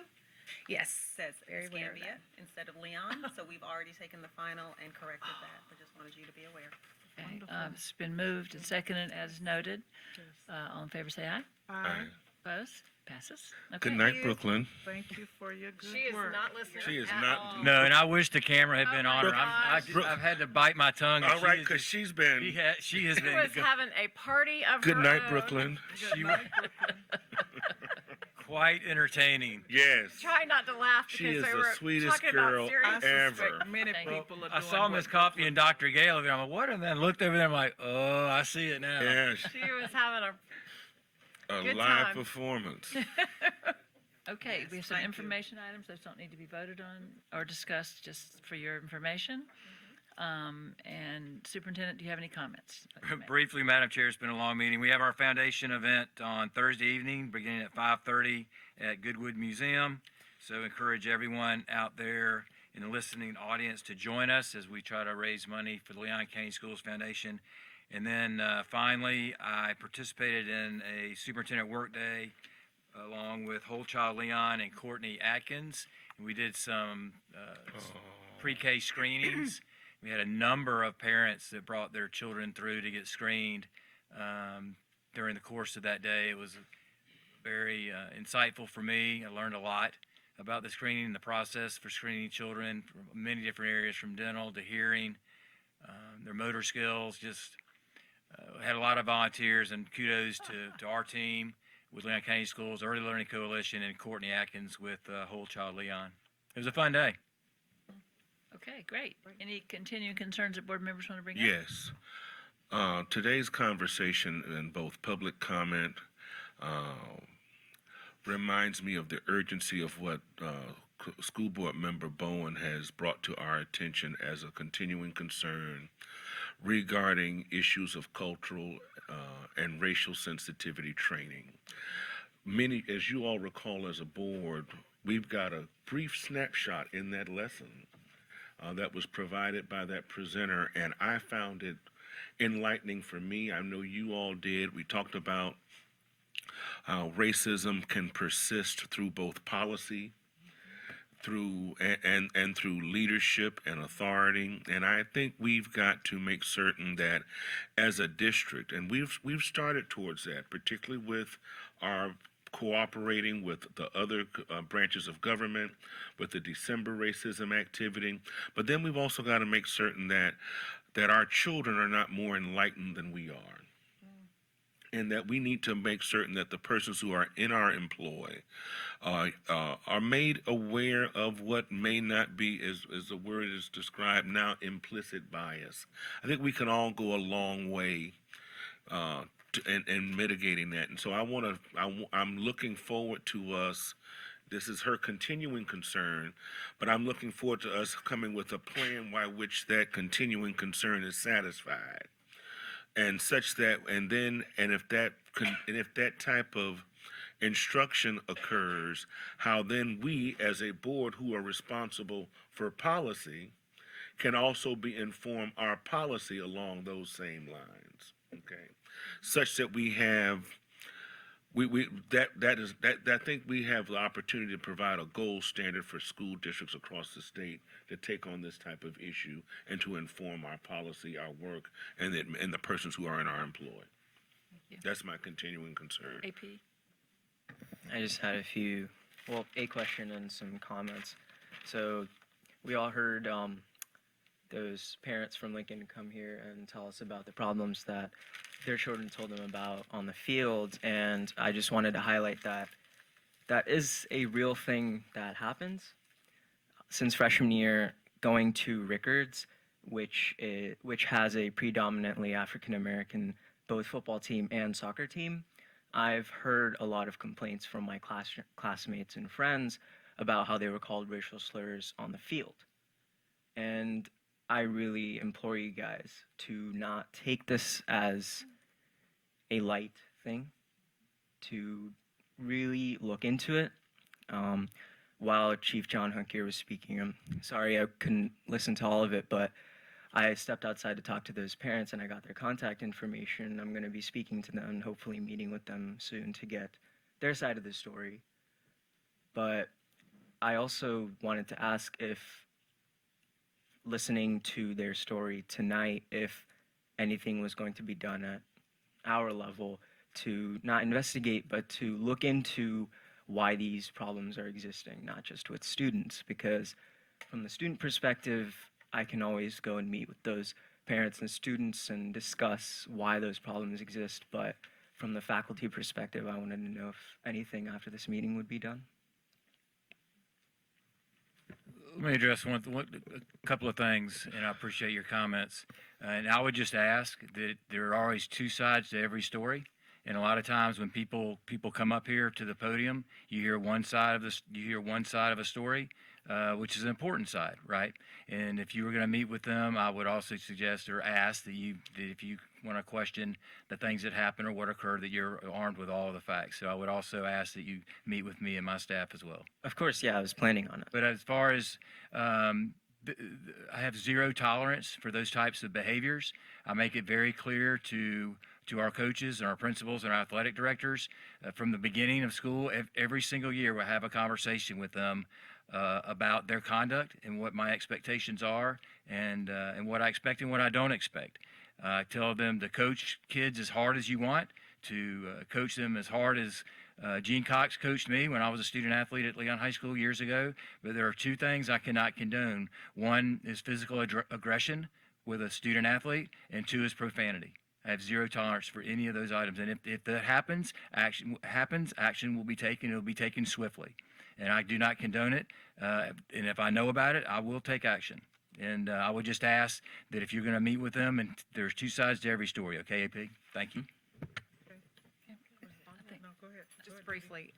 Yes. Says Very aware of Escambia instead of Leon, so we've already taken the final and corrected that, but just wanted you to be aware. Okay, it's been moved and seconded as noted. All in favor say aye. Aye. Opposed? Passes. Good Okay. night, Brooklyn. Thank you for your good She is work. not listening. She is at not- all. No, and I wish the camera had been Oh on her. my I've had to bite my tongue. and All she right, is because just- she's been. she has She been was having a party of Good her night, own. Brooklyn. she was quite entertaining. Yes. Try not to laugh She because is they the were sweetest talking girl about serious ever. Many Thank you. people are I doing saw what Miss Coffee and Dr. Gale over there. I'm like, what? And then looked over there. I'm like, oh, I see it now. Yes. She was having A Good live time. performance. Okay, we have some Thank you. information items. Those don't need to be voted on or discussed, just for your information. And Superintendent, do you have any comments? Briefly, Madam Chair, it's been a long meeting. We have our foundation event on Thursday evening, beginning at 5:30 at Goodwood Museum. So encourage everyone out there in the listening audience to join us as we try to raise money for the Leon County Schools Foundation. And then finally, I participated in a superintendent workday along with Whole Child Leon and Courtney Atkins. And we did some pre-K screenings. We had a number of parents that brought their children through to get screened during the course of that day. It was very insightful for me. I learned a lot about the screening and the process for screening children from many different areas, from dental to hearing, their motor skills. Just had a lot of volunteers, and kudos to our team with Leon County Schools, Early Learning Coalition, and Courtney Atkins with Whole Child Leon. It was a fun day. Okay, great. Any continuing concerns that board members want to bring up? Yes. Today's conversation and both public comment reminds me of the urgency of what School Board Member Bowen has brought to our attention as a continuing concern regarding issues of cultural and racial sensitivity training. many, as you all recall as a board, we've got a brief snapshot in that lesson that was provided by that presenter, and I found it enlightening for me. I know you all did. We talked about how racism can persist through both policy, through and through leadership and authority. And I think we've got to make certain that as a district, and we've started towards that, particularly with our cooperating with the other branches of government, with the December racism activity. But then we've also got to make certain that our children are not more enlightened than we are. And that we need to make certain that the persons who are in our employ are made aware of what may not be, as the word is described now, implicit bias. I think we can all go a long way in mitigating that. And so I'm looking forward to us. This is her continuing concern, but I'm looking forward to us coming with a plan by which that continuing concern is satisfied. And such that, and if that type of instruction occurs, how then we as a board who are responsible for policy can also be informed our policy along those same lines. Okay, such that we have I think we have the opportunity to provide a gold standard for school districts across the state to take on this type of issue and to inform our policy, our work, and the persons who are in our employ. That's my continuing concern. AP? I just had a question and some comments. So we all heard those parents from Lincoln come here and tell us about the problems that their children told them about on the field, and I just wanted to highlight that is a real thing that happens. Since freshman year, going to Rickards, which has a predominantly African American both football team and soccer team, I've heard a lot of complaints from my classmates and friends about how they were called racial slurs on the field. And I really implore you guys to not take this as a light thing, to really look into it. While Chief John Hunkier was speaking, I'm sorry I couldn't listen to all of it, but I stepped outside to talk to those parents and I got their contact information. I'm going to be speaking to them and hopefully meeting with them soon to get their side of the story. But I also wanted to ask, if listening to their story tonight, if anything was going to be done at our level to not investigate, but to look into why these problems are existing, not just with students. Because from the student perspective, I can always go and meet with those parents and students and discuss why those problems exist. But from the faculty perspective, I wanted to know if anything after this meeting would be done. Let me address a couple of things, and I appreciate your comments. And I would just ask that there are always two sides to every story. And a lot of times when people come up here to the podium, you hear one side of a story, which is an important side, right? And if you were going to meet with them, I would also suggest or ask that if you want to question the things that happened or what occurred, that you're armed with all of the facts. So I would also ask that you meet with me and my staff as well. Of course, yeah, I was planning on it. But as far as I have zero tolerance for those types of behaviors. I make it very clear to our coaches and our principals and our athletic directors from the beginning of school. Every single year we'll have a conversation with them about their conduct and what my expectations are and what I expect and what I don't expect. I tell them to coach kids as hard as you want, to coach them as hard as Gene Cox coached me when I was a student athlete at Leon High School years ago. But there are two things I cannot condone. One is physical aggression with a student athlete, and two is profanity. I have zero tolerance for any of those items. And if that happens, action will be taken. It will be taken swiftly. And I do not condone it. And if I know about it, I will take action. And I would just ask that if you're going to meet with them, and there's two sides to every story, okay, AP? Thank you. Just briefly,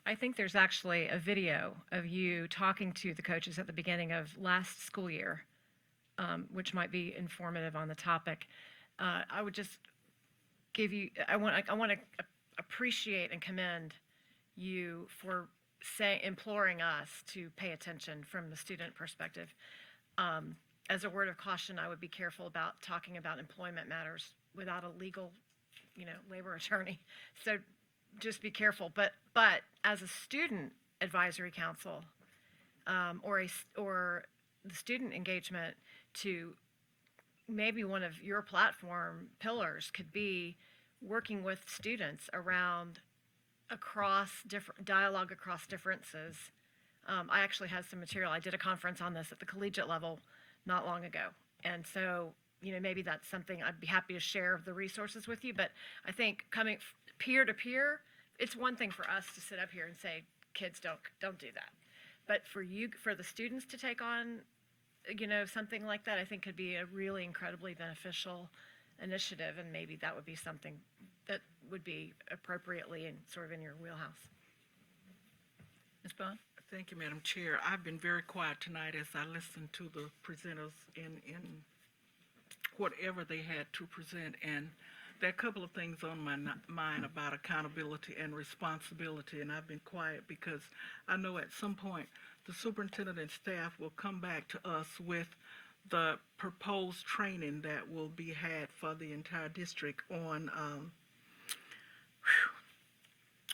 I think there's actually a video of you talking to the coaches at the beginning of last school year, which might be informative on the topic. I would just give you. I want appreciate and commend you for imploring us to pay attention from the student perspective. As a word of caution, I would be careful about talking about employment matters without a legal, labor attorney. So just be careful. But as a student advisory council, or the student engagement, to maybe one of your platform pillars could be working with students around dialogue across differences. I actually had some material. I did a conference on this at the collegiate level not long ago. And so, maybe that's something I'd be happy to share the resources with you. But I think coming peer to peer, it's one thing for us to sit up here and say, kids, don't do that. But for the students to take on, something like that, I think could be a really incredibly beneficial initiative. And maybe that would be something that would be appropriately and sort of in your wheelhouse. Ms. Bond? Thank you, Madam Chair. I've been very quiet tonight as I listened to the presenters in whatever they had to present. And there are a couple of things on my mind about accountability and responsibility, and I've been quiet because I know at some point the superintendent and staff will come back to us with the proposed training that will be had for the entire district on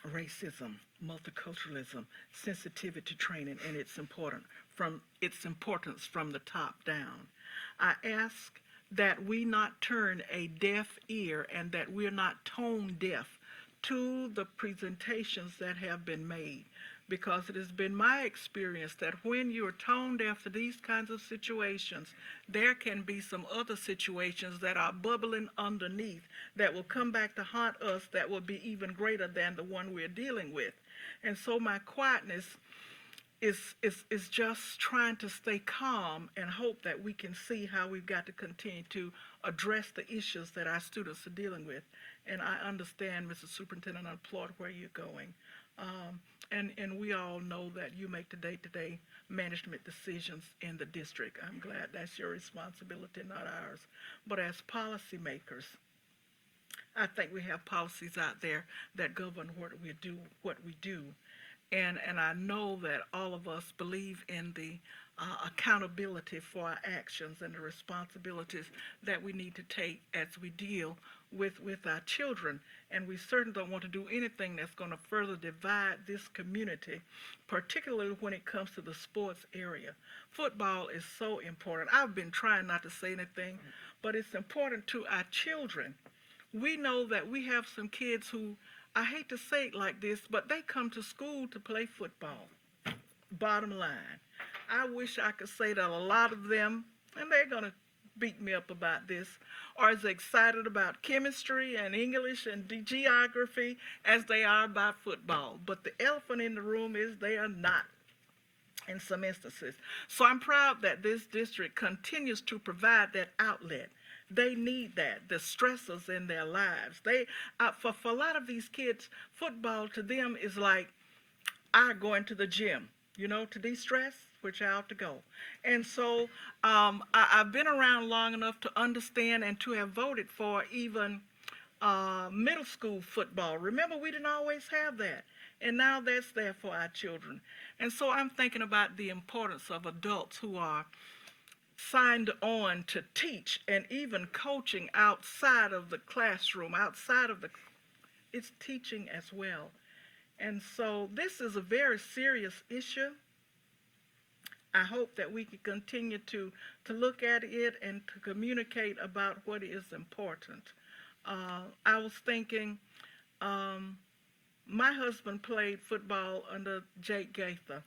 racism, multiculturalism, sensitivity training, and its importance from the top down. I ask that we not turn a deaf ear and that we're not tone deaf to the presentations that have been made, because it has been my experience that when you're tone deaf to these kinds of situations, there can be some other situations that are bubbling underneath that will come back to haunt us that will be even greater than the one we're dealing with. And so my quietness is just trying to stay calm and hope that we can see how we've got to continue to address the issues that our students are dealing with. And I understand, Mr. Superintendent, I applaud where you're going. And we all know that you make the day-to-day management decisions in the district. I'm glad that's your responsibility, not ours. But as policymakers, I think we have policies out there that govern what we do. And I know that all of us believe in the accountability for our actions and the responsibilities that we need to take as we deal with our children. And we certainly don't want to do anything that's going to further divide this community, particularly when it comes to the sports area. Football is so important. I've been trying not to say anything, but it's important to our children. We know that we have some kids who, I hate to say it like this, but they come to school to play football. Bottom line. I wish I could say that a lot of them, and they're going to beat me up about this, are as excited about chemistry and English and geography as they are about football. But the elephant in the room is they are not in some instances. So I'm proud that this district continues to provide that outlet. They need that, the stressors in their lives. For a lot of these kids, football to them is like going to the gym, to de-stress, which I ought to go. And so I've been around long enough to understand and to have voted for even middle school football. Remember, we didn't always have that. And now that's there for our children. And so I'm thinking about the importance of adults who are signed on to teach and even coaching outside of the classroom, it's teaching as well. And so this is a very serious issue. I hope that we can continue to look at it and to communicate about what is important. I was thinking, my husband played football under Jake Gaither.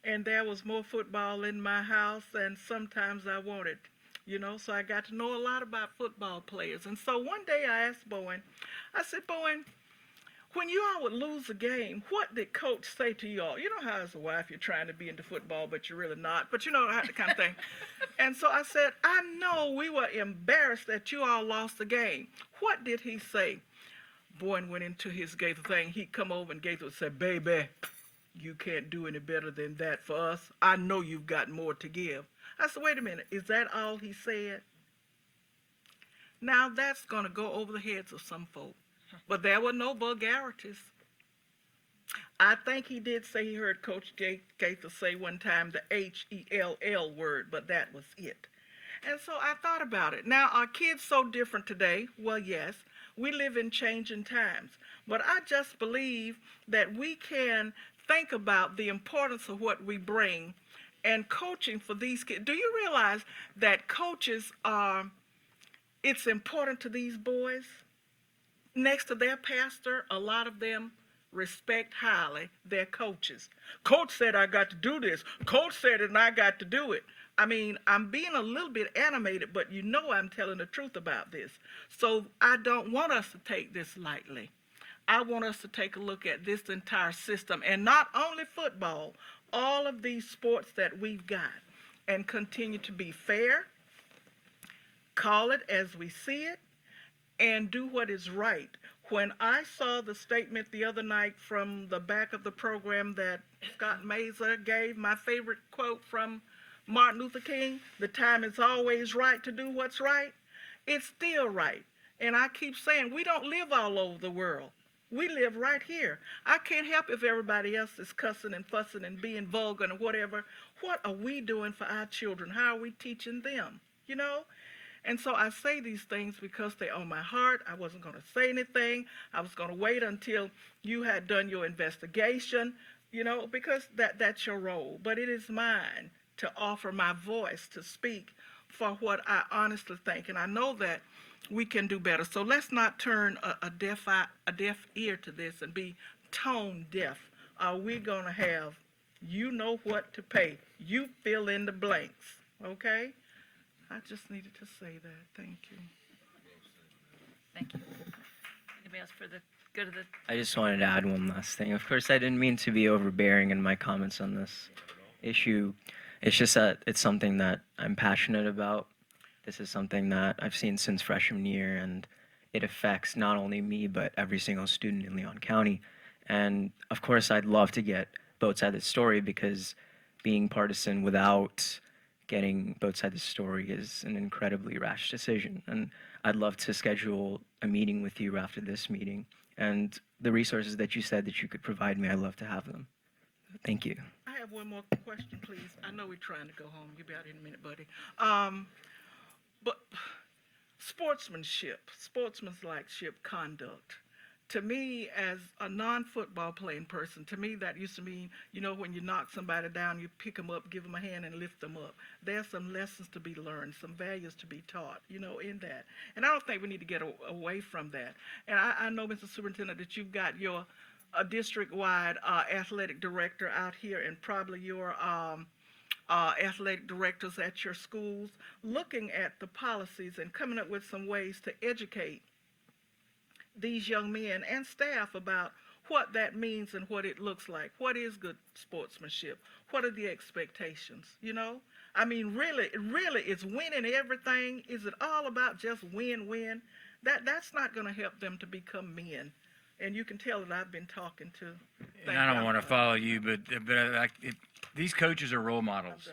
And there was more football in my house than sometimes I wanted, so I got to know a lot about football players. And so one day I asked Bowen, I said, Bowen, when you all would lose a game, what did coach say to you all? You know how as a wife you're trying to be into football, but you're really not, but that kind of thing. And so I said, I know we were embarrassed that you all lost the game. What did he say? Bowen went into his Gaither thing. He'd come over and Gaither would say, baby, you can't do any better than that for us. I know you've got more to give. I said, wait a minute, is that all he said? Now that's going to go over the heads of some folk. but there were no vulgarities. I think he did say he heard Coach Gaither say one time the H-E-L-L word, but that was it. And so I thought about it. Now, are kids so different today? Well, yes. We live in changing times. But I just believe that we can think about the importance of what we bring and coaching for these kids. Do you realize that coaches are, it's important to these boys? Next to their pastor, a lot of them respect highly their coaches. Coach said I got to do this. Coach said it and I got to do it. I mean, I'm being a little bit animated, but you know I'm telling the truth about this. So I don't want us to take this lightly. I want us to take a look at this entire system, and not only football, all of these sports that we've got, and continue to be fair, call it as we see it, and do what is right. When I saw the statement the other night from the back of the program that Scott Mazer gave, my favorite quote from Martin Luther King, the time is always right to do what's right, it's still right. And I keep saying, we don't live all over the world. We live right here. I can't help if everybody else is cussing and fussing and being vulgar and whatever. What are we doing for our children? How are we teaching them? You know? And so I say these things because they're on my heart. I wasn't going to say anything. I was going to wait until you had done your investigation, you know, because that's your role. But it is mine to offer my voice, to speak for what I honestly think. And I know that we can do better. So let's not turn a deaf ear to this and be tone deaf. Are we going to have, you know what to pay? You fill in the blanks, okay? I just needed to say that. Thank you. Thank you. Anybody else for the good of the? I just wanted to add one last thing. Of course, I didn't mean to be overbearing in my comments on this issue. It's just that it's something that I'm passionate about. This is something that I've seen since freshman year, and it affects not only me, but every single student in Leon County. And of course, I'd love to get both sides of the story, because being partisan without getting both sides of the story is an incredibly rash decision. And I'd love to schedule a meeting with you after this meeting. And the resources that you said that you could provide me, I'd love to have them. Thank you. I have one more question, please. I know we're trying to go home. You'll be out in a minute, buddy. But sportsmanlike conduct, to me, as a non-football playing person, to me that used to mean, you know, when you knock somebody down, you pick them up, give them a hand, and lift them up. There's some lessons to be learned, some values to be taught, you know, in that. And I don't think we need to get away from that. And I know, Mr. Superintendent, that you've got your district-wide athletic director out here, and probably your athletic directors at your schools, looking at the policies and coming up with some ways to educate these young men and staff about what that means and what it looks like. What is good sportsmanship? What are the expectations? You know? I mean, really, it's winning everything. Is it all about just win? That's not going to help them to become men. And you can tell that I've been talking to. And I don't want to follow you, but these coaches are role models.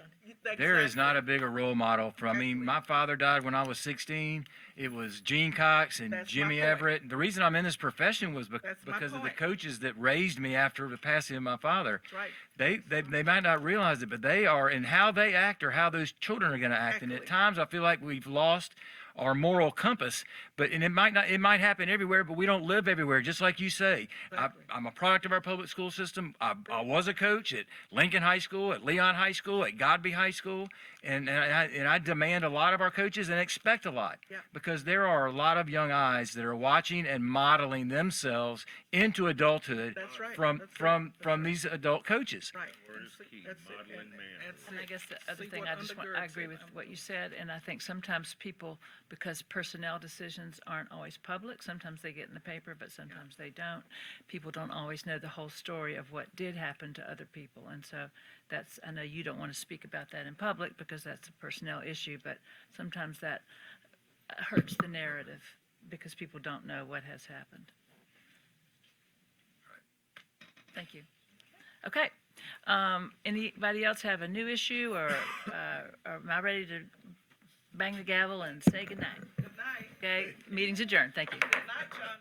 There is not a bigger role model I mean, my father died when I was 16. It was Gene Cox and Jimmy Everett. The reason I'm in this profession was because of the coaches that raised me after the passing of my father. Right. They might not realize it, but they are, and how they act or how those children are going to act. And at times I feel like we've lost our moral compass, and it might happen everywhere, but we don't live everywhere, just like you say. I'm a product of our public school system. I was a coach at Lincoln High School, at Leon High School, at Godby High School, and I demand a lot of our coaches and expect a lot, because there are a lot of young eyes that are watching and modeling themselves into adulthood from these adult coaches. Right. And I guess the other thing, I agree with what you said, and I think sometimes people, because personnel decisions aren't always public, sometimes they get in the paper, but sometimes they don't. People don't always know the whole story of what did happen to other people, and so I know you don't want to speak about that in public because that's a personnel issue, but sometimes that hurts the narrative because people don't know what has happened. Thank you. Okay. Anybody else have a new issue, or am I ready to bang the gavel and say goodnight? Good night. Okay, meeting's adjourned. Thank you. Good night, John.